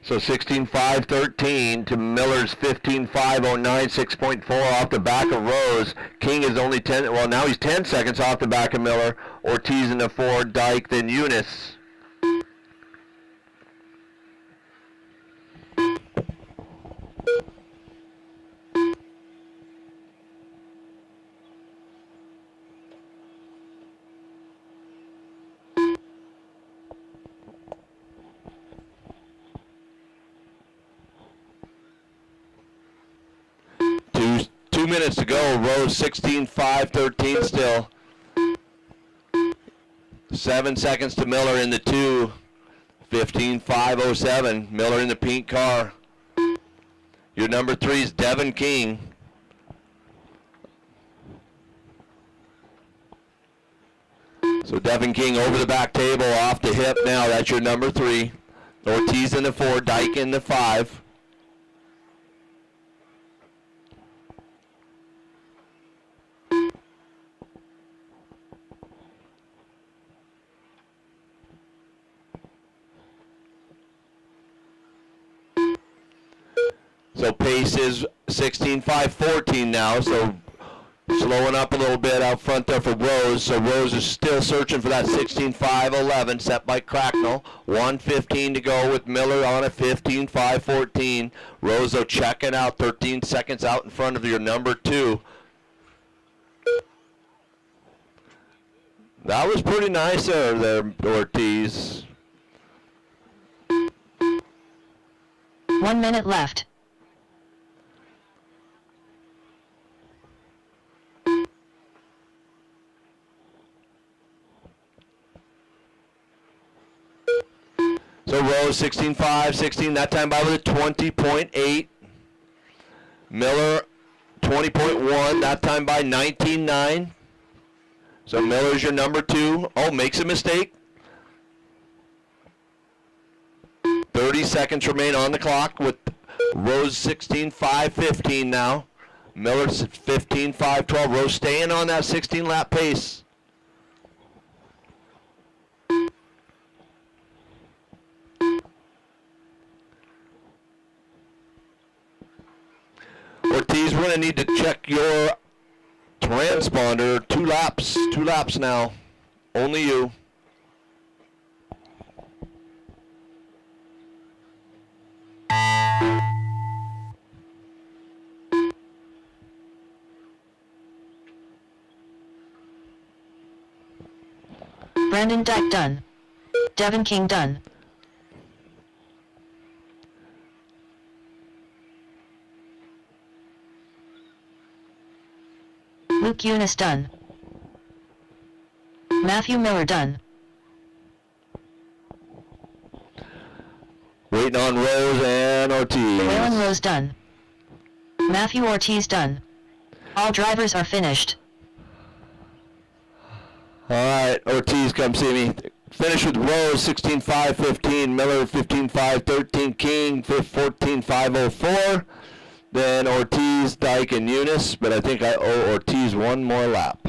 Speaker 5: so 16.513 to Miller's 15.509, 6.4 off the back of Rose. King is only 10, well now he's 10 seconds off the back of Miller. Ortiz in the 4, Dyke, then Eunice. Two minutes to go. Rose 16.513 still. 7 seconds to Miller in the 2. 15.507. Miller in the pink car. Your number 3 is Devin King. So Devin King over the back table, off the hip now. That's your number 3. Ortiz in the 4, Dyke in the 5. So pace is 16.514 now, so slowing up a little bit out front there for Rose. So Rose is still searching for that 16.511 set by Cracknell. 1:15 to go with Miller on a 15.514. Rose though checking out, 13 seconds out in front of your number 2. That was pretty nice there, Ortiz.
Speaker 2: 1 minute left.
Speaker 5: So Rose 16.5, 16, that time by with a 20.8. Miller 20.1, that time by 19.9. So Miller's your number 2. Oh, makes a mistake. 30 seconds remain on the clock with Rose 16.515 now. Miller 15.512. Rose staying on that 16 lap pace. Ortiz, we're gonna need to check your transponder. 2 laps now. Only you.
Speaker 2: Brandon Dyke done. Devin King done. Luke Eunice done. Matthew Miller done.
Speaker 5: Waiting on Rose and Ortiz.
Speaker 2: Waylon Rose done. Matthew Ortiz done. All drivers are finished.
Speaker 5: All right, Ortiz, come see me. Finish with Rose, 16.5.15, Miller, 15.5.13, King, 14.5.04. Then Ortiz, Dyke, and Eunice, but I think I owe Ortiz one more lap.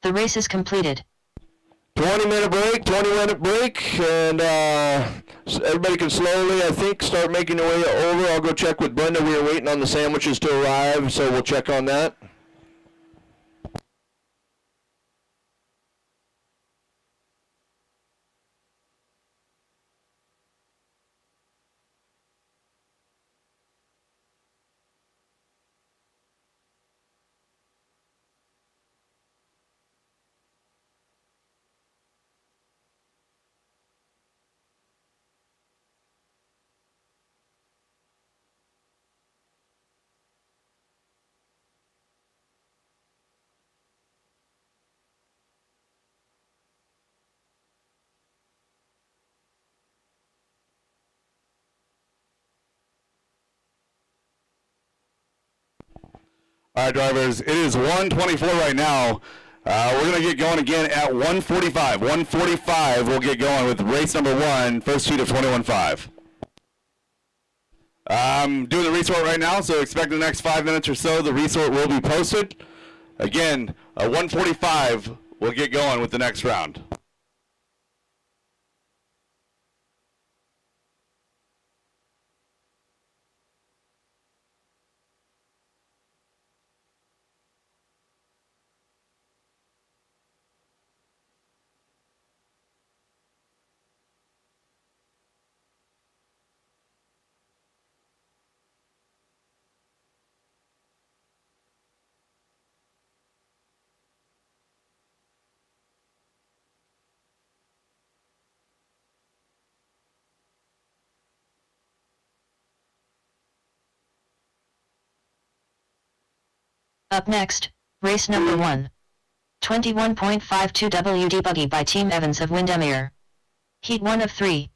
Speaker 2: The race is completed.
Speaker 5: 20-minute break, and everybody can slowly, I think, start making their way over. I'll go check with Brenda. We are waiting on the sandwiches to arrive, so we'll check on that.
Speaker 1: All right, drivers, it is 1:24 right now. We're going to get going again at 1:45. 1:45, we'll get going with race number 1, first heat of 21.5. I'm doing the resort right now, so expect in the next 5 minutes or so the resort will be posted. Again, 1:45, we'll get going with the next round.
Speaker 2: Up next, race number 1. 21.52 WD Buggy by Team Evans of Windermere. Heat 1 of 3.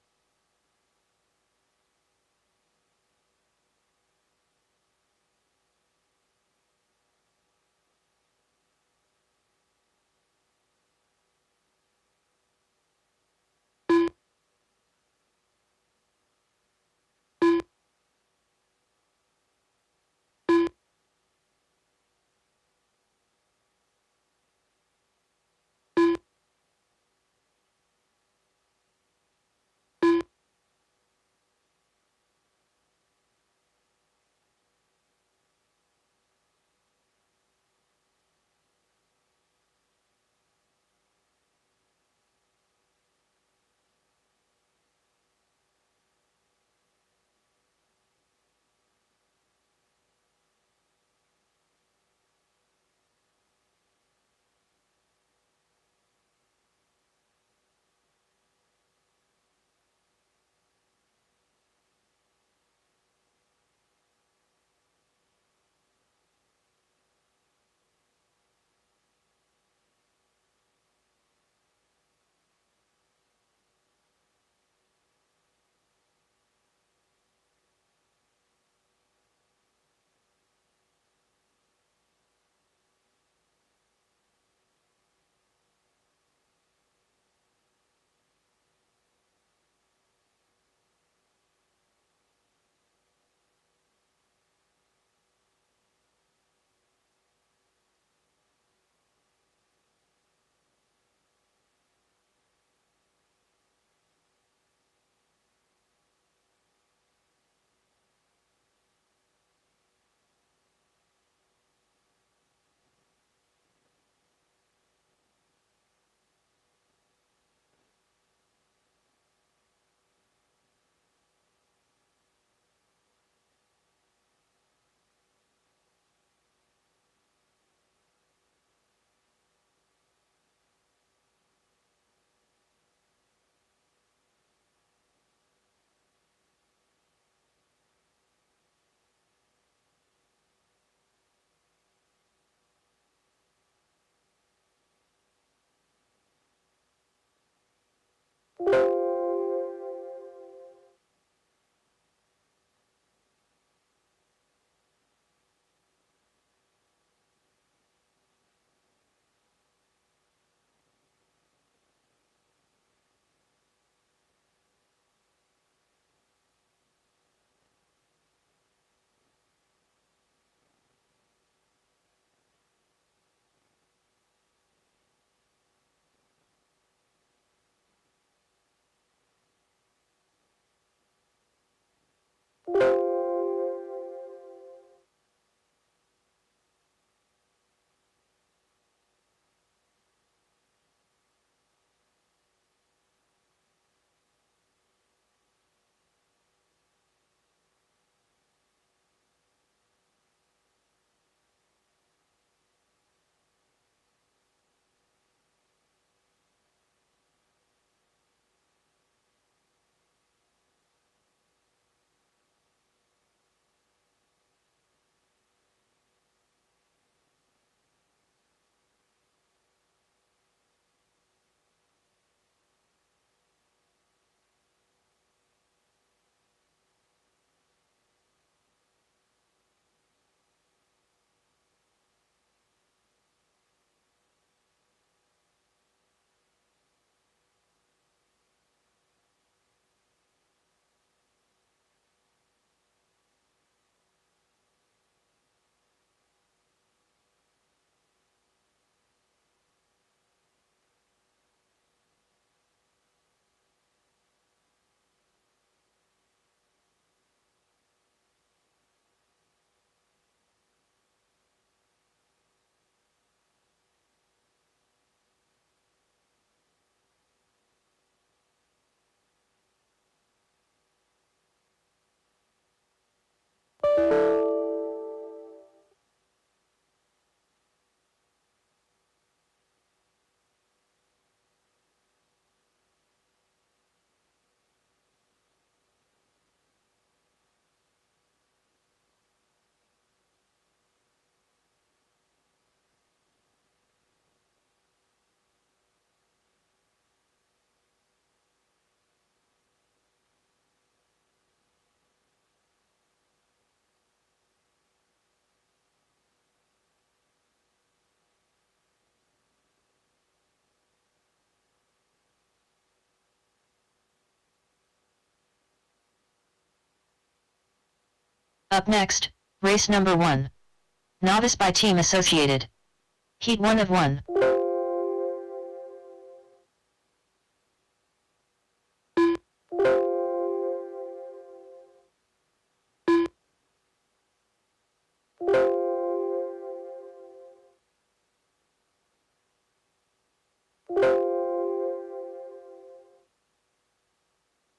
Speaker 2: Up next, race number 1. Novice by Team Associated. Heat 1 of 1.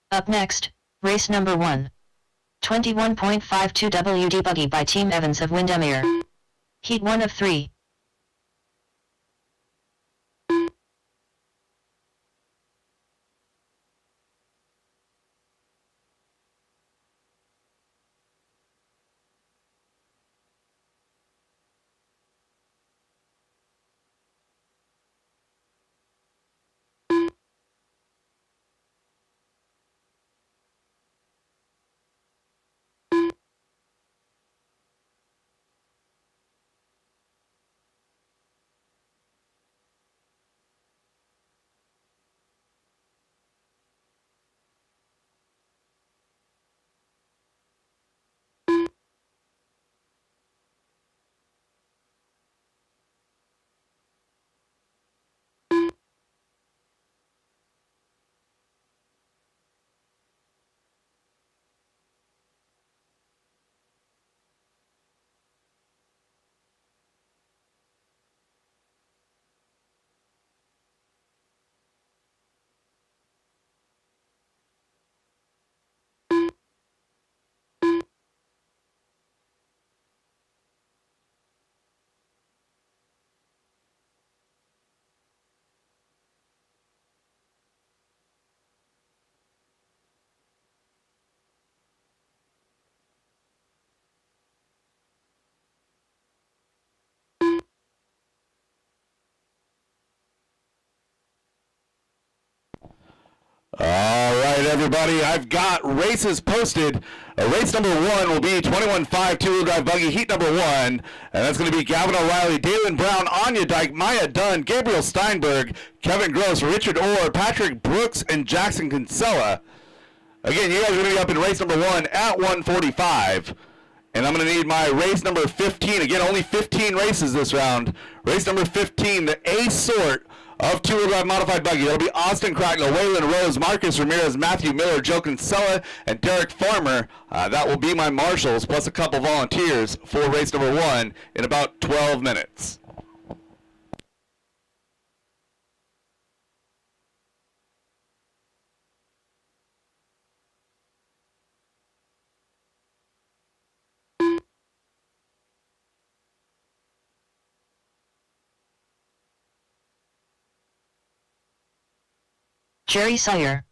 Speaker 2: Up next, race number 1. 21.52 WD Buggy by Team Evans of Windermere. Heat 1 of 3.
Speaker 1: All right, everybody, I've got races posted. Race number 1 will be 21.5 two-wheel drive buggy, heat number 1, and that's going to be Gavin O'Reilly, Dalen Brown, Anya Dyke, Maya Dunn, Gabriel Steinberg, Kevin Gross, Richard Orr, Patrick Brooks, and Jackson Kinsella. Again, you guys are going to be up in race number 1 at 1:45, and I'm going to need my race number 15. Again, only 15 races this round. Race number 15, the A sort of two-wheel drive modified buggy. That'll be Austin Cracknell, Waylon Rose, Marcus Ramirez, Matthew Miller, Joe Kinsella, and Derek Farmer. That will be my marshals, plus a couple volunteers for race number 1 in about 12 minutes.
Speaker 2: Jerry Sawyer.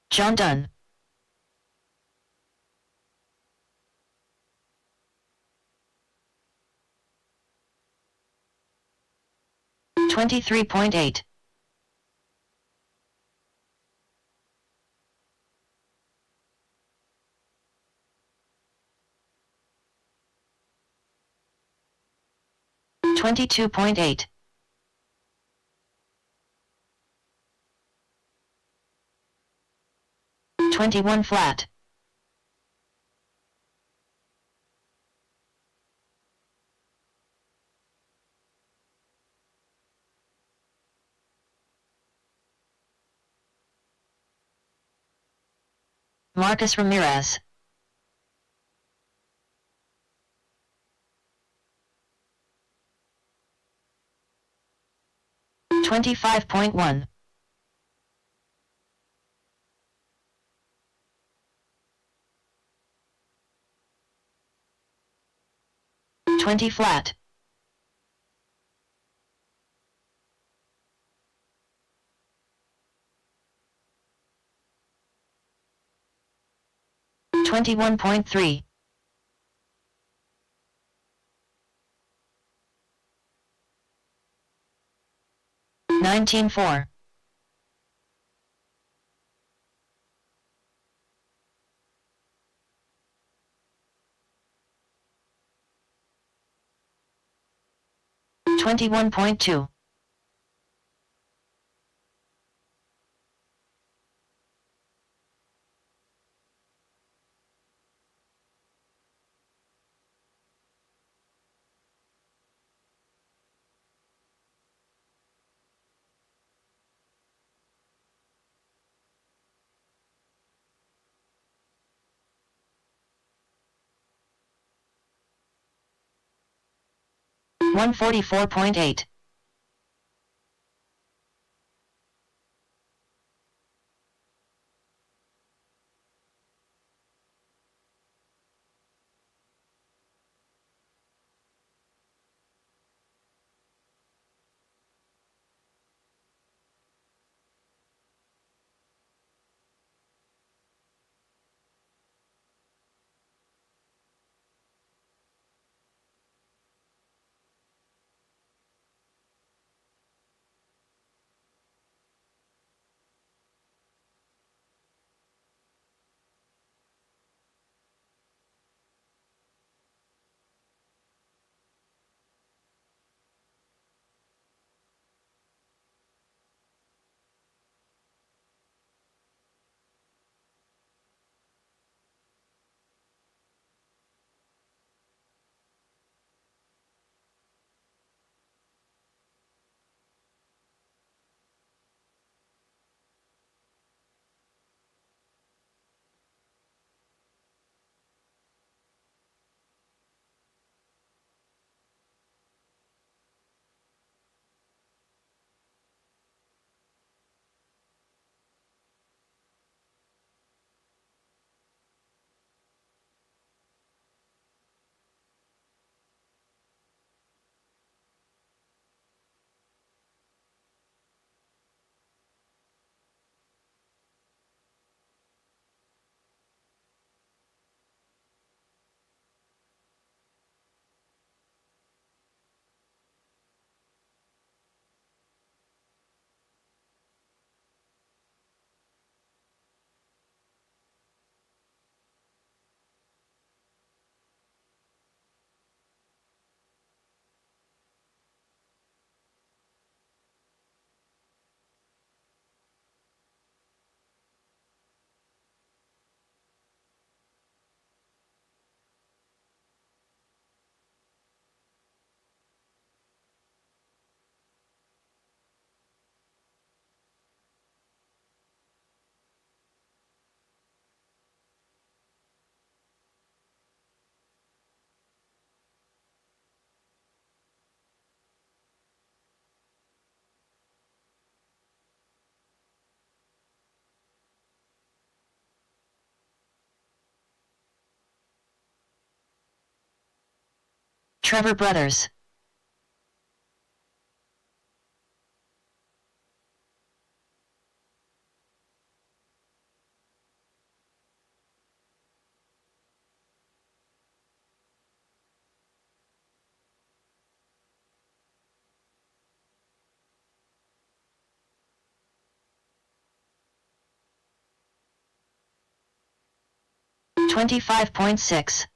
Speaker 2: John Dunn. $23.8. $22.8. $21 flat. Marcus Ramirez. $25.1. $20 flat. $21.3. $19.4. 21.2. One 44.8. Trevor Brothers. $25.6.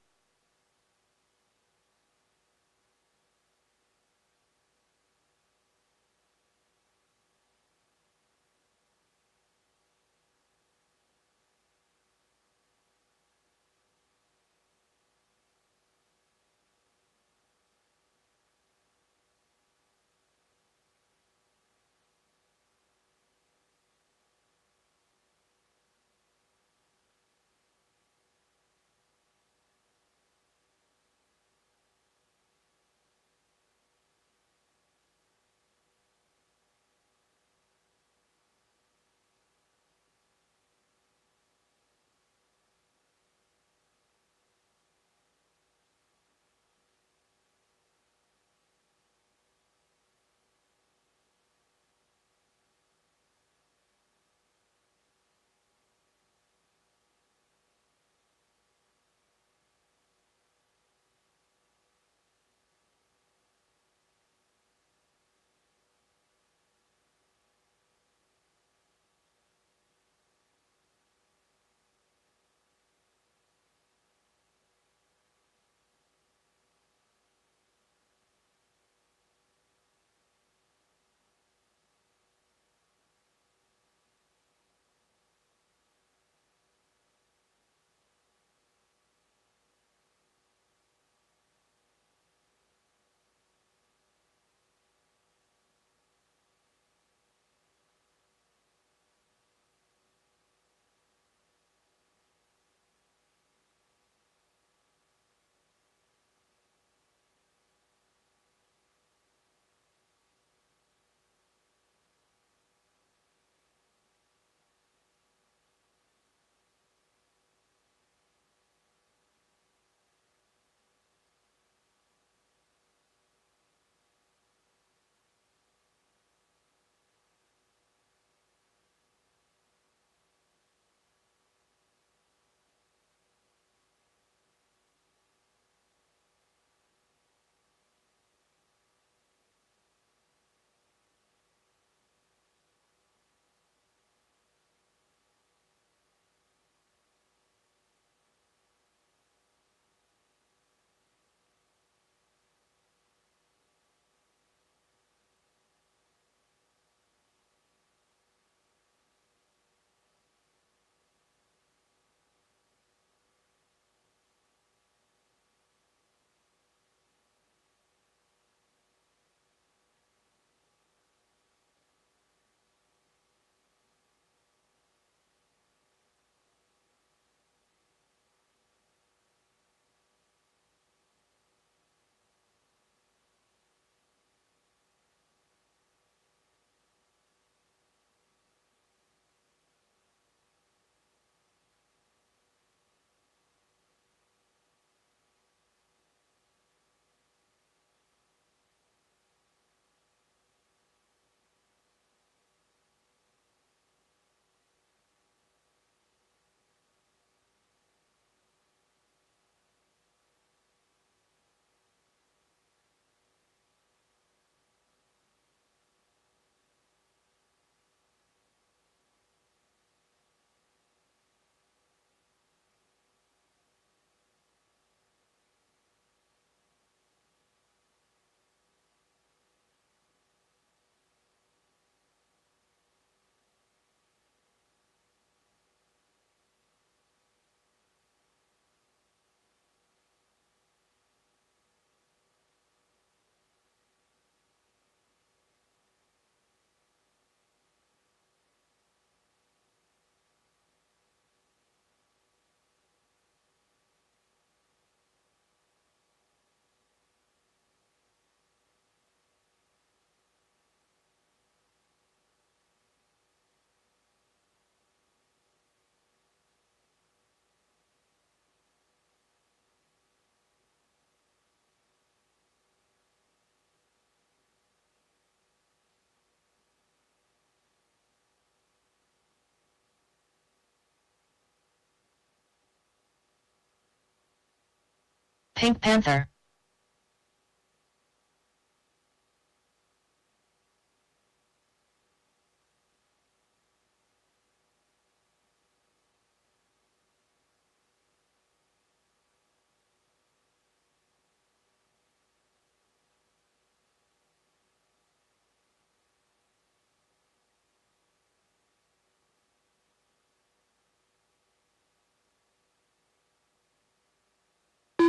Speaker 2: Pink Panther.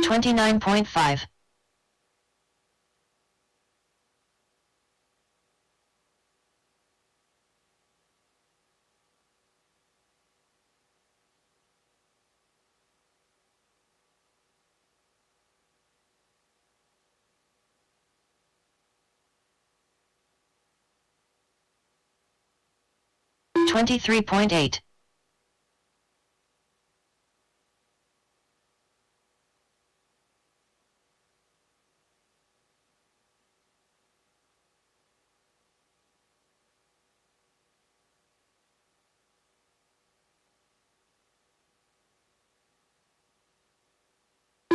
Speaker 2: $29.5. $23.8.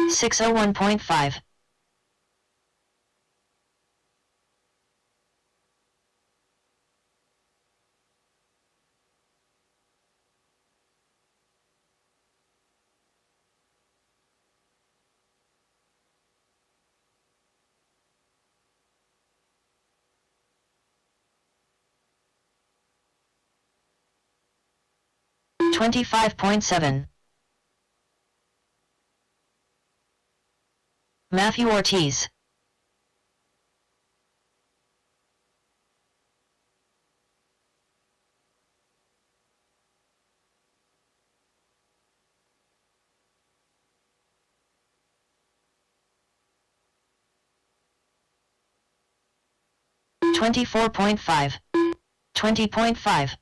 Speaker 2: $601.5. $25.7. Matthew Ortiz. $24.5. $20.5.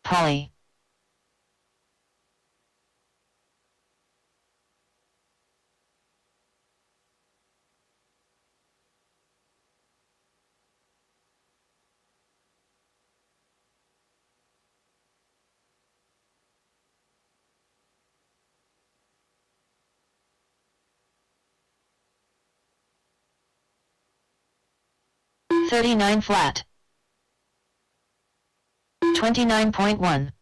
Speaker 2: Polly. $39 flat. $29.1.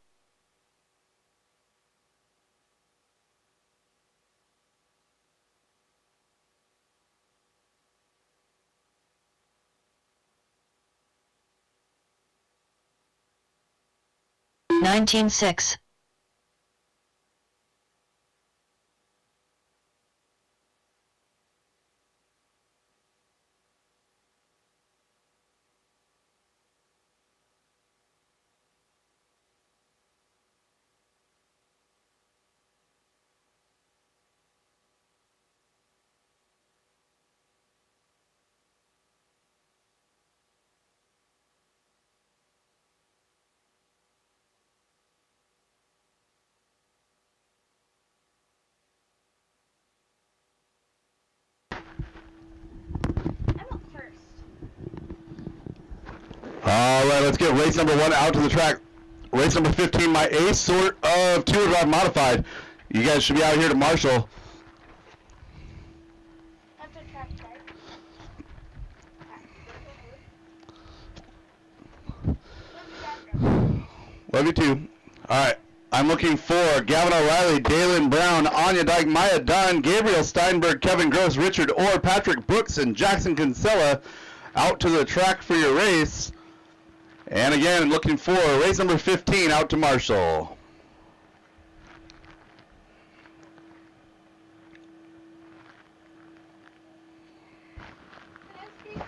Speaker 2: $19.6.
Speaker 4: I'm up first.
Speaker 1: All right, let's get race number 1 out to the track. Race number 15, my ace sort of two-wheel drive modified. You guys should be out here to Marshall.
Speaker 4: That's a track start.
Speaker 1: Love you too. All right. I'm looking for Gavin O'Reilly, Dalen Brown, Anya Dyke, Maya Dunn, Gabriel Steinberg, Kevin Gross, Richard Orr, Patrick Brooks, and Jackson Kinsella out to the track for your race. And again, looking for race number 15 out to Marshall.
Speaker 4: Can I speak on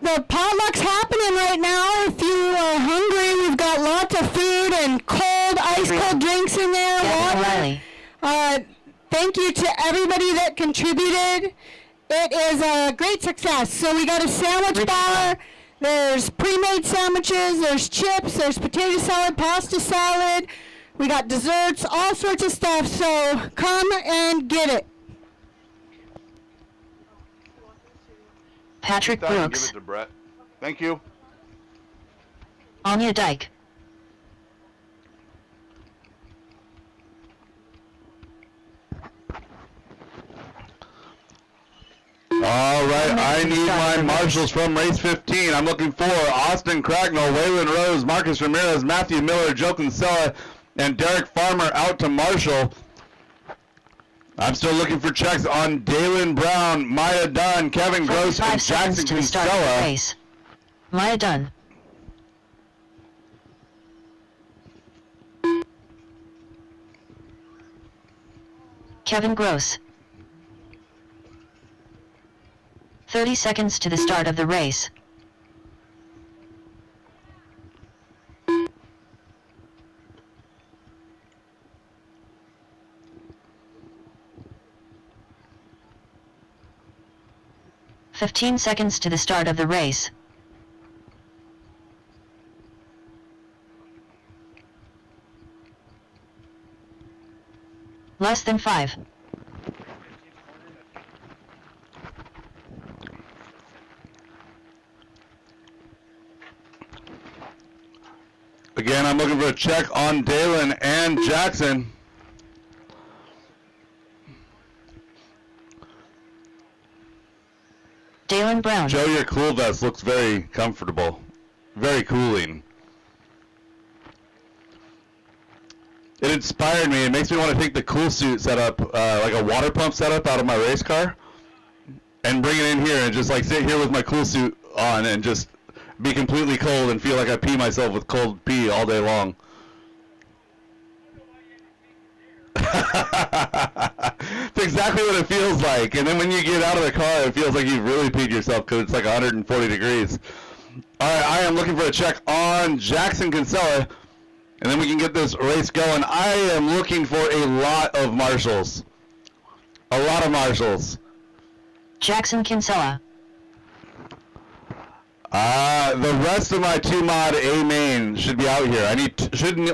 Speaker 4: the
Speaker 7: The potluck's happening right now. If you are hungry, we've got lots of food and cold, ice cold drinks in there.
Speaker 2: Gavin
Speaker 7: Water.
Speaker 2: O'Reilly.
Speaker 7: Thank you to everybody that contributed. It is a great success. So we got a sandwich bar. There's pre-made sandwiches. There's chips. There's potato salad, pasta salad. We got desserts, all sorts of stuff, so come and get it.
Speaker 2: Patrick
Speaker 1: Give
Speaker 2: Brooks,
Speaker 1: it to Brett. Thank you.
Speaker 2: Anya Dyke,
Speaker 1: All right, I need my
Speaker 2: Starting
Speaker 1: marshals from race 15. I'm looking for Austin Cragnell, Waylon Rose, Marcus Ramirez, Matthew Miller, Joe Kinsella, and Derek Farmer out to marshal. I'm still looking for checks on Dalen Brown, Maya Dunn, Kevin Gross,
Speaker 2: 45
Speaker 1: and
Speaker 2: seconds
Speaker 1: Jackson
Speaker 2: to the start of the
Speaker 1: Kinsella.
Speaker 2: race. Maya Dunn, Kevin Gross. 30 seconds to the start of the race. "15 seconds to the start of the race. Less than 5.
Speaker 1: Again, I'm looking for a check on Dalen and Jackson.
Speaker 2: Dalen Brown,
Speaker 1: Joe, your cool vest looks very comfortable. Very cooling. It inspired me. It makes me want to take the cool suit setup, like a water pump setup out of my race car, and bring it in here and just like sit here with my cool suit on and just be completely cold and feel like I pee myself with cold pee all day long. It's exactly what it feels like. And then when you get out of the car, it feels like you've really peed yourself because it's like 140 degrees. All right, I am looking for a check on Jackson Kinsella, and then we can get this race going. I am looking for a lot of marshals. A lot of marshals.
Speaker 2: Jackson Kinsella,
Speaker 1: The rest of my 2-mod A main should be out here. I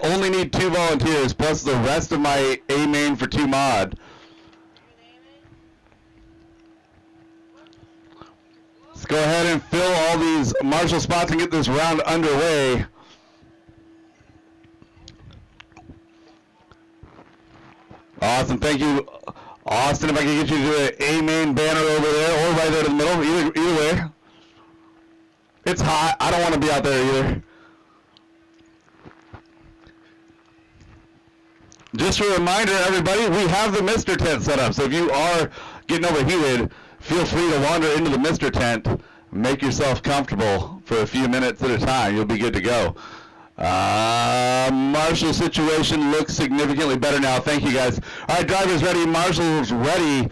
Speaker 1: only need 2 volunteers plus the rest of my A main for 2-mod. Let's go ahead and fill all these marshal spots and get this round underway. Awesome, thank you, Austin. If I can get you to the A main banner over there or right there in the middle, either way. It's hot. I don't want to be out there either. Just a reminder, everybody, we have the Mr. Tent set up. So if you are getting overheated, feel free to wander into the Mr. Tent. Make yourself comfortable for a few minutes at a time. You'll be good to go. Marshall situation looks significantly better now. Thank you, guys. All right, drivers ready. Marshals ready.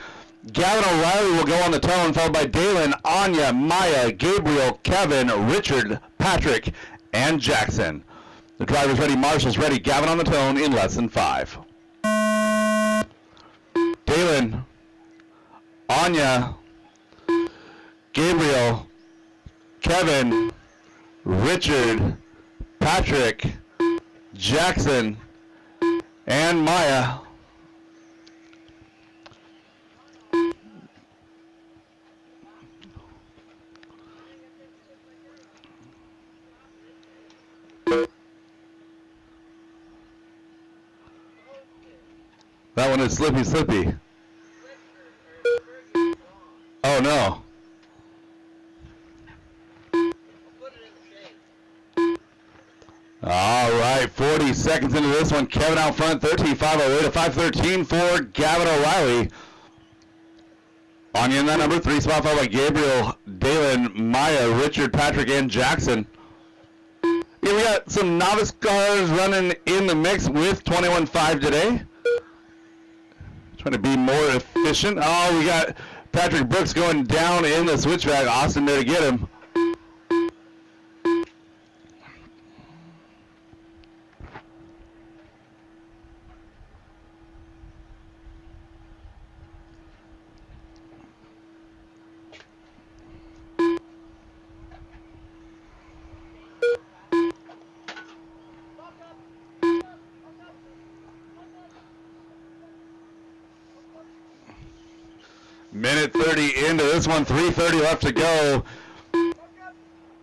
Speaker 1: Gavin O'Reilly will go on the tone, followed by Dalen, Anya, Maya, Gabriel, Kevin, Richard, Patrick, and Jackson. The drivers ready, marshals ready. Gavin on the tone in less than 5. Dalen, Anya, Gabriel, Kevin, Richard, Patrick, Jackson, and Maya. That one is Slippy. Oh no. All right, 40 seconds into this one. Kevin out front, 13.508 to 5:13 for Gavin O'Reilly. Anya in that number 3 spot, followed by Gabriel, Dalen, Maya, Richard, Patrick, and Jackson. Yeah, we got some novice cars running in the mix with 21.5 today. Trying to be more efficient. Oh, we got Patrick Brooks going down in the switchback. Austin there to get him. Minute 30 into this one, 3:30 left to go.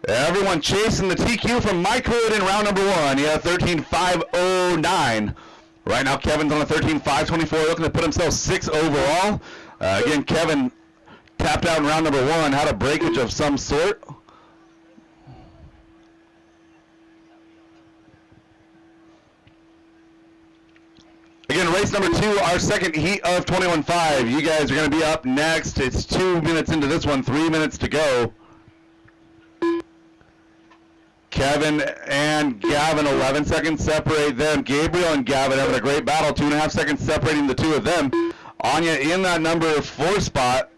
Speaker 1: Everyone chasing the TQ from Mike Hood in round number 1. Yeah, 13.509. Right now, Kevin's on a 13.524, looking to put himself 6 overall. Again, Kevin tapped out in round number 1, had a breakage of some sort. Again, race number 2, our second heat of 21.5. You guys are going to be up next. It's 2 minutes into this one, 3 minutes to go. Kevin and Gavin, 11 seconds separate them. Gabriel and Gavin having a great battle, 2.5 seconds separating the two of them. Anya in that number 4 spot.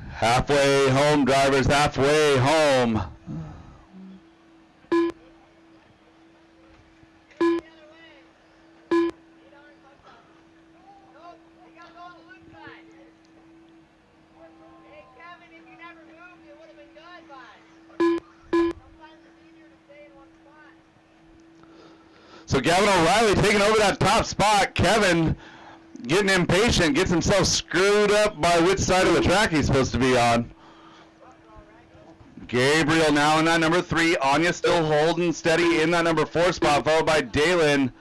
Speaker 1: Halfway home, drivers, halfway home. So Gavin O'Reilly taking over that top spot. Kevin getting impatient, gets himself screwed up by which side of the track he's supposed to be on. Gabriel now in that number 3. Anya still holding steady in that number 4 spot, followed by Dalen,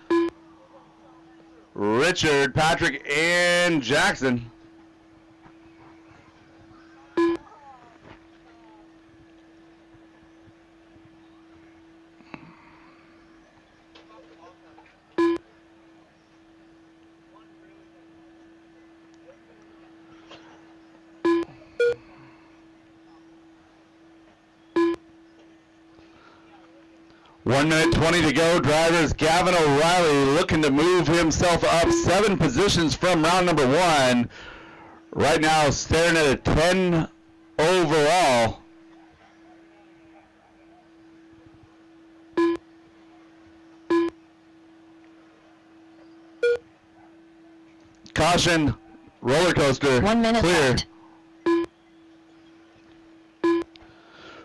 Speaker 1: Richard, Patrick, and Jackson. One minute 20 to go. Drivers, Gavin O'Reilly looking to move himself up 7 positions from round number 1. Right now staring at a 10 overall. Caution, roller coaster,
Speaker 2: 1 minute
Speaker 1: clear.
Speaker 2: left.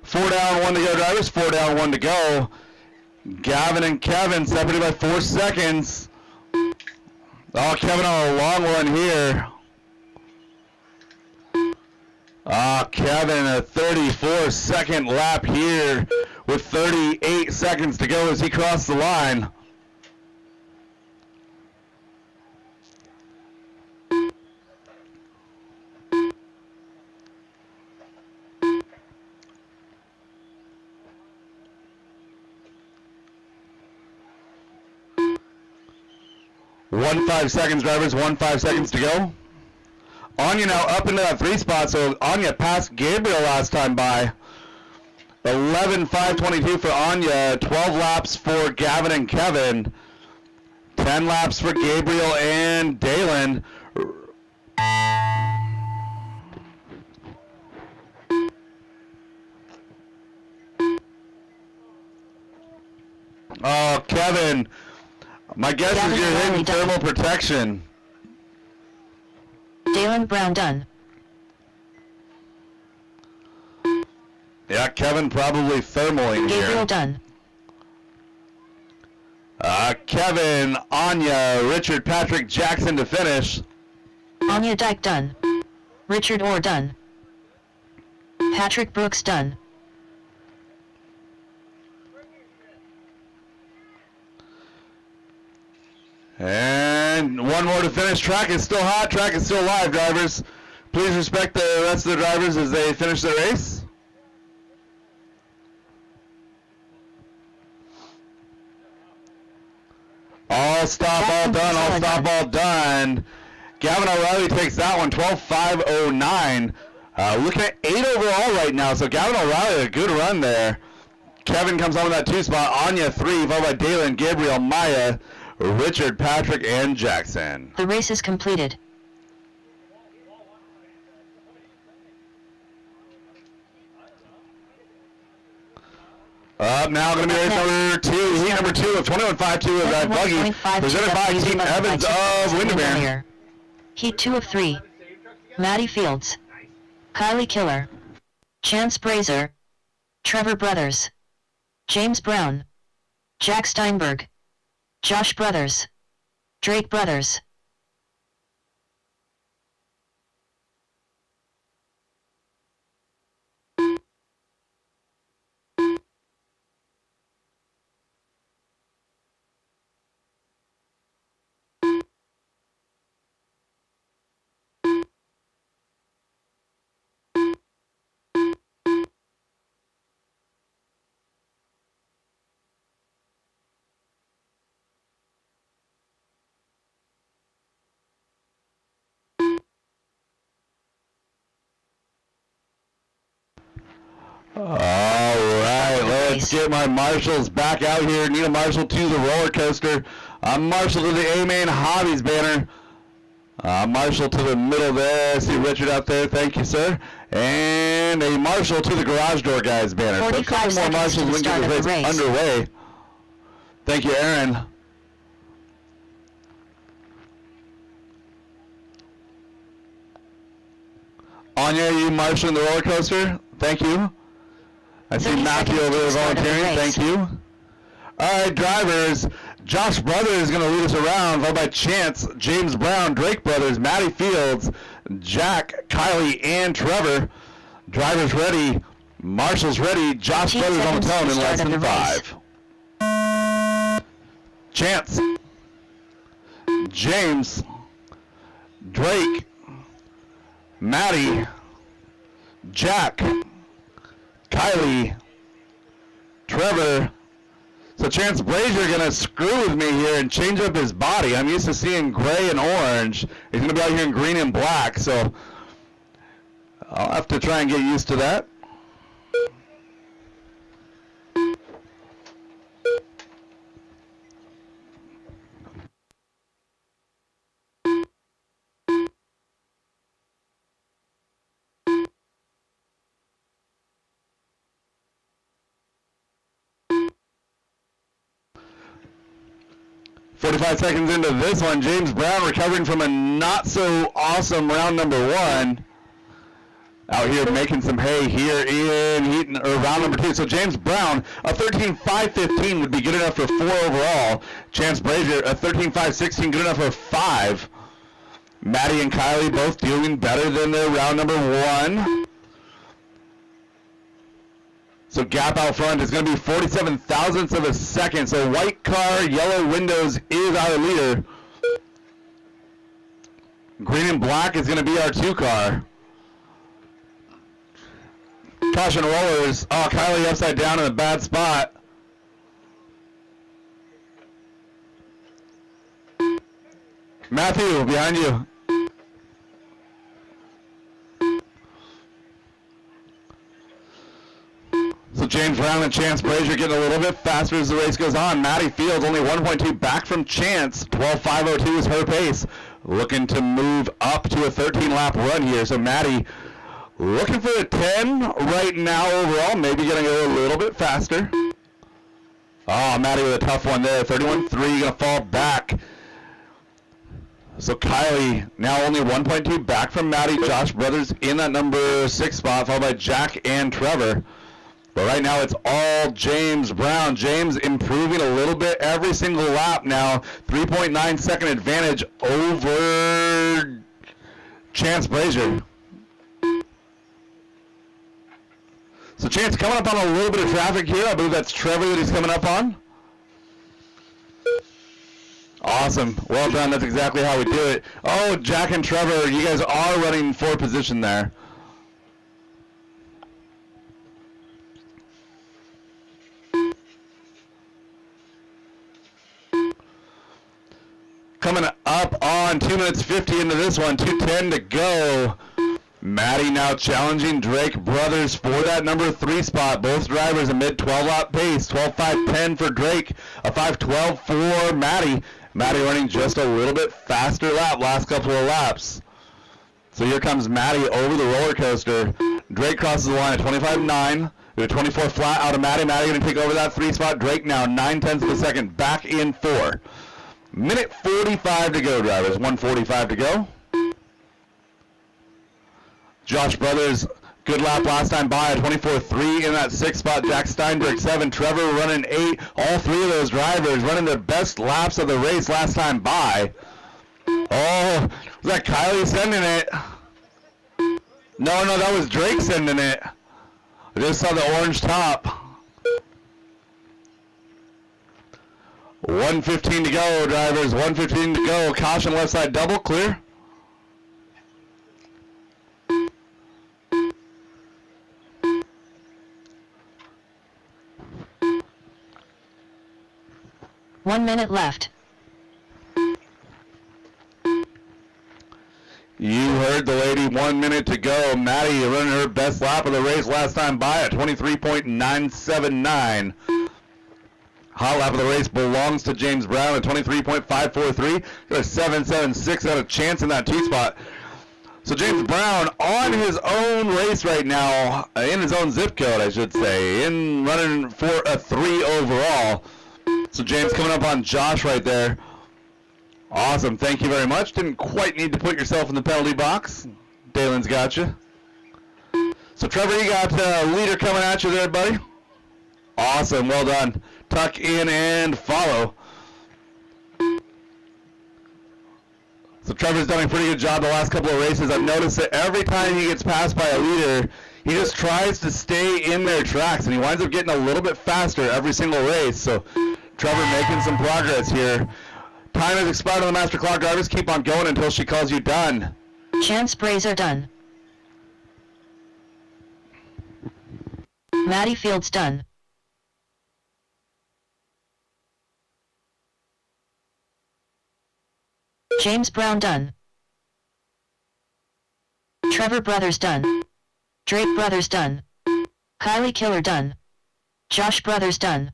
Speaker 1: 4 down, 1 to go, drivers. 4 down, 1 to go. Gavin and Kevin separated by 4 seconds. Oh, Kevin on a long one here. Kevin a 34-second lap here with 38 seconds to go as he crossed the line. One 5 seconds, drivers. 5 seconds to go. Anya now up into that 3 spot, so Anya passed Gabriel last time by. 11.522 for Anya. 12 laps for Gavin and Kevin. 10 laps for Gabriel and Dalen. Oh, Kevin. My guess
Speaker 2: Gavin
Speaker 1: is you're hitting
Speaker 2: O'Reilly done.
Speaker 1: thermal protection.
Speaker 2: Dalen Brown done.
Speaker 1: Yeah, Kevin probably thermaling
Speaker 2: Gabriel
Speaker 1: here.
Speaker 2: done.
Speaker 1: Kevin, Anya, Richard, Patrick, Jackson to finish.
Speaker 2: Anya Dyke done. Richard Orr done. Patrick Brooks done.
Speaker 1: And one more to finish. Track is still hot. Track is still live, drivers. Please respect the rest of the drivers as they finish their race. All stop, all done, all stop, all done. Gavin O'Reilly takes that one, 12.509. Looking at 8 overall right now, so Gavin O'Reilly, a good run there. Kevin comes on with that 2 spot. Anya 3, followed by Dalen, Gabriel, Maya, Richard, Patrick, and Jackson.
Speaker 2: The race is completed.
Speaker 1: Up now, going to be race number 2, heat number 2 of 21.52 of that buggy, presented by Team Evans of Windermere.
Speaker 2: Heat 2 of 3. Maddie Fields. Kylie Killer. Chance Brazier, Trevor Brothers, James Brown, Jack Steinberg, Josh Brothers, Drake Brothers.
Speaker 1: All right, let's get my marshals back out here. Need a marshal to the roller coaster. I'm marshal to the A-Main Hobbies banner. Marshal to the middle there. See Richard out there. Thank you, sir. And a marshal to the garage door guys banner. So a couple more marshals we can get this race underway. Thank you, Aaron. Anya, you marshaling the roller coaster? Thank you. I see Matthew over there volunteering. Thank you. All right, drivers. Josh Brothers is going to lead us around, followed by Chance, James Brown, Drake Brothers, Matty Fields, Jack, Kylie, and Trevor. Drivers ready. Marshals ready. Josh Brothers on the tone in less than 5. Chance, James, Drake, Matty, Jack, Kylie, Trevor. So Chance Brazier gonna screw with me here and change up his body. I'm used to seeing gray and orange. He's gonna be out here in green and black, so I'll have to try and get used to that. "45 seconds into this one, James Brown recovering from a not so awesome round number 1. Out here making some hay here in round number 2. So James Brown, a 13.515 would be good enough for 4 overall. Chance Brazier, a 13.516 good enough for 5. Matty and Kylie both doing better than their round number 1. So gap out front is going to be 47 thousandths of a second. So white car, yellow windows is our leader. Green and black is going to be our 2 car. Caution rollers. Oh, Kylie upside down in a bad spot. Matthew, behind you. So James Brown and Chance Brazier getting a little bit faster as the race goes on. Matty Fields only 1.2 back from Chance. 12.502 is her pace. Looking to move up to a 13-lap run here. So Matty looking for a 10 right now overall. Maybe going to go a little bit faster. Oh, Matty with a tough one there. 31.3 going to fall back. So Kylie now only 1.2 back from Matty. Josh Brothers in that number 6 spot, followed by Jack and Trevor. But right now it's all James Brown. James improving a little bit every single lap now. 3.9 second advantage over Chance Brazier. So Chance coming up on a little bit of traffic here. I believe that's Trevor that he's coming up on. Awesome. Well done. That's exactly how we do it. Oh, Jack and Trevor, you guys are running for position there. Coming up on 2 minutes 50 into this one, 2:10 to go. Matty now challenging Drake Brothers for that number 3 spot. Both drivers a mid 12-lap pace. 12.510 for Drake, a 5.12 for Matty. Matty running just a little bit faster last couple of laps. So here comes Matty over the roller coaster. Drake crosses the line at 25.9. A 24 flat out of Matty. Matty going to take over that 3 spot. Drake now 9/10 of a second back in 4. Minute 45 to go, drivers. 1:45 to go. Josh Brothers Good lap last time by at 24.3 in that 6th spot. Jack Steinberg 7, Trevor running 8. All 3 of those drivers running their best laps of the race last time by. Oh, was that Kylie sending it? No, that was Drake sending it. I just saw the orange top. 1:15 to go, drivers. 1:15 to go. Caution left side double, clear.
Speaker 2: One minute left.
Speaker 1: You heard the lady, 1 minute to go. Maddie running her best lap of the race last time by at 23.979. Hot lap of the race belongs to James Brown at 23.543. Got a 7.76, got a chance in that 2 spot. So James Brown on his own race right now, in his own zip code, I should say, in running for a 3 overall. So James coming up on Josh right there. Awesome, thank you very much. Didn't quite need to put yourself in the penalty box. Dalen's got you. So Trevor, you got leader coming at you there, buddy. Awesome, well done. Tuck in and follow. So Trevor's done a pretty good job the last couple of races. I've noticed that every time he gets passed by a leader, he just tries to stay in their tracks, and he winds up getting a little bit faster every single race. So Trevor making some progress here. Time has expired on the master clock. Drivers, keep on going until she calls you done.
Speaker 2: Chance sprays are done. Maddie Fields done. James Brown done. Trevor Brothers done. Drake Brothers done. Kylie Killer done. Josh Brothers done.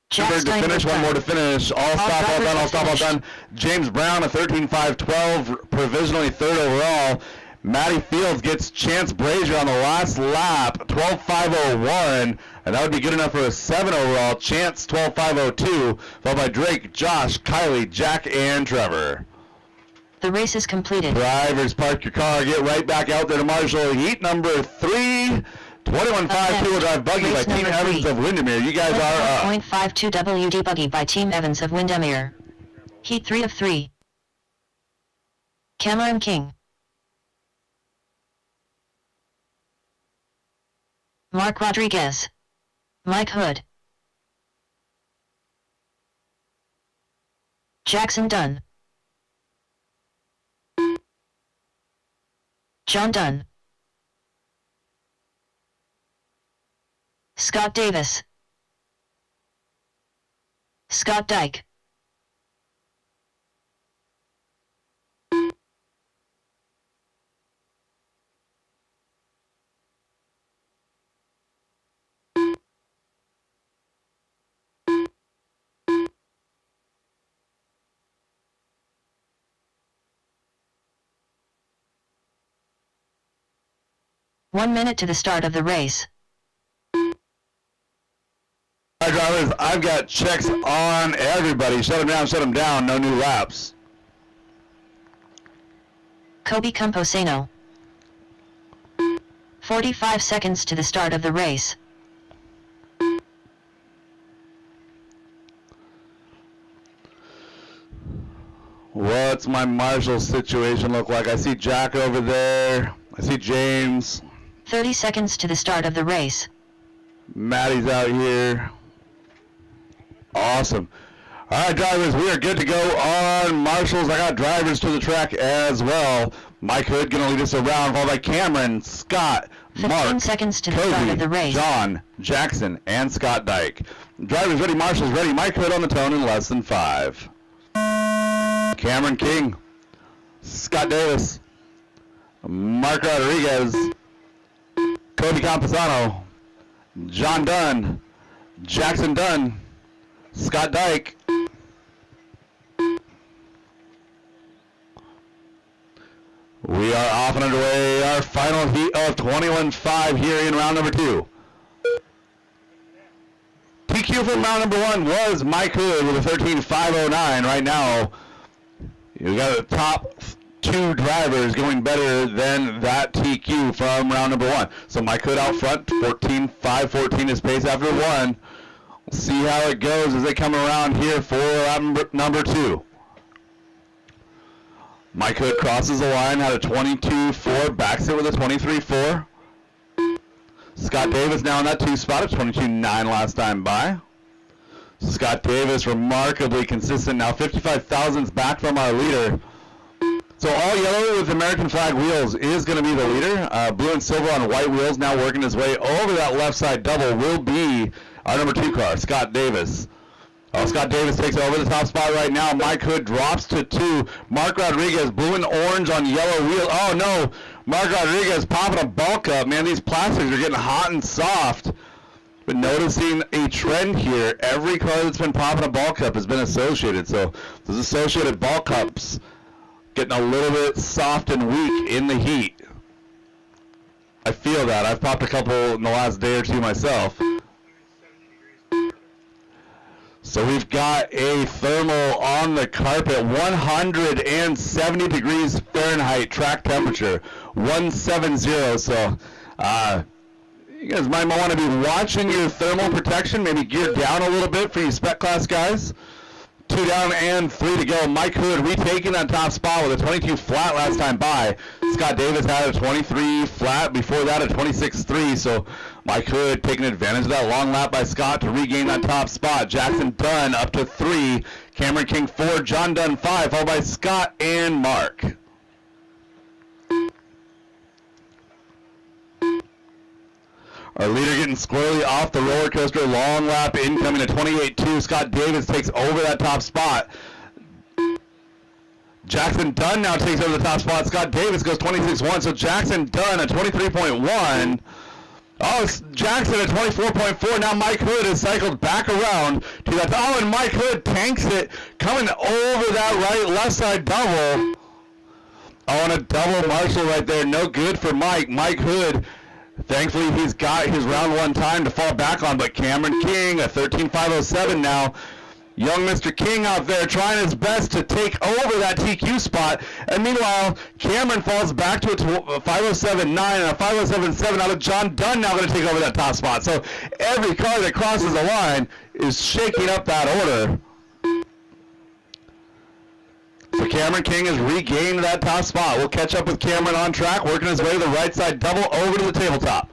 Speaker 2: Jack
Speaker 1: To
Speaker 2: Steinberg
Speaker 1: finish, one
Speaker 2: done.
Speaker 1: more to finish. All stop, all
Speaker 2: drivers
Speaker 1: done, all
Speaker 2: have
Speaker 1: stop, all
Speaker 2: finished.
Speaker 1: done. James Brown, a 13.512, provisionally 3rd overall. Maddie Fields gets Chance Brazier on the last lap, 12.501, and that would be good enough for a 7 overall. Chance, 12.502, followed by Drake, Josh, Kylie, Jack, and Trevor.
Speaker 2: The race is completed.
Speaker 1: Drivers, park your car, get right back out there to Marshall. Heat number 3. 21.5 two-wheel drive buggy by
Speaker 2: Race
Speaker 1: Team
Speaker 2: number
Speaker 1: Evans
Speaker 2: 3.
Speaker 1: of Windermere. You guys are up.
Speaker 2: 1.52 WD buggy by Team Evans of Windermere. Heat 3 of 3. Cameron King. Mark Rodriguez. Mike Hood. Jackson Dunn. John Dunn. Scott Davis. Scott Dyke. One minute to the start of the race.
Speaker 1: All right, drivers, I've got checks on everybody. Shut them down, no new laps.
Speaker 2: Kobe Camposano. 45 seconds to the start of the race.
Speaker 1: What's my Marshall situation look like? I see Jack over there. I see James.
Speaker 2: 30 seconds to the start of the race.
Speaker 1: Maddie's out here. Awesome. All right, drivers, we are good to go on Marshalls. I got drivers to the track as well. Mike Hood going to lead us around, followed by Cameron, Scott,
Speaker 2: 15
Speaker 1: Mark,
Speaker 2: seconds to the start
Speaker 1: Kobe,
Speaker 2: of the race.
Speaker 1: John, Jackson, and Scott Dyke. Drivers ready, Marshalls ready. Mike Hood on the tone in less than 5. Cameron King, Scott Davis, Mark Rodriguez, Kobe Camposano, John Dunn, Jackson Dunn, Scott Dyke. We are off and underway. Our final heat of 21.5 here in round number 2. TQ from round number 1 was Mike Hood with a 13.509. Right now, you got the top 2 two drivers going better than that TQ from round number 1. So Mike Hood out front, 5:14 his pace after 1. We'll see how it goes as they come around here for number 2. Mike Hood crosses the line, had a 22.4, backs it with a 23.4. Scott Davis now in that 2 spot, a 22.9 last time by. Scott Davis remarkably consistent now, 55 thousandths back from our leader. So all yellow with American flag wheels is going to be the leader. Blue and silver on white wheels now working his way over that left side double will be our number 2 car, Scott Davis. Scott Davis takes over the top spot right now. Mike Hood drops to 2. Mark Rodriguez, blue and orange on yellow wheel. Oh no, Mark Rodriguez popping a bulk up. Man, these plastics are getting hot and soft. But noticing a trend here, every car that's been popping a bulk up has been associated. So those associated bulk ups getting a little bit soft and weak in the heat. I feel that. I've popped a couple in the last day or 2 myself. So we've got a thermal on the carpet, 170 degrees Fahrenheit track temperature, 170. So you guys might want to be watching your thermal protection, maybe gear down a little bit for you spec class guys. 2 down and 3 to go. Mike Hood retaking that top spot with a 22 flat last time by. Scott Davis had a 23 flat, before that a 26.3. So Mike Hood taking advantage of that long lap by Scott to regain that top spot. Jackson Dunn up to 3. Cameron King 4. John Dunn 5, followed by Scott and Mark. Our leader getting squarely off the roller coaster. Long lap incoming at 28.2. Scott Davis takes over that top spot. Jackson Dunn now takes over the top spot. Scott Davis goes 26.1. So Jackson Dunn at 23.1. Oh, it's Jackson at 24.4. Now Mike Hood has cycled back around to that. Oh, and Mike Hood tanks it, coming over that left side double. Oh, and a double Marshall right there. No good for Mike. Mike Hood, thankfully, he's got his round 1 time to fall back on, but Cameron King, a 13.507 now. Young Mr. King out there trying his best to take over that TQ spot. And meanwhile, Cameron falls back to a 5.079 and a 5.077 out of John Dunn now going to take over that top spot. So every car that crosses the line is shaking up that order. So Cameron King has regained that top spot. We'll catch up with Cameron on track, working his way to the right side double over to the tabletop.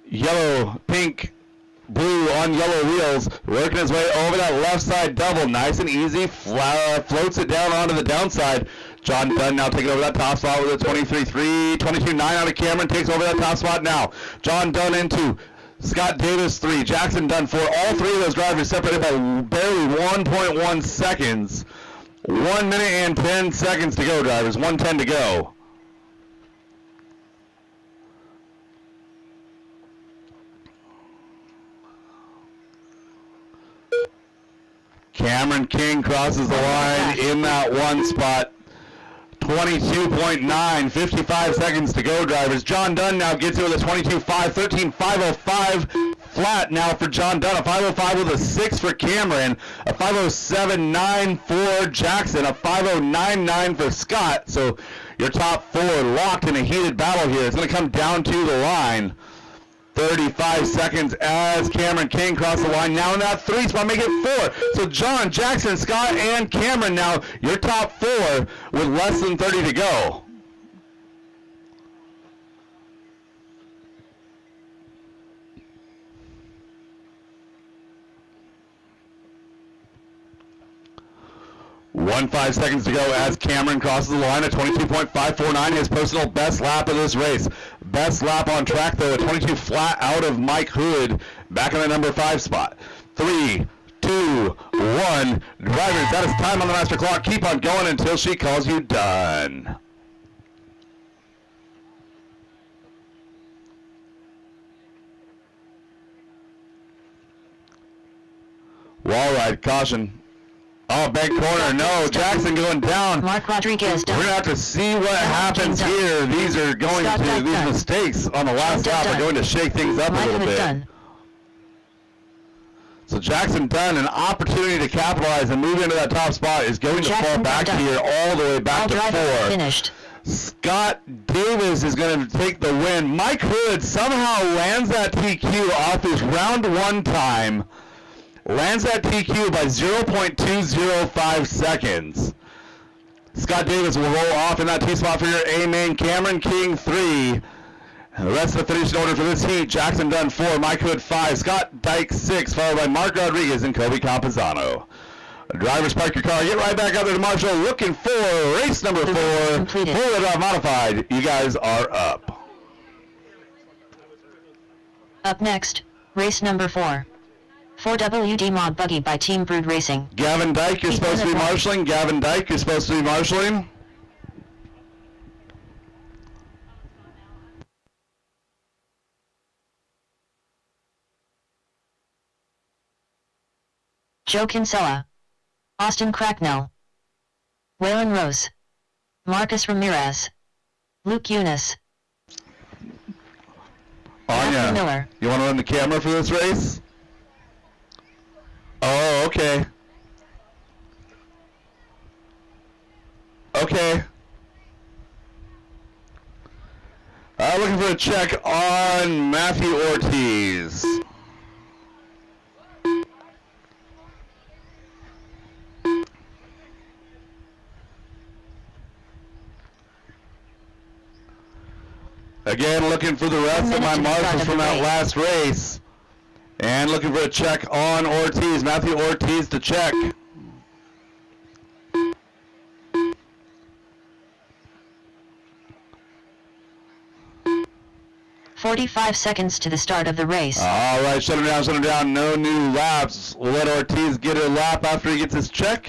Speaker 1: Yellow, pink, blue on yellow wheels, working his way over that left side double. Nice and easy, floats it down onto the downside. John Dunn now taking over that top spot with a 23.3, 22.9 out of Cameron, takes over that top spot now. John Dunn into Scott Davis 3, Jackson Dunn 4. All 3 of those drivers separated by barely 1.1 seconds. 1 minute and 10 seconds to go, drivers. 1:10 to go. Cameron King crosses the line in that 1 spot. 22.9, 55 seconds to go, drivers. John Dunn now gets it with a 22.5, 13.505 flat now for John Dunn. A 5.05 with a 6 for Cameron. A 5.079 for Jackson. A 5.099 for Scott. So your top 4 locked in a heated battle here. It's going to come down to the line. 35 seconds as Cameron King crosses the line. Now in that 3 spot, make it 4. So John, Jackson, Scott, and Cameron now your top 4 with less than 30 to go. One 5 seconds to go as Cameron crosses the line at 22.549, his personal best lap of this race. Best lap on track, though, a 22 flat out of Mike Hood, back in the number 5 spot. 3, 2, 1. Drivers, that is time on the master clock. Keep on going until she calls you done. Wall ride, caution. Oh, bank corner, no, Jackson going down.
Speaker 2: Mark Rodriguez
Speaker 1: We're
Speaker 2: done.
Speaker 1: going to have to see what happens here. These are going
Speaker 2: Scott
Speaker 1: to,
Speaker 2: Dunn.
Speaker 1: these mistakes on the last lap are going to shake things up a
Speaker 2: Mike
Speaker 1: little
Speaker 2: Hood
Speaker 1: bit.
Speaker 2: done.
Speaker 1: So Jackson Dunn, an opportunity to capitalize and move into that top spot, is going to fall
Speaker 2: Jackson
Speaker 1: back
Speaker 2: Dunn.
Speaker 1: here all the way back
Speaker 2: All
Speaker 1: to
Speaker 2: drivers
Speaker 1: 4.
Speaker 2: finished.
Speaker 1: Scott Davis is going to take the win. Mike Hood somehow lands that TQ off his round 1 time. Lands that TQ by 0.205 seconds. Scott Davis will roll off in that T-spot for your A main. Cameron King 3. And the rest of the finishing order for this heat: Jackson Dunn 4, Mike Hood 5, Scott Dyke 6, followed by Mark Rodriguez and Kobe Campazano. Drivers, park your car, get right back out there to Marshall, looking for race number 4,
Speaker 2: Completed.
Speaker 1: full drive modified. You guys are up.
Speaker 2: Up next, race number 4. 4WD Mod Buggy by Team Brood Racing.
Speaker 1: Gavin Dyke, you're
Speaker 2: He's
Speaker 1: supposed to be
Speaker 2: gonna drive.
Speaker 1: marshalling. Gavin Dyke, you're supposed to be marshalling.
Speaker 2: Joe Kinsella. Austin Cracknell. Waylon Rose. Marcus Ramirez. Luke Eunice. Matthew
Speaker 1: Anya,
Speaker 2: Miller.
Speaker 1: you want to run the camera for this race? Oh, okay. Okay. Looking for a check on Matthew Ortiz. Again, looking for the rest of my marshals from that last race. And looking for a check on Ortiz. Matthew Ortiz to check.
Speaker 2: "45 seconds to the start of the race.
Speaker 1: All right, shut him down, shut him down. No new laps. We'll let Ortiz get a lap after he gets his check.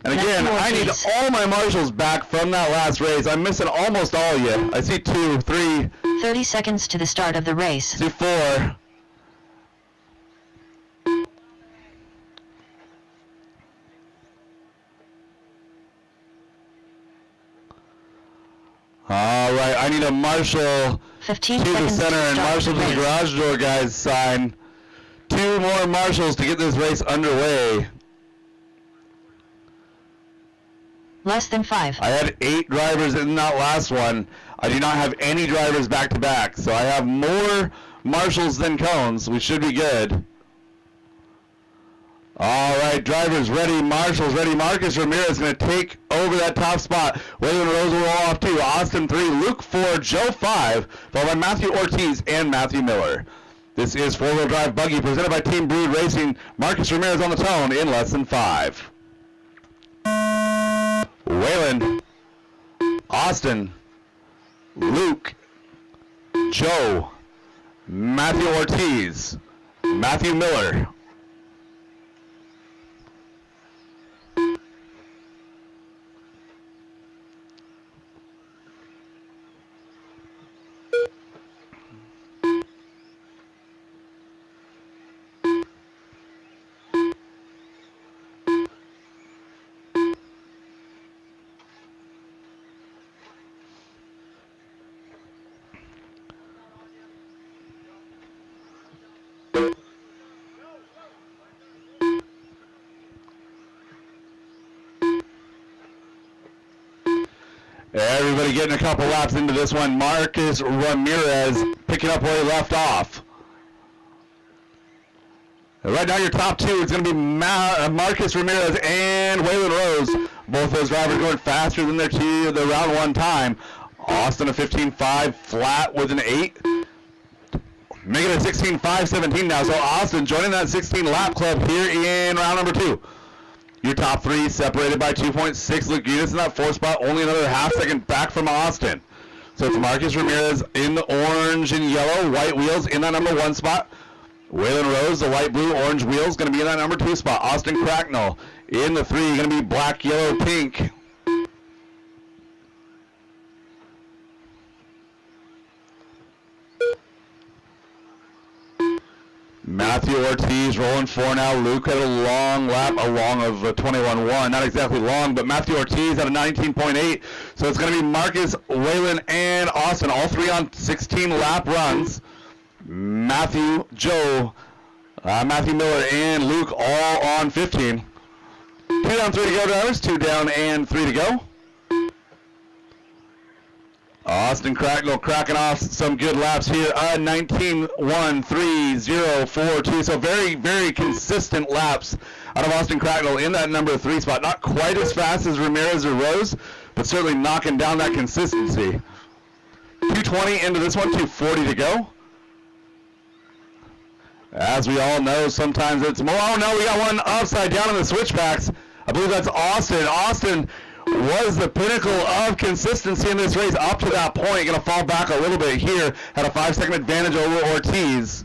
Speaker 1: And again,
Speaker 2: Matthew
Speaker 1: I need
Speaker 2: Ortiz.
Speaker 1: all my marshals back from that last race. I'm missing almost all of you. I see 2, 3,
Speaker 2: 30 seconds to the start of the race.
Speaker 1: see 4. All right, I need a marshal
Speaker 2: 15
Speaker 1: to the
Speaker 2: seconds
Speaker 1: center
Speaker 2: to
Speaker 1: and
Speaker 2: start
Speaker 1: marshal
Speaker 2: the
Speaker 1: to the
Speaker 2: race.
Speaker 1: garage door guys sign. 2 more marshals to get this race underway.
Speaker 2: Less than 5.
Speaker 1: I had 8 drivers in that last one. I do not have any drivers back to back, so I have more marshals than cones. We should be good. All right, drivers ready, marshals ready. Marcus Ramirez is going to take over that top spot. Waylon Rose will roll off 2. Austin 3, Luke 4, Joe 5, followed by Matthew Ortiz and Matthew Miller. This is 4-wheel drive buggy presented by Team Brood Racing. Marcus Ramirez on the tone in less than 5. Waylon, Austin, Luke, Joe, Matthew Ortiz, Matthew Miller. Everybody getting a couple laps into this one. Marcus Ramirez picking up where he left off. Right now your top 2 is going to be Marcus Ramirez and Waylon Rose. Both those drivers going faster than the round 1 time. Austin a 15.5 flat with an 8. Making it a 16.517 now. So Austin joining that 16 lap club here in round number 2. Your top 3 separated by 2.6. Luke Eunice in that 4th spot, only another half second back from Austin. So it's Marcus Ramirez in the orange and yellow, white wheels in that number 1 spot. Waylon Rose, the white, blue, orange wheels, going to be in that number 2 spot. Austin Cracknell in the 3, going to be black, yellow, pink. Matthew Ortiz rolling 4 now. Luke had a long lap, a long of 21.1. Not exactly long, but Matthew Ortiz had a 19.8. So it's going to be Marcus, Waylon, and Austin, all 3 on 16 lap runs. Matthew, Joe, Matthew Miller and Luke all on 15. 2 down, 3 to go, drivers. 2 down and 3 to go. Austin Cracknell cracking off some good laps here. 19, 1, 3, 0, 4, 2. So very, very consistent laps out of Austin Cracknell in that number 3 spot. Not quite as fast as Ramirez or Rose, but certainly knocking down that consistency. 220 into this one, 240 to go. As we all know, sometimes it's more. Oh no, we got one upside down in the switchbacks. I believe that's Austin. Austin was the pinnacle of consistency in this race up to that point. Going to fall back a little bit here. Had a 5-second advantage over Ortiz.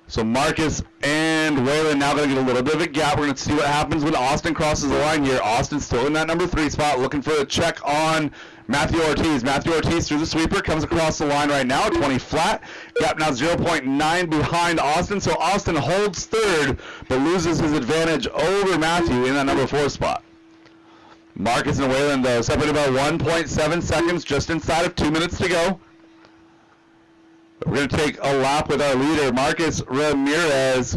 Speaker 1: So Marcus and Waylon now going to get a little bit of a gap. We're going to see what happens when Austin crosses the line here. Austin still in that number 3 spot, looking for a check on Matthew Ortiz. Matthew Ortiz through the sweeper, comes across the line right now, 20 flat. Gap now 0.9 behind Austin. So Austin holds third, but loses his advantage over Matthew in that number 4 spot. Marcus and Waylon, though, separated by 1.7 seconds, just inside of 2 minutes to go. We're going to take a lap with our leader, Marcus Ramirez,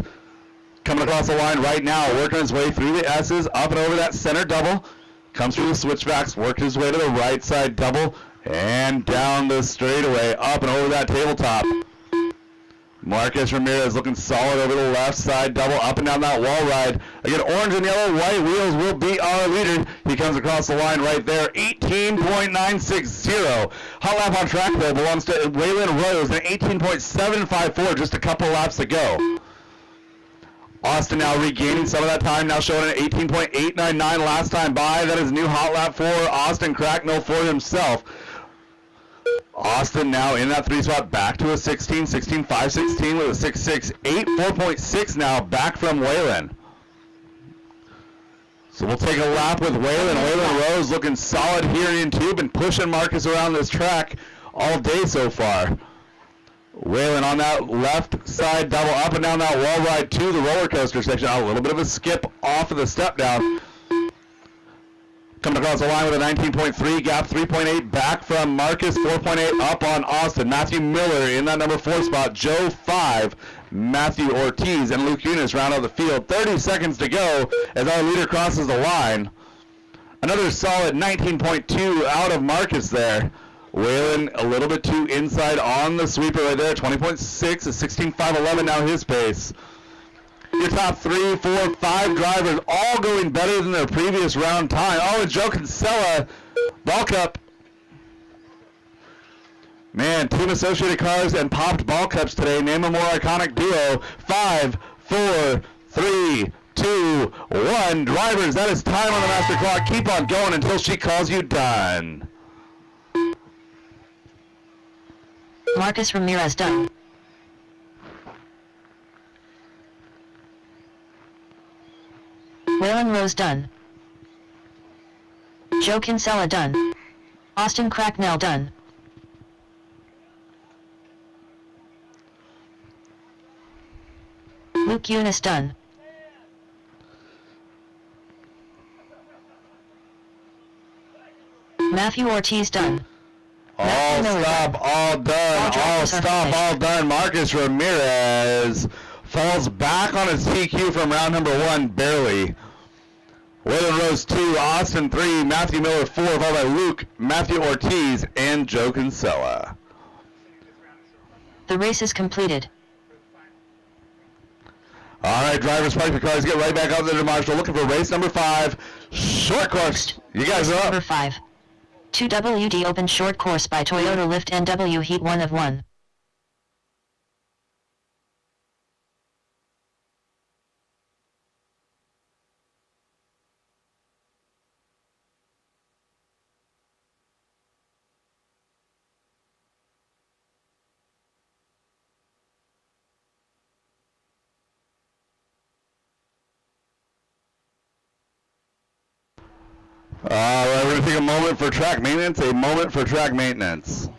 Speaker 1: coming across the line right now, working his way through the S's, up and over that center double, comes through the switchbacks, working his way to the right side double, and down the straightaway, up and over that tabletop. Marcus Ramirez looking solid over the left side double, up and down that wall ride. Again, orange and yellow, white wheels will be our leader. He comes across the line right there, 18.960. Hot lap on track, though, belongs to Waylon Rose at 18.754, just a couple laps to go. Austin now regaining some of that time, now showing an 18.899 last time by. That is new hot lap for Austin Cracknell for himself. Austin now in that 3 spot, back to a 16, 16, 5, 16 with a 6, 6, 8, 4.6 now, back from Waylon. So we'll take a lap with Waylon. Waylon Rose looking solid here in 2, been pushing Marcus around this track all day so far. Waylon on that left side double, up and down that wall ride to the roller coaster section. A little bit of a skip off of the step down. Coming across the line with a 19.3, gap 3.8 back from Marcus, 4.8 up on Austin. Matthew Miller in that number 4 spot, Joe 5, Matthew Ortiz, and Luke Eunice round out the field. 30 seconds to go as our leader crosses the line. Another solid 19.2 out of Marcus there. Waylon a little bit too inside on the sweeper right there, 20.6, a 16.511 now his pace. Your top 3, 4, 5 drivers all going better than their previous round time. Oh, and Joe Kinsella, ball cup. Man, Team Associated Cars and popped ball cups today. Name a more iconic duo. 5, 4, 3, 2, 1. Drivers, that is time on the master clock. Keep on going until she calls you done.
Speaker 2: Marcus Ramirez done. Waylon Rose done. Joe Kinsella done. Austin Cracknell done. Luke Eunice done. Matthew Ortiz done.
Speaker 1: All stop, all done, all stop, all done. Marcus Ramirez falls back on his TQ from round number 1, barely. Waylon Rose 2, Austin 3, Matthew Miller 4, followed by Luke, Matthew Ortiz, and Joe Kinsella.
Speaker 2: The race is completed.
Speaker 1: All right, drivers, park your cars, get right back out there to Marshall, looking for race number 5, short course. You guys are up.
Speaker 2: Number 5. 2WD Open Short Course by Toyota Lift NW Heat 1 of 1.
Speaker 1: We're going to take a moment for track maintenance, a moment for track maintenance.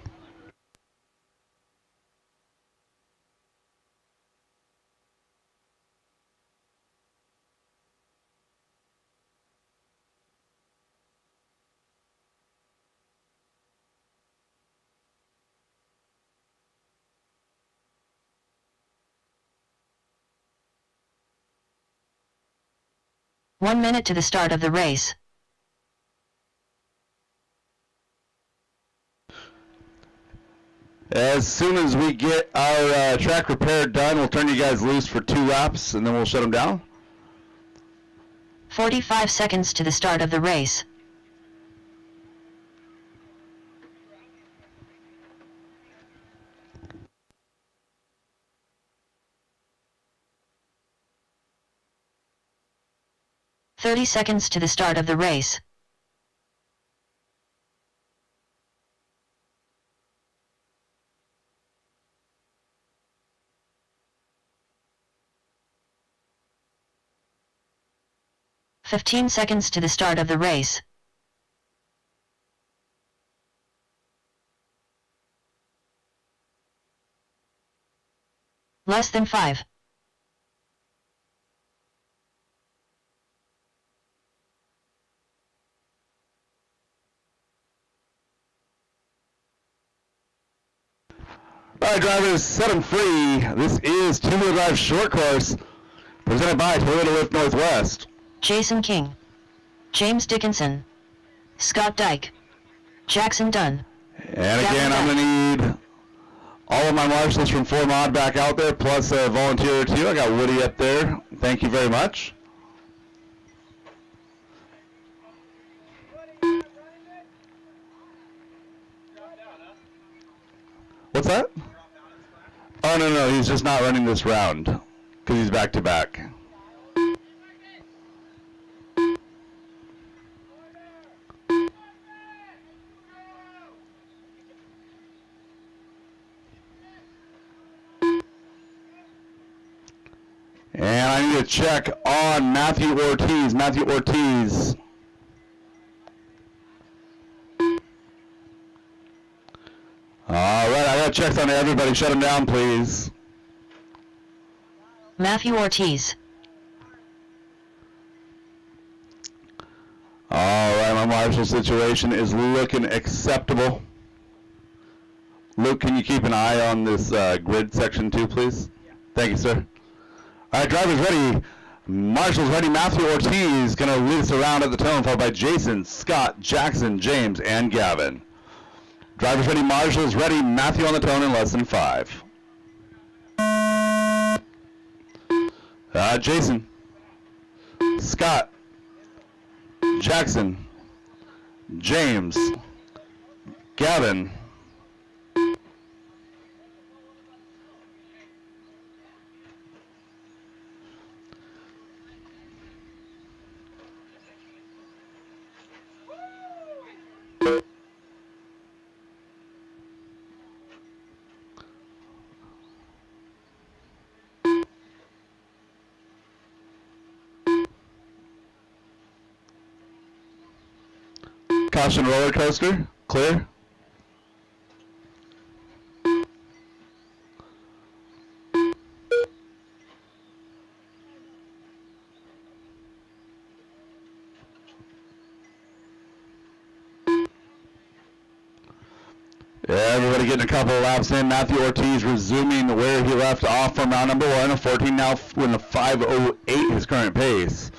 Speaker 2: 1 minute to the start of the race.
Speaker 1: As soon as we get our track repair done, we'll turn you guys loose for 2 laps, and then we'll shut them down.
Speaker 2: 45 seconds to the start of the race. "30 seconds to the start of the race. "15 seconds to the start of the race. Less than 5.
Speaker 1: All right, drivers, set them free. This is two-wheel drive short course presented by Toyota Lift Northwest.
Speaker 2: Jason King, James Dickinson, Scott Dyke, Jackson Dunn.
Speaker 1: And again, I'm going to need all of my marshals from 4 Mod back out there, plus a volunteer or 2. I got Woody up there. Thank you very much. What's that? Oh, no, he's just not running this round because he's back-to-back. And I need to check on Matthew Ortiz. Matthew Ortiz. All right, I got checks on everybody. Shut them down, please.
Speaker 2: Matthew Ortiz.
Speaker 1: All right, my marshal situation is looking acceptable. Luke, can you keep an eye on this grid section too, please? Thank you, sir. All right, drivers ready. Marshals ready. Matthew Ortiz going to lead us around at the tone, followed by Jason, Scott, Jackson, James, and Gavin. Drivers ready. Marshals ready. Matthew on the tone in less than 5. Jason, Scott, Jackson, James, Gavin. Caution roller coaster, clear. Everybody getting a couple of laps in. Matthew Ortiz resuming where he left off from round number 1. A 14 now with a 5:08 his current pace.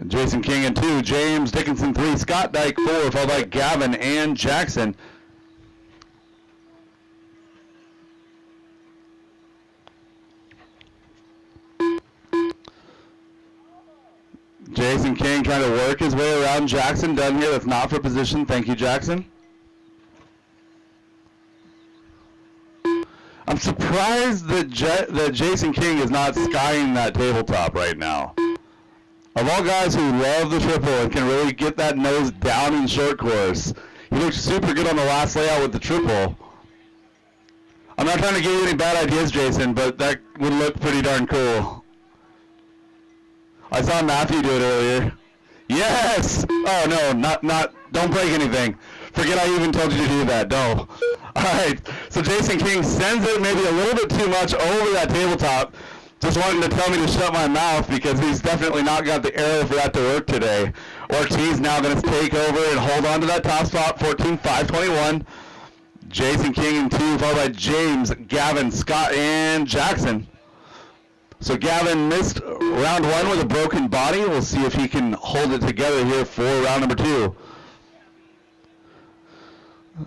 Speaker 1: Jason King in 2, James Dickinson 3, Scott Dyke 4, followed by Gavin and Jackson. Jason King trying to work his way around Jackson Dunn here. That's not for position. Thank you, Jackson. I'm surprised that Jason King is not skying that tabletop right now. Of all guys who love the triple and can really get that nose down in short course, he looked super good on the last layout with the triple. I'm not trying to give you any bad ideas, Jason, but that would look pretty darn cool. I saw Matthew do it earlier. Yes! Oh, no, not, don't break anything. Forget I even told you to do that, no. All right, so Jason King sends it maybe a little bit too much over that tabletop. Just wanting to tell me to shut my mouth because he's definitely not got the arrow for that to work today. Ortiz now going to take over and hold on to that top spot, 14.521. Jason King in 2, followed by James, Gavin, Scott, and Jackson. So Gavin missed round 1 with a broken body. We'll see if he can hold it together here for round number 2.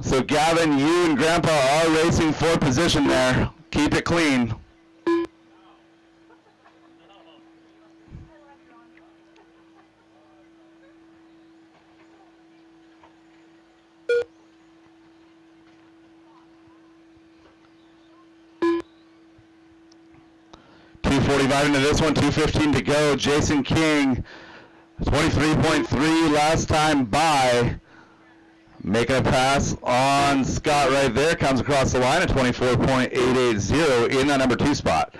Speaker 1: So Gavin, you and Grandpa are racing for position there. Keep it clean. .245 into this one, 2:15 to go. Jason King, 23.3 last time by. Making a pass on Scott right there. Comes across the line at 24.880 in that number 2 spot.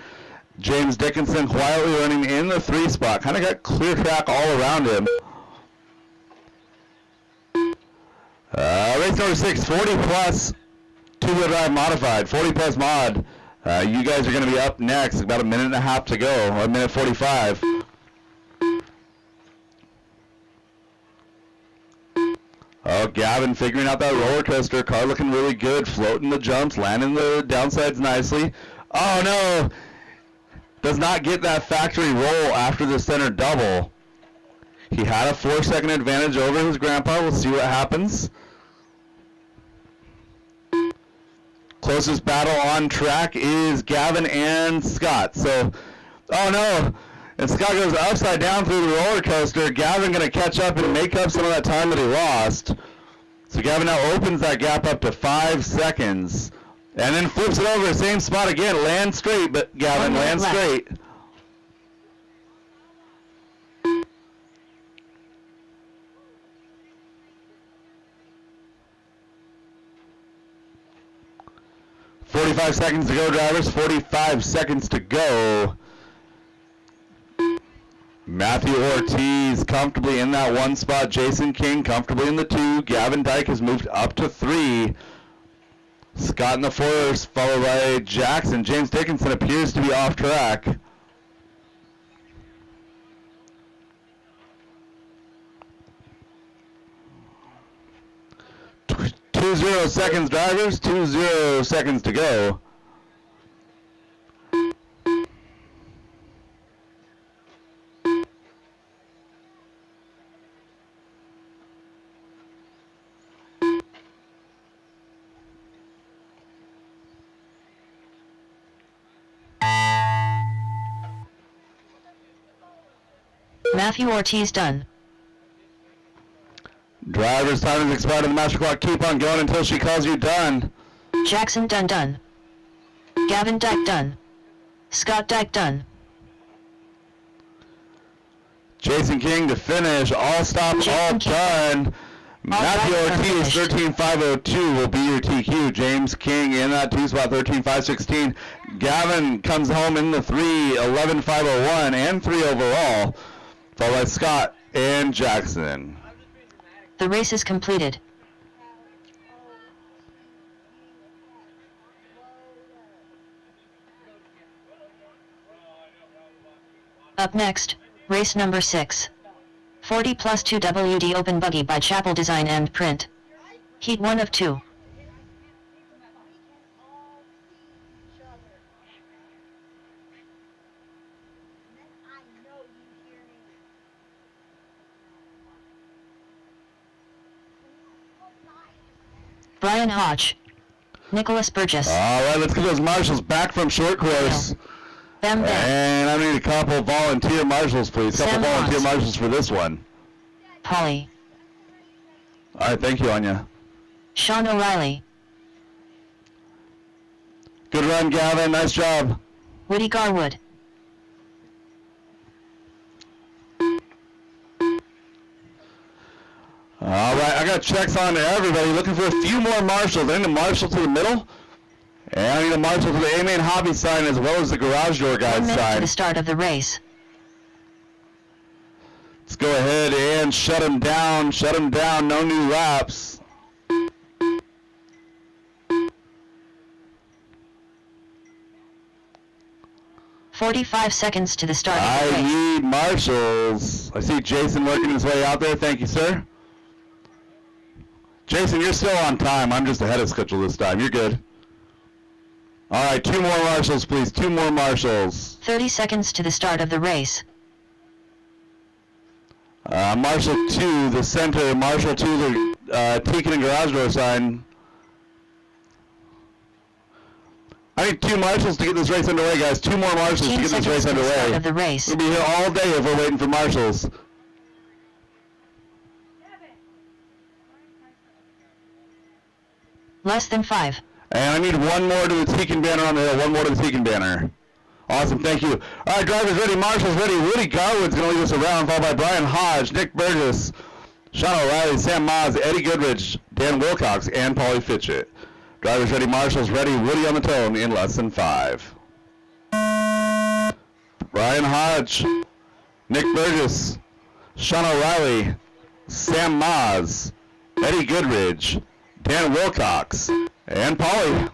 Speaker 1: James Dickinson quietly running in the 3 spot. Kind of got clear track all around him. Race number 6, 40 plus two-wheel drive modified. 40 plus mod. You guys are going to be up next. About a minute and a half to go, or a minute 45. Oh, Gavin figuring out that roller coaster. Car looking really good. Floating the jumps, landing the downsides nicely. Oh, no. Does not get that factory roll after the center double. He had a 4-second advantage over his grandpa. We'll see what happens. Closest battle on track is Gavin and Scott. So, oh, no. And Scott goes upside down through the roller coaster. Gavin going to catch up and make up some of that time that he lost. So Gavin now opens that gap up to 5 seconds. And then flips it over the same spot again. Land straight, but Gavin, land straight. .45 seconds to go, drivers. 45 seconds to go. Matthew Ortiz comfortably in that 1 spot. Jason King comfortably in the 2. Gavin Dyke has moved up to 3. Scott in the 4, followed by Jackson. James Dickinson appears to be off track. 20 seconds, drivers. 20 seconds to go.
Speaker 2: Matthew Ortiz done.
Speaker 1: Driver's time has expired on the master clock. Keep on going until she calls you done.
Speaker 2: Jackson done. Gavin Dyke done. Scott Dyke done.
Speaker 1: Jason King to finish. All stopped, all done. Matthew Ortiz, 13.502 will be your TQ. James King in that 2 spot, 13.516. Gavin comes home in the 3, 11.501 and 3 overall. Followed by Scott and Jackson.
Speaker 2: The race is completed. Up next, race number 6. 40 plus 2 WD open buggy by Chapel Design and Print. Heat 1 of 2. Brian Hodge. Nicholas Burgess.
Speaker 1: All right, let's get those marshals back from short course.
Speaker 2: Bam Bam.
Speaker 1: And I need a couple volunteer marshals, please. Couple
Speaker 2: Sam
Speaker 1: volunteer
Speaker 2: Ross.
Speaker 1: marshals for this one.
Speaker 2: Polly.
Speaker 1: All right, thank you, Anya.
Speaker 2: Sean O'Reilly.
Speaker 1: Good run, Gavin. Nice job.
Speaker 2: Woody Garwood.
Speaker 1: All right, I got checks on to everybody. Looking for a few more marshals. I need a marshal to the middle. And I need a marshal to the A-Main Hobby sign as well as the garage door
Speaker 2: 1
Speaker 1: guide
Speaker 2: minute to
Speaker 1: sign.
Speaker 2: the start of the race.
Speaker 1: Let's go ahead and shut him down. Shut him down. No new laps.
Speaker 2: .45 seconds to the start of the
Speaker 1: I
Speaker 2: race.
Speaker 1: need marshals. I see Jason working his way out there. Thank you, sir. Jason, you're still on time. I'm just ahead of schedule this time. You're good. All right, 2 more marshals, please. 2 more marshals.
Speaker 2: 30 seconds to the start of the race.
Speaker 1: Marshal 2, the center. Marshal 2, the Tekin and garage door sign. I need 2 marshals to get this race underway, guys. 2 more marshals to
Speaker 2: 15
Speaker 1: get this
Speaker 2: seconds
Speaker 1: race
Speaker 2: to the start
Speaker 1: underway.
Speaker 2: of the race.
Speaker 1: We'll be here all day if we're waiting for marshals.
Speaker 2: Less than 5.
Speaker 1: And I need 1 more to the Tekin banner on the hill. 1 more to the Tekin banner. Awesome, thank you. All right, drivers ready, marshals ready. Woody Garwood's going to lead us around, followed by Brian Hodge, Nick Burgess, Sean O'Reilly, Sam Moz, Eddie Goodrich, Dan Wilcox, and Paulie Fitchett. Drivers ready, marshals ready. Woody on the tone in less than 5. Brian Hodge, Nick Burgess, Sean O'Reilly, Sam Moz, Eddie Goodrich, Dan Wilcox, and Paulie.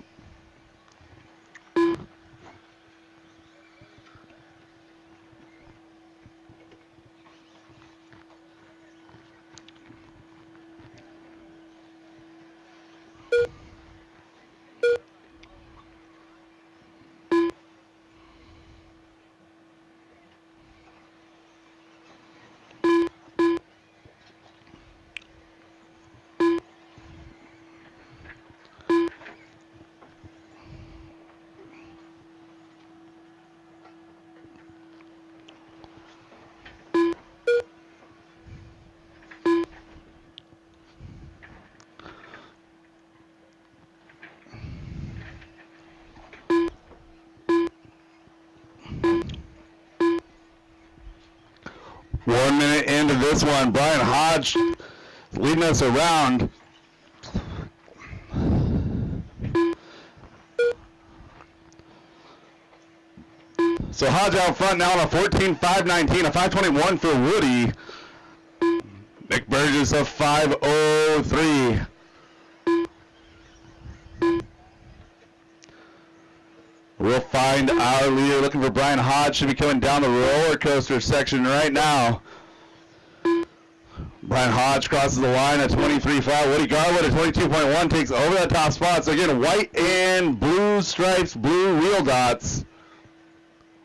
Speaker 1: One minute into this one, Brian Hodge leading us around. So Hodge out front now on a 14.519, a 521 for Woody. Nick Burgess a 503. We'll find our leader. Looking for Brian Hodge. Should be coming down the roller coaster section right now. Brian Hodge crosses the line at 23.5. Woody Garwood at 22.1 takes over that top spot. So again, white and blue stripes, blue wheel dots.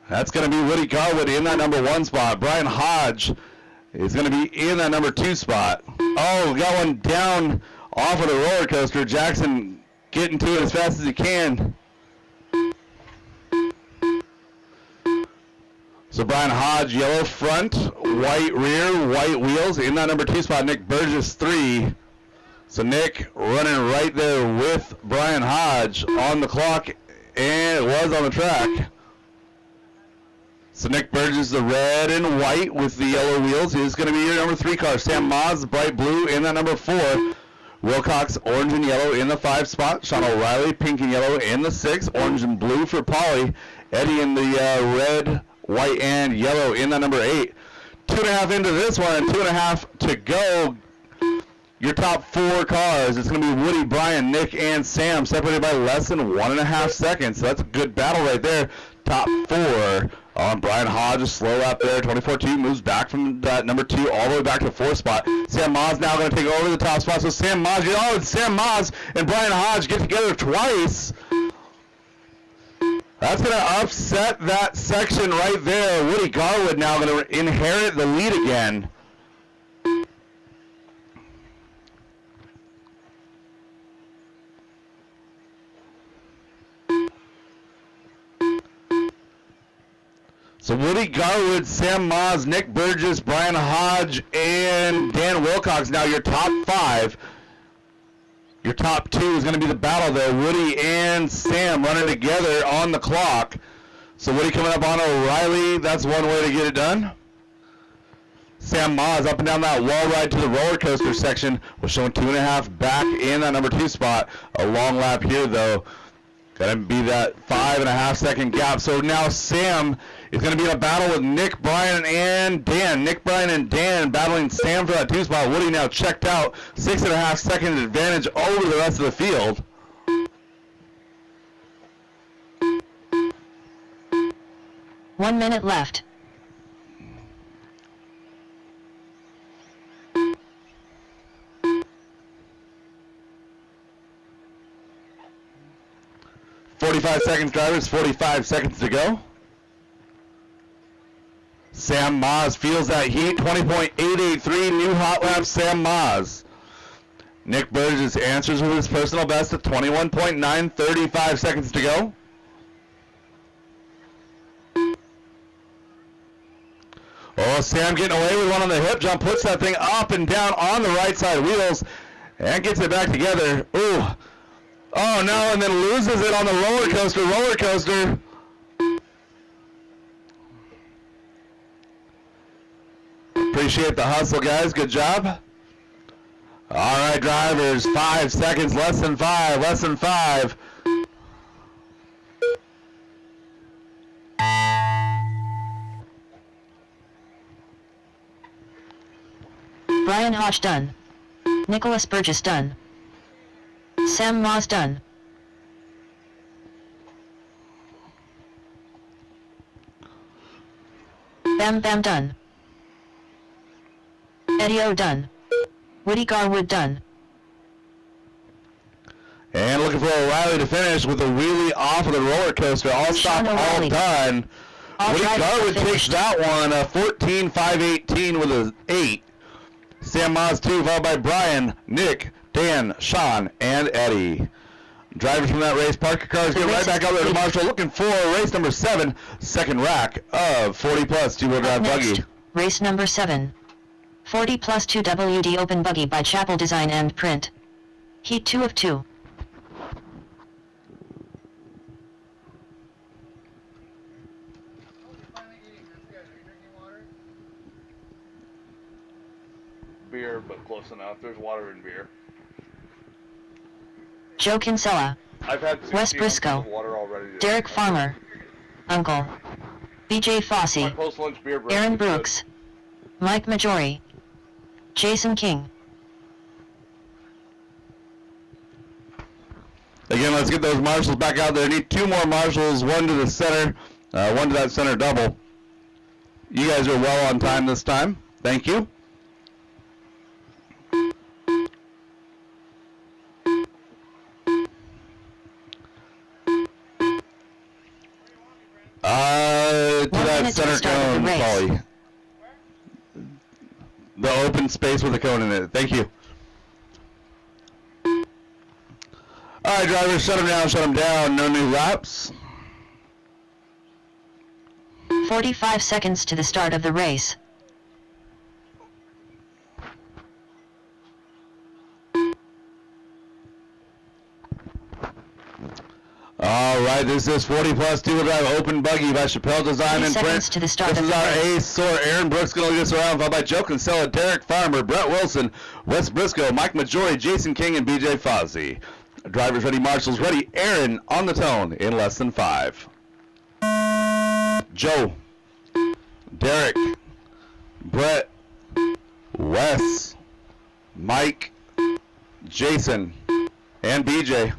Speaker 1: That's going to be Woody Garwood in that number 1 spot. Brian Hodge is going to be in that number 2 spot. Oh, we got one down off of the roller coaster. Jackson getting to it as fast as he can. So Brian Hodge, yellow front, white rear, white wheels. In that number 2 spot, Nick Burgess 3. So Nick running right there with Brian Hodge on the clock, and it was on the track. So Nick Burgess, the red and white with the yellow wheels, is going to be your number 3 car. Sam Moz, bright blue in that number 4. Wilcox, orange and yellow in the 5 spot. Sean O'Reilly, pink and yellow in the 6. Orange and blue for Paulie. Eddie in the red, white and yellow in that number 8. 2.5 into this one and 2.5 to go. Your top 4 cars, it's going to be Woody, Brian, Nick, and Sam, separated by less than 1.5 seconds. So that's a good battle right there. Top 4 on Brian Hodge, slow out there. 24.2 moves back from that number 2 all the way back to the 4th spot. Sam Moz now going to take over the top spot. So Sam Moz, Sam Moz and Brian Hodge get together twice. That's going to upset that section right there. Woody Garwood now going to inherit the lead again. So Woody Garwood, Sam Moz, Nick Burgess, Brian Hodge, and Dan Wilcox now your top 5. Your top 2 is going to be the battle there. Woody and Sam running together on the clock. So Woody coming up on O'Reilly. That's one way to get it done. Sam Moz up and down that wall ride to the roller coaster section. We're showing 2.5 back in that number 2 spot. A long lap here though. Got to be that 5.5 second gap. So now Sam is going to be in a battle with Nick, Brian, and Dan. Nick, Brian, and Dan battling Sam for that 2 spot. Woody now checked out. 6.5 second advantage over the rest of the field.
Speaker 2: One minute left.
Speaker 1: 45 seconds, drivers. 45 seconds to go. Sam Moz feels that heat. 20.883 new hot lap. Sam Moz. Nick Burgess answers with his personal best at 21.9. 35 seconds to go. Oh, Sam getting away with one on the hip jump, puts that thing up and down on the right side wheels, and gets it back together. Ooh. Oh, no, and then loses it on the roller coaster. Appreciate the hustle, guys. Good job. All right, drivers, 5 seconds, less than 5.
Speaker 2: Brian Hodge done. Nicholas Burgess done. Sam Moz done. Bam Bam done. Eddie O done. Woody Garwood done.
Speaker 1: And looking for O'Reilly to finish with a wheelie off of the roller coaster. All stopped, all
Speaker 2: O'Reilly.
Speaker 1: done.
Speaker 2: All
Speaker 1: Woody
Speaker 2: drivers
Speaker 1: Garwood takes
Speaker 2: finished.
Speaker 1: that one, 14.518 with an 8. Sam Moz 2, followed by Brian, Nick, Dan, Sean, and Eddie. Drivers from that race, park your cars, get right back out there to Marshall, looking for race number 7, second rack of 40 plus two-wheel drive
Speaker 2: Next,
Speaker 1: buggy.
Speaker 2: race number 7. 40 plus 2 WD open buggy by Chapel Design and Print. Heat 2 of 2.
Speaker 1: Beer, but close enough. There's water in beer.
Speaker 2: Joe Kinsella.
Speaker 1: I've had
Speaker 2: Wes Briscoe.
Speaker 1: water already.
Speaker 2: Derek Farmer. Uncle. BJ Fossey.
Speaker 1: Post-lunch beer break.
Speaker 2: Aaron Brooks. Mike Majori. Jason King.
Speaker 1: Again, let's get those marshals back out there. Need 2 more marshals, 1 to the center, 1 to that center double. You guys are well on time this time. Thank you. To
Speaker 2: 1
Speaker 1: that
Speaker 2: minute to the
Speaker 1: center
Speaker 2: start of the
Speaker 1: cone,
Speaker 2: race.
Speaker 1: Polly. The open space with a cone in it. Thank you. All right, drivers, shut them down. No new laps.
Speaker 2: 45 seconds to the start of the race.
Speaker 1: All right, this is 40 plus two-wheel drive open buggy by Chappelle Design
Speaker 2: 30
Speaker 1: and Print.
Speaker 2: seconds to the start
Speaker 1: This
Speaker 2: of
Speaker 1: is
Speaker 2: the
Speaker 1: our
Speaker 2: race.
Speaker 1: ace soar. Aaron Brooks going to lead us around, followed by Joe Kinsella, Derek Farmer, Brett Wilson, Wes Briscoe, Mike Majori, Jason King, and BJ Fozzie. Drivers ready, marshals ready. Aaron on the tone in less than 5. Joe, Derek, Brett, Wes, Mike, Jason, and BJ.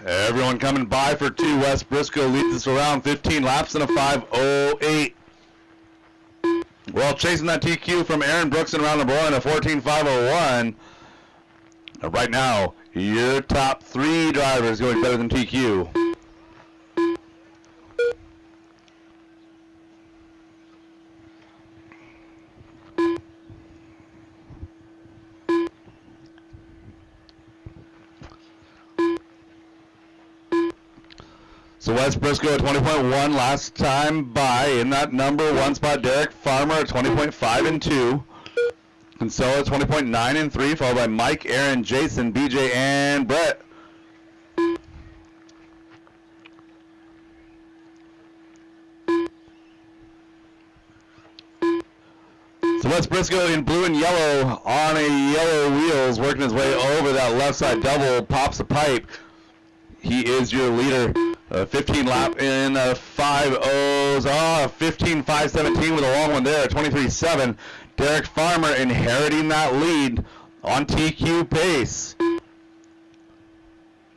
Speaker 1: Everyone coming by for 2. Wes Briscoe leads us around 15 laps in a 5:08. Well, chasing that TQ from Aaron Brooks in round number 1, a 14:501. Right now, your top 3 drivers going better than TQ. So Wes Briscoe at 20.1 last time by. In that number 1 spot, Derek Farmer at 20.5 and 2. Kinsella at 20.9 and 3, followed by Mike, Aaron, Jason, BJ, and Brett. So Wes Briscoe in blue and yellow on a yellow wheels, working his way over that left side double, pops the pipe. He is your leader. 15 lap in 5.0s. 15.517 with a long one there. 23.7. Derek Farmer inheriting that lead on TQ pace.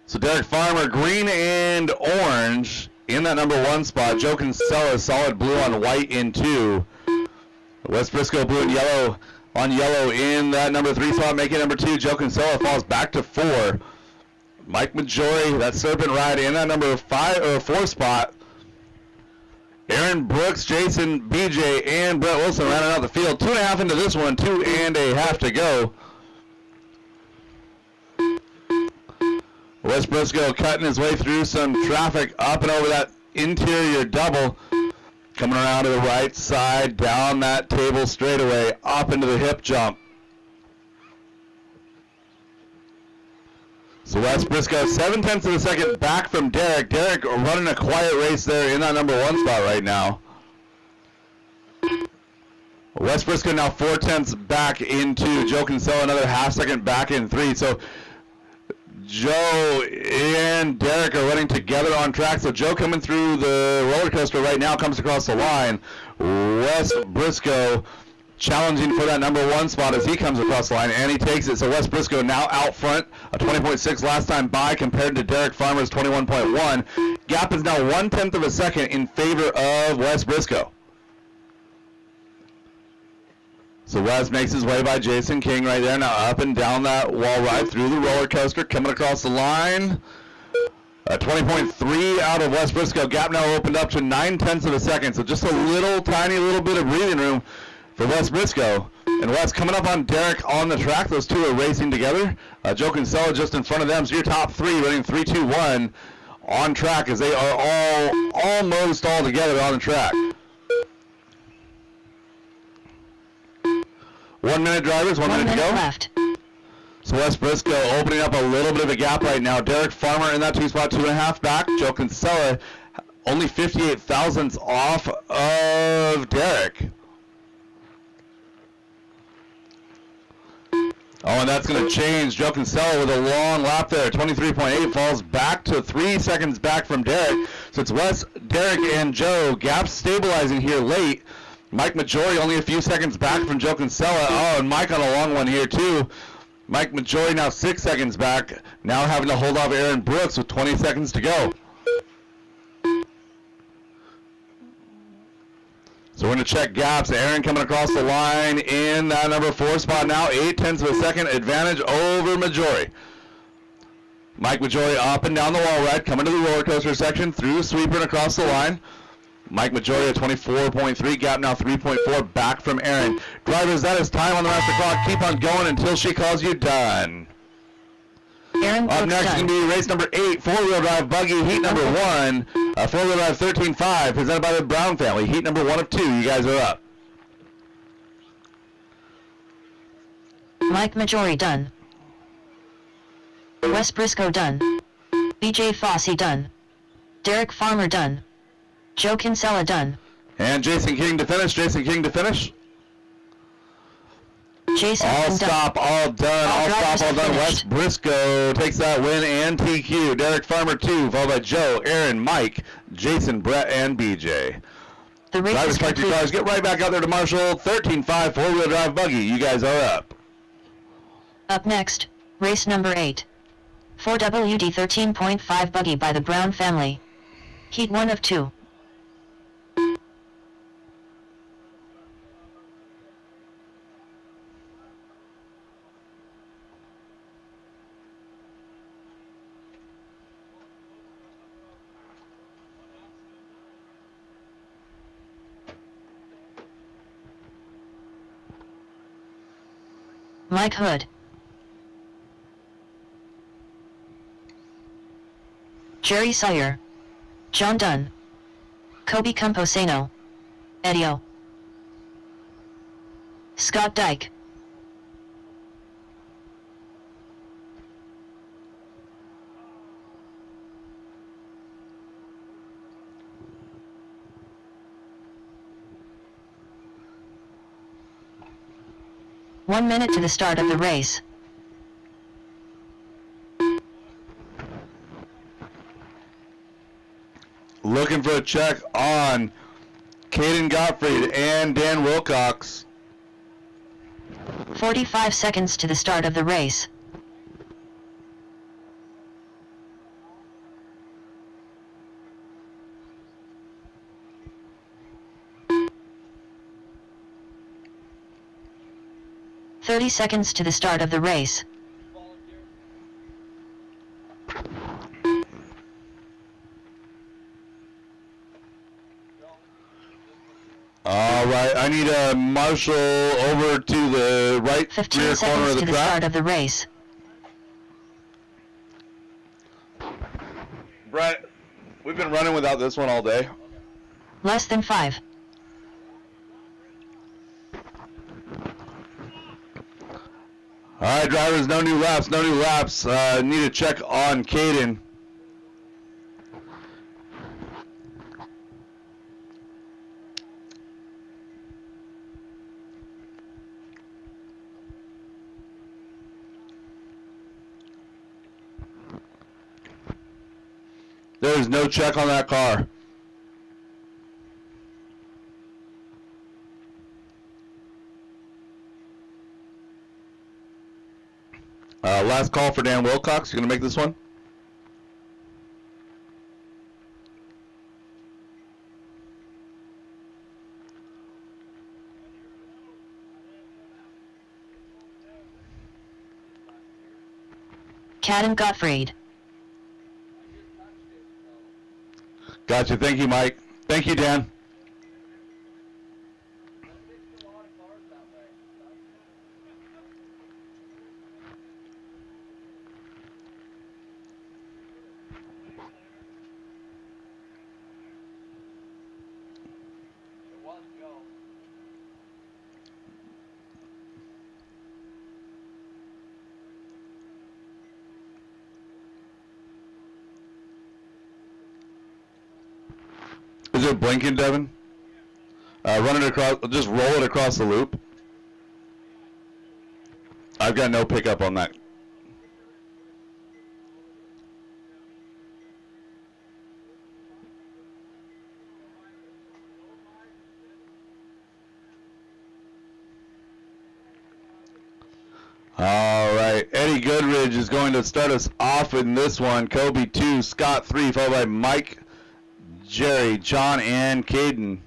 Speaker 1: So Derek Farmer, green and orange in that number 1 spot. Joe Kinsella, solid blue on white in 2. Wes Briscoe, blue and yellow on yellow in that number 3 spot, making number 2. Joe Kinsella falls back to 4. Mike Majori, that serpent ride in that number 4 spot. Aaron Brooks, Jason, BJ, and Brett Wilson rounding out the field. 2.5 into this one, 2.5 to go. Wes Briscoe cutting his way through some traffic up and over that interior double. Coming around to the right side, down that table straightaway, up into the hip jump. So Wes Briscoe, 0.7 of a second back from Derek. Derek running a quiet race there in that number 1 spot right now. Wes Briscoe now 0.4 back into Joe Kinsella, another 0.5 second back in 3. So Joe and Derek are running together on track. So Joe coming through the roller coaster right now comes across the line. Wes Briscoe challenging for that number 1 spot as he comes across the line, and he takes it. So Wes Briscoe now out front, a 20.6 last time by compared to Derek Farmer's 21.1. Gap is now 0.1 of a second in favor of Wes Briscoe. So Wes makes his way by Jason King right there, now up and down that wall ride through the roller coaster, coming across the line. 20.3 out of Wes Briscoe. Gap now opened up to 0.9 of a second, so just a little tiny little bit of breathing room for Wes Briscoe. And Wes coming up on Derek on the track. Those two are racing together. Joe Kinsella just in front of them. So your top 3 running 3-2-1 on track as they are almost all together on the track. 1 minute drivers, 1 minute to go.
Speaker 2: Left.
Speaker 1: So Wes Briscoe opening up a little bit of a gap right now. Derek Farmer in that 2 spot, 2.5 back. Joe Kinsella only 58 thousandths off of Derek. Oh, and that's going to change. Joe Kinsella with a long lap there. 23.8 falls back to 3 seconds back from Derek. So it's Wes, Derek, and Joe. Gap stabilizing here late. Mike Majori only a few seconds back from Joe Kinsella. Oh, and Mike on a long one here too. Mike Majori now 6 seconds back. Now having to hold off Aaron Brooks with 20 seconds to go. So we're going to check gaps. Aaron coming across the line in that number 4 spot now. 0.8 of a second advantage over Majori. Mike Majori up and down the wall ride, coming to the roller coaster section, through the sweeper and across the line. Mike Majori at 24.3, gap now 3.4 back from Aaron. Drivers, that is time on the master clock. Keep on going until she calls you done.
Speaker 2: Aaron
Speaker 1: Up
Speaker 2: Brooks
Speaker 1: next is
Speaker 2: done.
Speaker 1: going to be race number 8, 4-wheel drive buggy, heat number 1. 4-wheel drive 13.5, presented by the Brown family. Heat number 1 of 2. You guys are up.
Speaker 2: Mike Majori done. Wes Briscoe done. BJ Fossey done. Derek Farmer done. Joe Kinsella done.
Speaker 1: And Jason King to finish. Jason King to finish.
Speaker 2: Jason
Speaker 1: All
Speaker 2: King done.
Speaker 1: stop, all done, all
Speaker 2: drivers
Speaker 1: stop, all done. Wes
Speaker 2: finished.
Speaker 1: Briscoe takes that win and TQ. Derek Farmer 2, followed by Joe, Aaron, Mike, Jason, Brett, and BJ.
Speaker 2: The race
Speaker 1: Drivers,
Speaker 2: is
Speaker 1: park your
Speaker 2: complete.
Speaker 1: cars, get right back out there to Marshall. 13.5, 4-wheel drive buggy. You guys are up.
Speaker 2: Up next, race number 8. 4WD 13.5 buggy by the Brown family. Heat 1 of 2. Mike Hood. Jerry Sawyer. John Dunn. Kobe Camposano. Edio. Scott Dyke. 1 minute to the start of the race.
Speaker 1: Looking for a check on Caden Gottfried and Dan Wilcox.
Speaker 2: 45 seconds to the start of the race. "30 seconds to the start of the race.
Speaker 1: All right, I need a marshal over to the right
Speaker 2: 15
Speaker 1: rear corner
Speaker 2: seconds
Speaker 1: of
Speaker 2: to
Speaker 1: the
Speaker 2: the start
Speaker 1: track.
Speaker 2: of the race.
Speaker 1: Brett, we've been running without this one all day.
Speaker 2: Less than 5.
Speaker 1: All right, drivers, no new laps, no new laps. Need a check on Caden. There's no check on that car. Last call for Dan Wilcox. You gonna make this one?
Speaker 2: Caden Gottfried.
Speaker 1: Gotcha. Thank you, Mike. Thank you, Dan. Is it blinking, Devin? Run it across, just roll it across the loop. I've got no pickup on that. All right, Eddie Goodridge is going to start us off in this one. Kobe 2, Scott 3, followed by Mike, Jerry, John, and Caden.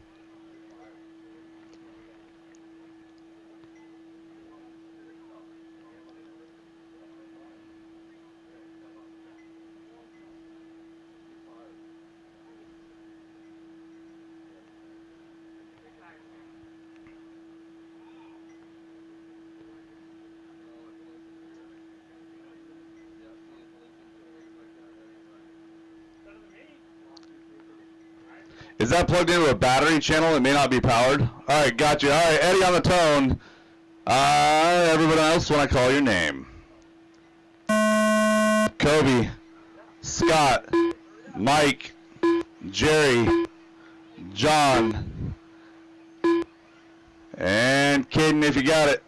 Speaker 1: Is that plugged into a battery channel that may not be powered? All right, gotcha. All right, Eddie on the tone. Everyone else, when I call your name. Kobe, Scott, Mike, Jerry, John, and Caden, if you got it.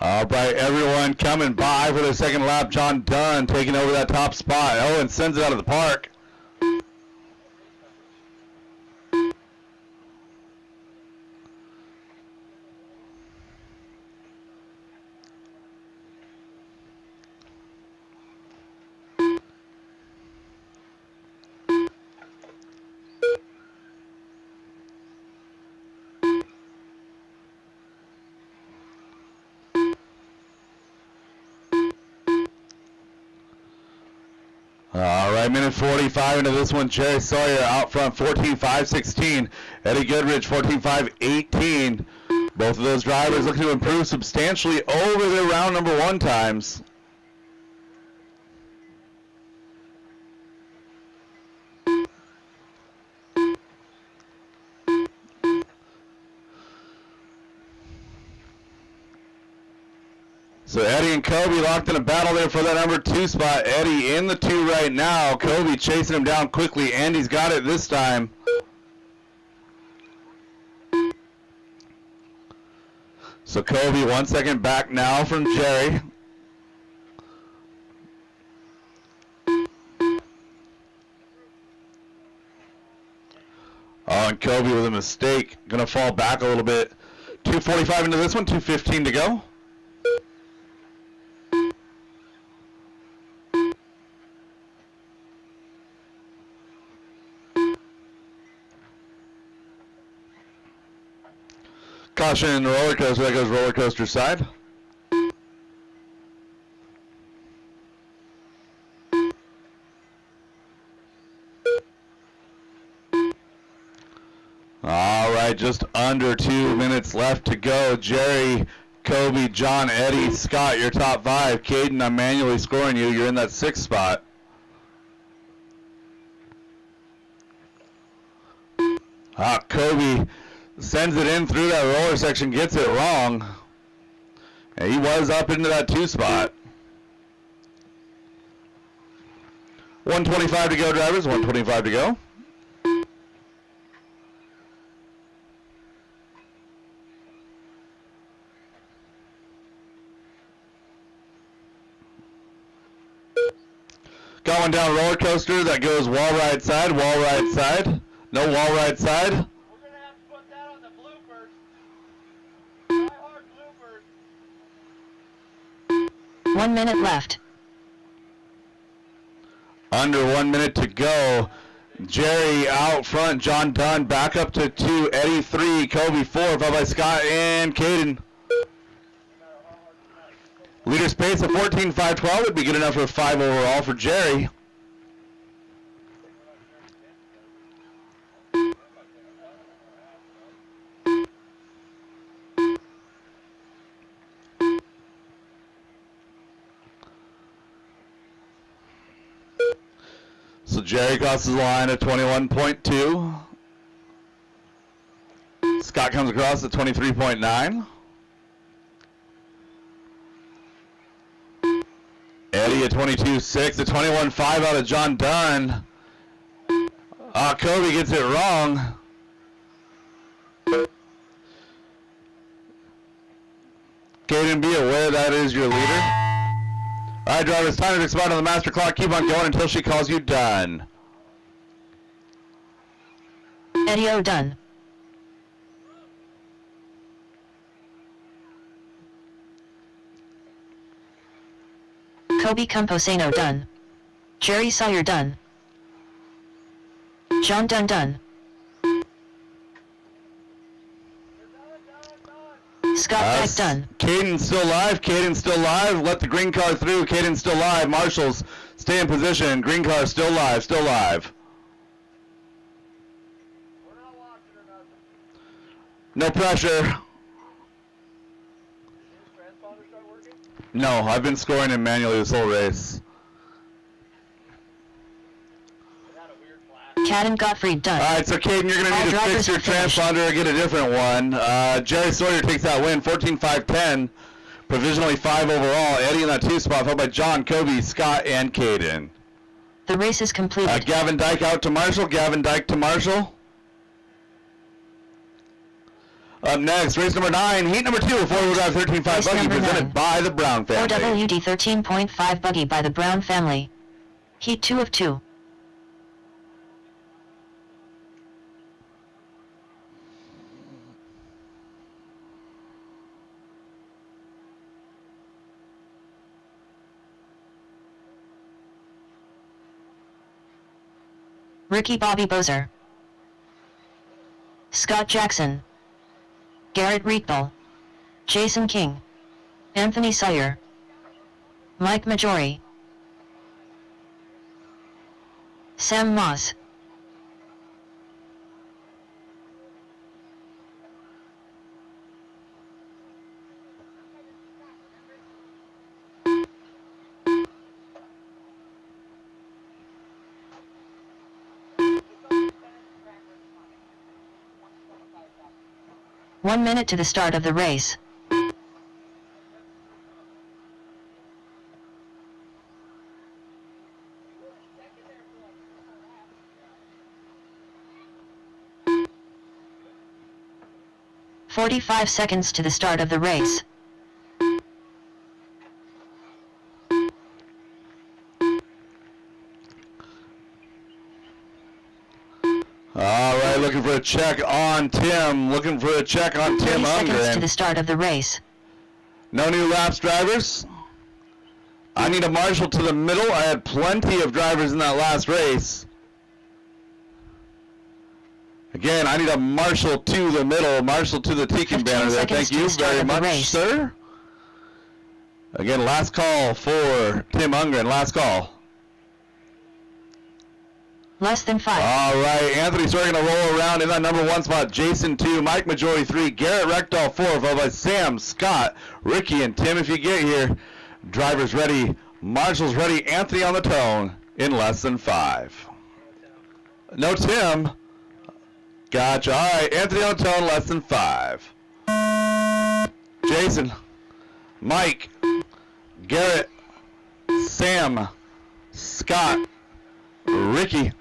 Speaker 1: All right, everyone coming by for the second lap. John Dunn taking over that top spot. Oh, and sends it out of the park. All right, minute 45 into this one. Jerry Sawyer out front, 14.5.16. Eddie Goodrich, 14.5.18. Both of those drivers looking to improve substantially over their round number 1 times. So Eddie and Kobe locked in a battle there for that number 2 spot. Eddie in the 2 right now. Kobe chasing him down quickly. Andy's got it this time. So Kobe 1 second back now from Jerry. Oh, and Kobe with a mistake. Gonna fall back a little bit. 2:45 into this one, 2:15 to go. Caution in the roller coaster. That goes roller coaster side. All right, just under 2 minutes left to go. Jerry, Kobe, John, Eddie, Scott, your top 5. Caden, I'm manually scoring you. You're in that 6th spot. Kobe sends it in through that roller section, gets it wrong. And he was up into that 2 spot. 1:25 to go, drivers. 1:25 to go. Got one down roller coaster that goes wall right side, wall right side. No wall right side.
Speaker 3: We're gonna have to put that on the bloopers. DieHard bloopers.
Speaker 2: 1 minute left.
Speaker 1: Under 1 minute to go. Jerry out front. John Dunn back up to 2. Eddie 3. Kobe 4. Followed by Scott and Caden. Leader's pace of 14.512 would be good enough for a 5 overall for Jerry. So Jerry crosses the line at 21.2. Scott comes across at 23.9. Eddie at 22.6. At 21.5 out of John Dunn. Kobe gets it wrong. Caden, be aware that is your leader. All right, drivers, time to expired on the master clock. Keep on going until she calls you done.
Speaker 2: Eddie O. done. Kobe Camposano done. Jerry Sawyer done. John Dunn done. Scott Beck done.
Speaker 1: Caden's still live. Caden's still live. Let the green car through. Caden's still live. Marshals, stay in position. Green car still live. Still live.
Speaker 3: We're not watching or nothing.
Speaker 1: No pressure.
Speaker 3: Did his transponder start working?
Speaker 1: No, I've been scoring him manually this whole race.
Speaker 3: It had a weird flash.
Speaker 2: Cat and Gottfried done.
Speaker 1: All right, so Caden, you're going to
Speaker 2: All
Speaker 1: need to
Speaker 2: drivers
Speaker 1: fix your
Speaker 2: are finished.
Speaker 1: transponder or get a different one. Jerry Sawyer takes that win, 14.510. Provisionally 5 overall. Eddie in that 2 spot, followed by John, Kobe, Scott, and Caden.
Speaker 2: The race is completed.
Speaker 1: Gavin Dyke out to Marshall. Gavin Dyke to Marshall. Up next, race number 9, heat number 2, 4-wheel drive 13.5
Speaker 2: Race
Speaker 1: buggy
Speaker 2: number
Speaker 1: presented
Speaker 2: 9.
Speaker 1: by the Brown family.
Speaker 2: 4WD 13.5 buggy by the Brown family. Heat 2 of 2. Ricky Bobby Bozer. Scott Jackson. Garrett Rietball. Jason King. Anthony Sawyer. Mike Majori. Sam Moss. One minute to the start of the race. "45 seconds to the start of the race.
Speaker 1: All right, looking for a check on Tim. Looking for a check on
Speaker 2: 30
Speaker 1: Tim
Speaker 2: seconds to
Speaker 1: Unger.
Speaker 2: the start of the race.
Speaker 1: No new laps, drivers. I need a marshal to the middle. I had plenty of drivers in that last race. Again, I need a marshal to the middle, marshal to the Tekin
Speaker 2: 15
Speaker 1: banner there.
Speaker 2: seconds
Speaker 1: Thank
Speaker 2: to
Speaker 1: you
Speaker 2: the start
Speaker 1: very
Speaker 2: of the
Speaker 1: much,
Speaker 2: race.
Speaker 1: sir. Again, last call for Tim Unger, last call.
Speaker 2: Less than 5.
Speaker 1: All right, Anthony Sawyer going to roll around in that number 1 spot. Jason 2, Mike Majori 3, Garrett Rectal 4, followed by Sam, Scott, Ricky, and Tim if you get here. Drivers ready, marshals ready, Anthony on the tone in less than 5. No Tim. Gotcha. All right, Anthony on the tone, less than 5. Jason, Mike, Garrett, Sam, Scott, Ricky.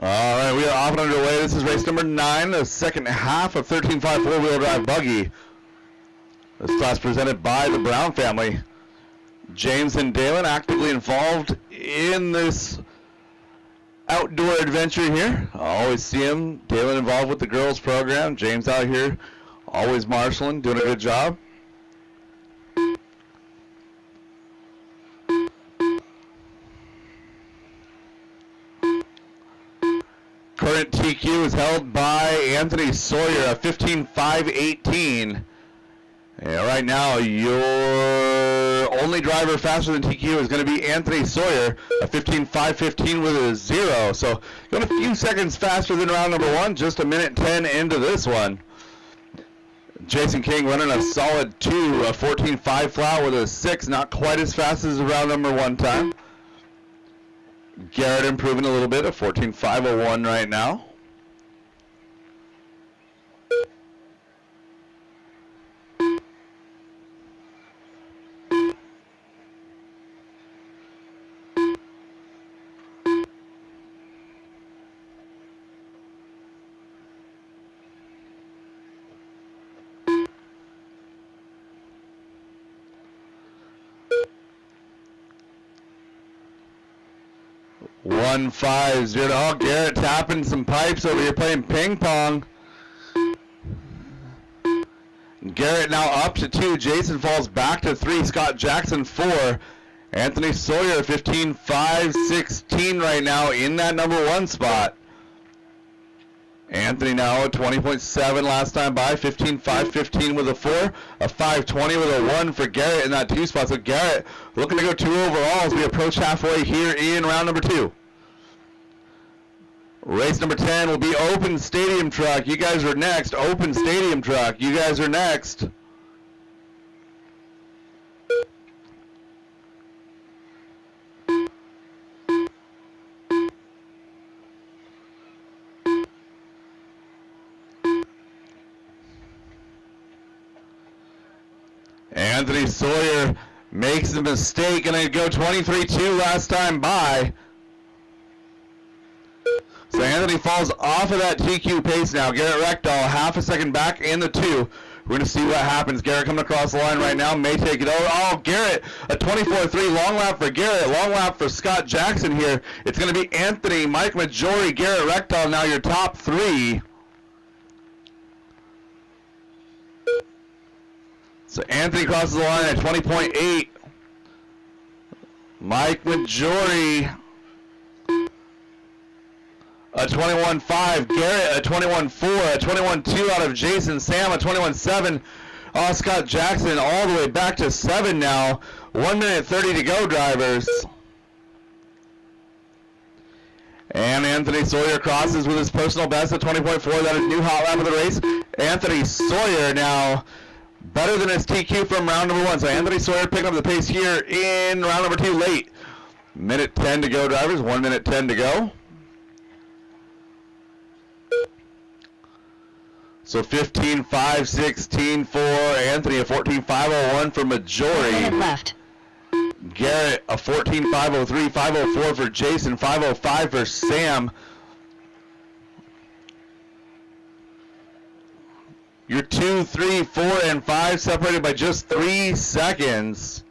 Speaker 1: All right, we are off and underway. This is race number 9, the second half of 13.5 four-wheel drive buggy. This class presented by the Brown family. James and Dalen actively involved in this outdoor adventure here. I always see him. Dalen involved with the girls program. James out here, always marshaling, doing a good job. Current TQ is held by Anthony Sawyer, a 15.518. Yeah, right now, your only driver faster than TQ is going to be Anthony Sawyer, a 15.515 with a 0. So going a few seconds faster than round number 1, just a minute 10 into this one. Jason King running a solid 2, a 14.5 flat with a 6, not quite as fast as the round number 1 time. Garrett improving a little bit, a 14.501 right now. One 5-0. Oh, Garrett tapping some pipes over here playing ping pong. Garrett now up to 2. Jason falls back to 3. Scott Jackson 4. Anthony Sawyer 15.516 right now in that number 1 spot. Anthony now at 20.7 last time by, 15.515 with a 4, a 5.20 with a 1 for Garrett in that 2 spot. So Garrett looking to go 2 overall as we approach halfway here in round number 2. Race number 10 will be Open Stadium Truck. You guys are next. Open Stadium Truck. You guys are next. Anthony Sawyer makes a mistake and they go 23.2 last time by. So Anthony falls off of that TQ pace now. Garrett Rectal half a second back in the 2. We're going to see what happens. Garrett coming across the line right now. May take it over. Oh, Garrett, a 24.3. Long lap for Garrett. Long lap for Scott Jackson here. It's going to be Anthony, Mike Majori, Garrett Rectal now your top 3. So Anthony crosses the line at 20.8. Mike Majori A 21.5, Garrett. A 21.4, a 21.2 out of Jason. Sam, a 21.7. Scott Jackson all the way back to 7 now. 1 minute 30 to go, drivers. And Anthony Sawyer crosses with his personal best at 20.4. That is new hot lap of the race. Anthony Sawyer now better than his TQ from round number 1. So Anthony Sawyer picking up the pace here in round number 2 late. Minute 10 to go, drivers. 1 minute 10 to go. So 15.5, 16 for Anthony, a 14.501 for
Speaker 2: 1
Speaker 1: Majority.
Speaker 2: minute left.
Speaker 1: Garrett, a 14.503, 504 for Jason, 505 for Sam. Your 2, 3, 4, and 5 separated by just 3 seconds.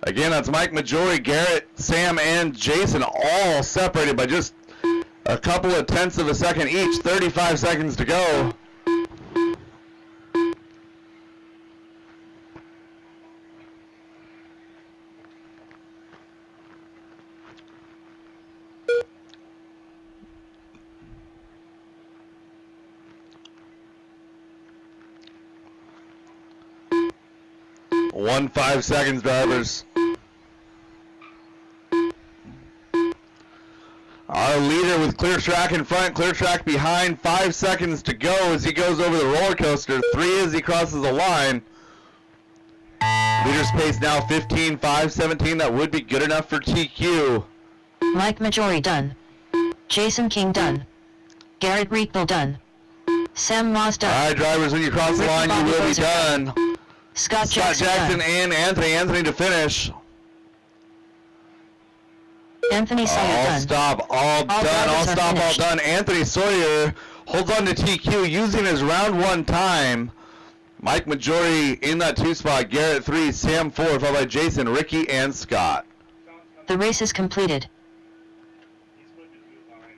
Speaker 1: Again, that's Mike, Majority, Garrett, Sam, and Jason, all separated by just a couple of tenths of a second each. 35 seconds to go. One 5 seconds, drivers. Our leader with clear track in front, clear track behind. 5 seconds to go as he goes over the roller coaster. 3 as he crosses the line. Leader's pace now 15.5, 17. That would be good enough for TQ.
Speaker 2: Mike Majori done. Jason King done. Garrett Riekbel done. Sam Moss
Speaker 1: All
Speaker 2: done.
Speaker 1: right, drivers, when you cross the
Speaker 2: Ricky
Speaker 1: line, you
Speaker 2: Bobby
Speaker 1: will be
Speaker 2: Bozer
Speaker 1: done.
Speaker 2: Scott
Speaker 1: Scott
Speaker 2: Jackson
Speaker 1: Jackson
Speaker 2: done.
Speaker 1: and Anthony. Anthony to finish.
Speaker 2: Anthony Sawyer
Speaker 1: All
Speaker 2: done.
Speaker 1: stop, all done,
Speaker 2: drivers
Speaker 1: all
Speaker 2: are
Speaker 1: stop, all
Speaker 2: finished.
Speaker 1: done. Anthony Sawyer holds on to TQ using his round 1 time. Mike Majority in that 2 spot. Garrett 3, Sam 4, followed by Jason, Ricky, and Scott.
Speaker 2: The race is completed.
Speaker 6: He's flipping the wheel right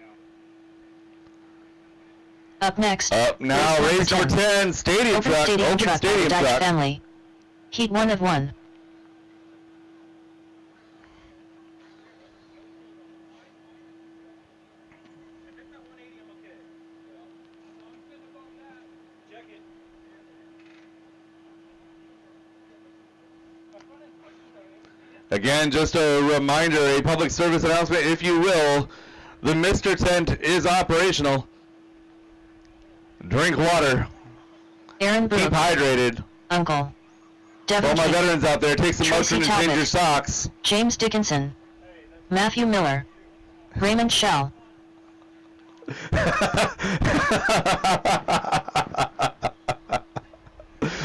Speaker 6: now.
Speaker 2: Up next.
Speaker 1: Up now, race number 10, Stadium
Speaker 2: Open
Speaker 1: Truck.
Speaker 2: Stadium
Speaker 1: Open
Speaker 2: Truck by the
Speaker 1: Stadium
Speaker 2: Dyke
Speaker 1: Truck.
Speaker 2: family. Heat 1 of 1.
Speaker 6: Check it.
Speaker 1: Again, just a reminder, a public service announcement, if you will. The Mr. Tent is operational. Drink water.
Speaker 2: Aaron
Speaker 1: Keep
Speaker 2: Brooke.
Speaker 1: hydrated.
Speaker 2: Uncle.
Speaker 1: For
Speaker 2: Devin
Speaker 1: all my
Speaker 2: King.
Speaker 1: veterans out there, take some
Speaker 2: Tracy
Speaker 1: motion and change
Speaker 2: Talbot.
Speaker 1: your socks.
Speaker 2: James Dickinson. Matthew Miller. Raymond Shell.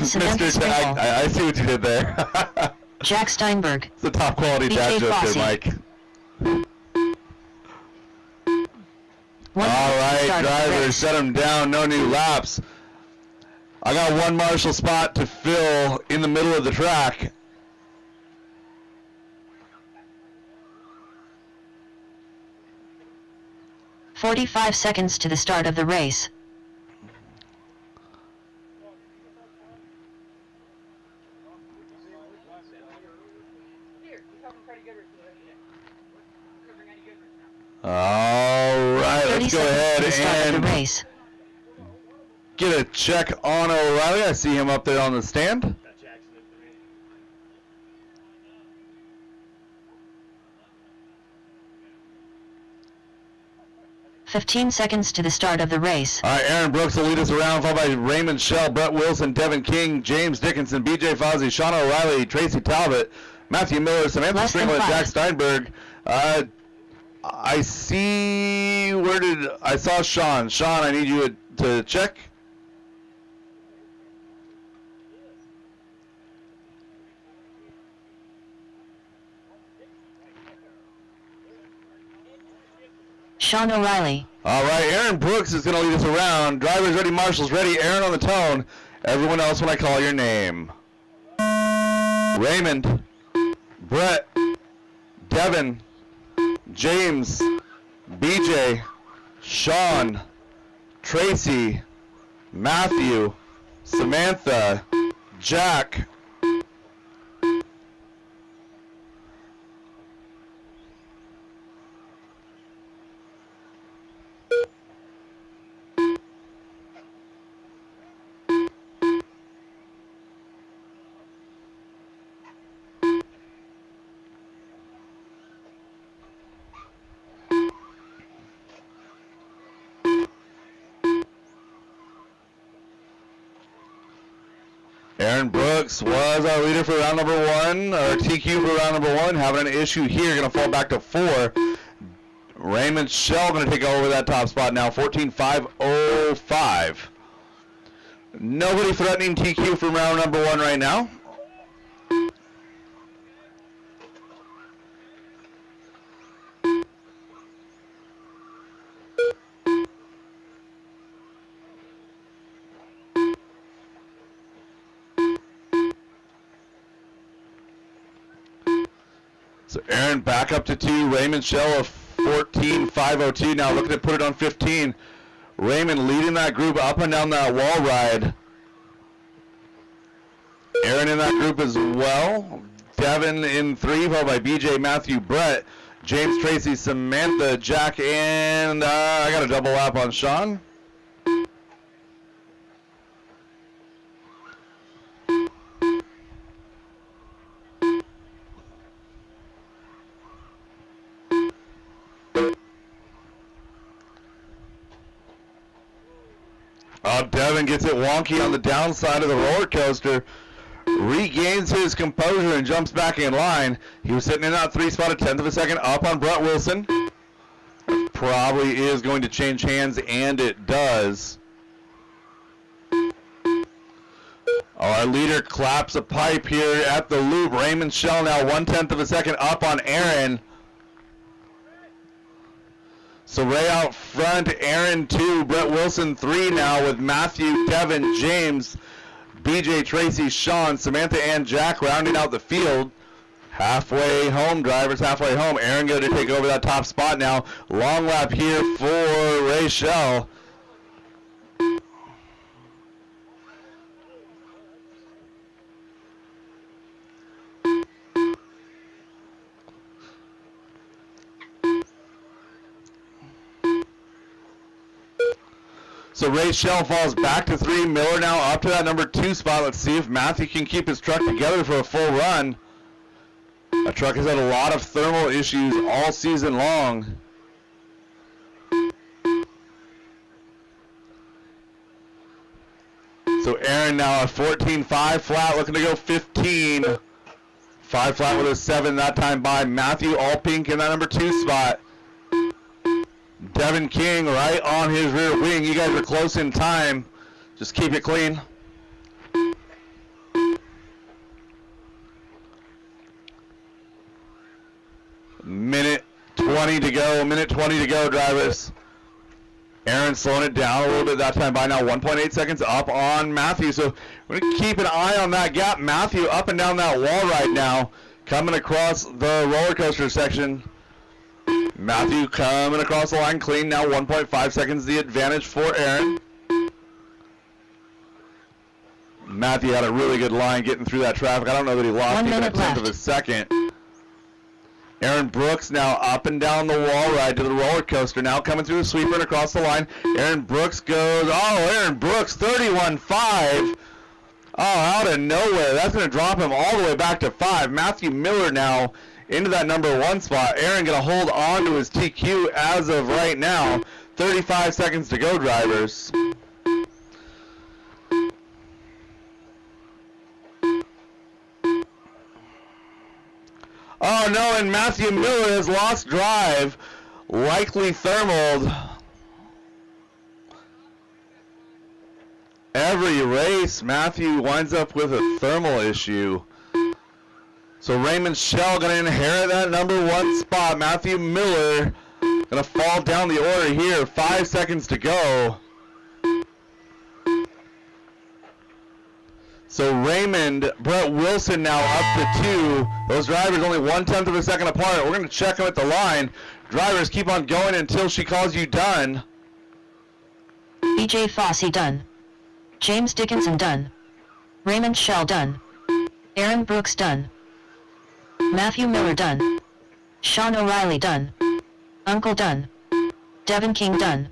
Speaker 2: Samantha
Speaker 1: Mr.
Speaker 2: Sprinkle.
Speaker 1: I see what you did there.
Speaker 2: Jack Steinberg.
Speaker 1: It's a top quality
Speaker 2: BJ
Speaker 1: dad joke
Speaker 2: Fossey.
Speaker 1: there, Mike.
Speaker 2: 1
Speaker 1: All
Speaker 2: minute to
Speaker 1: right,
Speaker 2: start of the
Speaker 1: drivers,
Speaker 2: race.
Speaker 1: set them down. No new laps. I got one marshal spot to fill in the middle of the track.
Speaker 2: "45 seconds to the start of the race.
Speaker 1: All right,
Speaker 2: 30
Speaker 1: let's go
Speaker 2: seconds
Speaker 1: ahead
Speaker 2: to the start of the
Speaker 1: and
Speaker 2: race.
Speaker 1: get a check on O'Reilly. I see him up there on the stand.
Speaker 6: Got Jackson at 3.
Speaker 2: 15 seconds to the start of the race.
Speaker 1: All right, Aaron Brooks will lead us around, followed by Raymond Shell, Brett Wilson, Devin King, James Dickinson, BJ Fossey, Sean O'Reilly, Tracy Talbot, Matthew Miller, Samantha
Speaker 2: Less than
Speaker 1: Sprinkle, and
Speaker 2: 5.
Speaker 1: Jack Steinberg. I see, I saw Sean. Sean, I need you to check.
Speaker 2: Sean O'Reilly.
Speaker 1: All right, Aaron Brooks is going to lead us around. Drivers ready, marshals ready. Aaron on the tone. Everyone else when I call your name. Raymond, Brett, Devin, James, BJ, Sean, Tracy, Matthew, Samantha, Jack, Aaron Brooks was our leader for round number 1, or TQ for round number 1, having an issue here, going to fall back to 4. Raymond Shell going to take over that top spot now, 14.505. Nobody threatening TQ from round number 1 right now. So Aaron back up to 2. Raymond Shell of 14.502 now looking to put it on 15. Raymond leading that group up and down that wall ride. Aaron in that group as well. Devin in 3, followed by BJ, Matthew, Brett, James, Tracy, Samantha, Jack, and I got a double lap on Sean. Devin gets it wonky on the downside of the roller coaster, regains his composure and jumps back in line. He was sitting in that 3 spot, a 10th of a second up on Brett Wilson. Probably is going to change hands, and it does. Our leader claps a pipe here at the loop. Raymond Shell now 1/10 of a second up on Aaron. So Ray out front, Aaron 2, Brett Wilson 3 now with Matthew, Devin, James, BJ, Tracy, Sean, Samantha, and Jack rounding out the field. Halfway home, drivers halfway home. Aaron going to take over that top spot now. Long lap here for Ray Shell. So Ray Shell falls back to 3. Miller now up to that number 2 spot. Let's see if Matthew can keep his truck together for a full run. That truck has had a lot of thermal issues all season long. So Aaron now at 14.5 flat, looking to go 15. 5 flat with a 7 that time by Matthew, all pink in that number 2 spot. Devin King right on his rear wing. You guys are close in time. Just keep it clean. Minute 20 to go. Minute 20 to go, drivers. Aaron slowing it down a little bit that time by now. 1.8 seconds up on Matthew. So we're going to keep an eye on that gap. Matthew up and down that wall right now. Coming across the roller coaster section. Matthew coming across the line clean now, 1.5 seconds the advantage for Aaron. Matthew had a really good line getting through that traffic. I don't know that he lost even a 10th of a second. Aaron Brooks now up and down the wall ride to the roller coaster, now coming through the sweeper and across the line. Aaron Brooks goes, Aaron Brooks, 31.5. Oh, out of nowhere. That's going to drop him all the way back to 5. Matthew Miller now into that number 1 spot. Aaron going to hold on to his TQ as of right now. 35 seconds to go, drivers. Oh no, and Matthew Miller has lost drive. Likely thermaled. Every race, Matthew winds up with a thermal issue. So Raymond Shell going to inherit that number 1 spot. Matthew Miller going to fall down the order here. 5 seconds to go. So Raymond, Brett Wilson now up to 2. Those drivers only 1/10 of a second apart. We're going to check them at the line. Drivers keep on going until she calls you done.
Speaker 2: BJ Fossey done. James Dickinson done. Raymond Shell done. Aaron Brooks done. Matthew Miller done. Sean O'Reilly done. Uncle done. Devin King done.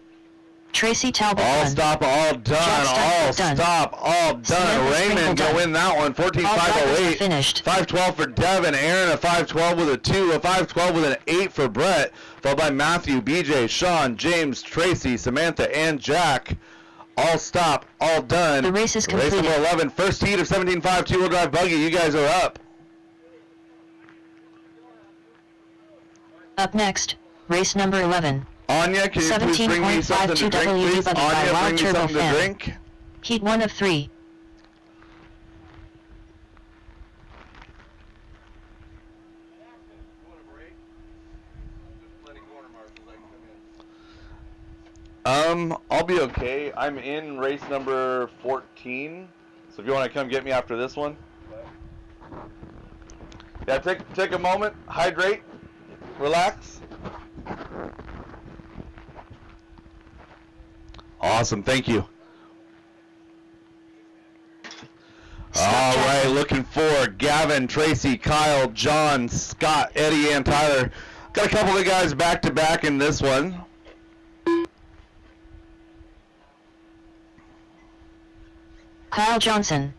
Speaker 2: Tracy Talbot
Speaker 1: all
Speaker 2: done.
Speaker 1: Stop, all done. All
Speaker 2: done.
Speaker 1: stop, all done.
Speaker 2: Samantha
Speaker 1: Raymond
Speaker 2: done.
Speaker 1: go win that one. 14.508.
Speaker 2: Finished.
Speaker 1: 5:12 for Devin. Aaron a 5:12 with a 2. A 5:12 with an 8 for Brett. Followed by Matthew, BJ, Sean, James, Tracy, Samantha, and Jack. All stop, all done.
Speaker 2: The race is
Speaker 1: Race number
Speaker 2: completed.
Speaker 1: 11, first heat of 17.5 two-wheel drive buggy. You guys are up.
Speaker 2: Up next, race number 11.
Speaker 1: Anya, can you please bring me something to drink, please?
Speaker 2: buggy by
Speaker 1: Anya,
Speaker 2: Wild
Speaker 1: bring me
Speaker 2: Turbo
Speaker 1: something to
Speaker 2: Fan.
Speaker 1: drink.
Speaker 2: Heat 1 of 3.
Speaker 1: I'll be okay. I'm in race number 14. So if you want to come get me after this one. Yeah, take a moment, hydrate, relax. Awesome, thank you. All right, looking for Gavin, Tracy, Kyle, John, Scott, Eddie, and Tyler. Got a couple of guys back to back in this one.
Speaker 2: Kyle Johnson.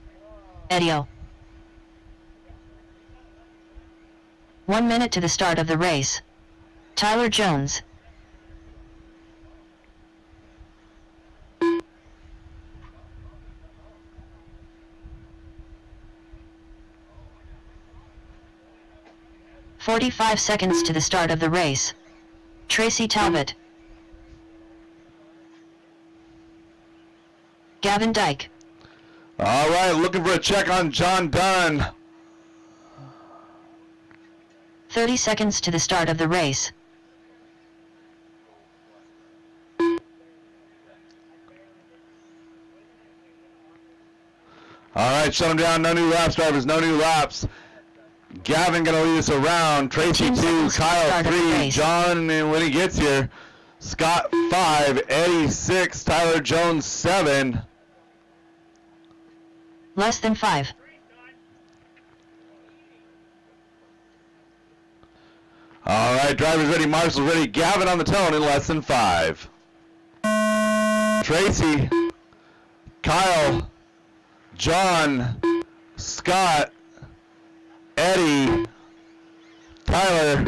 Speaker 2: Edio. 1 minute to the start of the race. Tyler Jones. "45 seconds to the start of the race. Tracy Talbot. Gavin Dyke.
Speaker 1: All right, looking for a check on John Dunn.
Speaker 2: 30 seconds to the start of the race.
Speaker 1: All right, shut him down. No new laps, drivers. No new laps. Gavin going to lead us around. Tracy 2, Kyle 3, John, and when he gets here, Scott 5, Eddie 6, Tyler Jones 7.
Speaker 2: Less than 5.
Speaker 1: All right, drivers ready, marshals ready. Gavin on the tone in less than 5. Tracy, Kyle, John, Scott, Eddie, Tyler,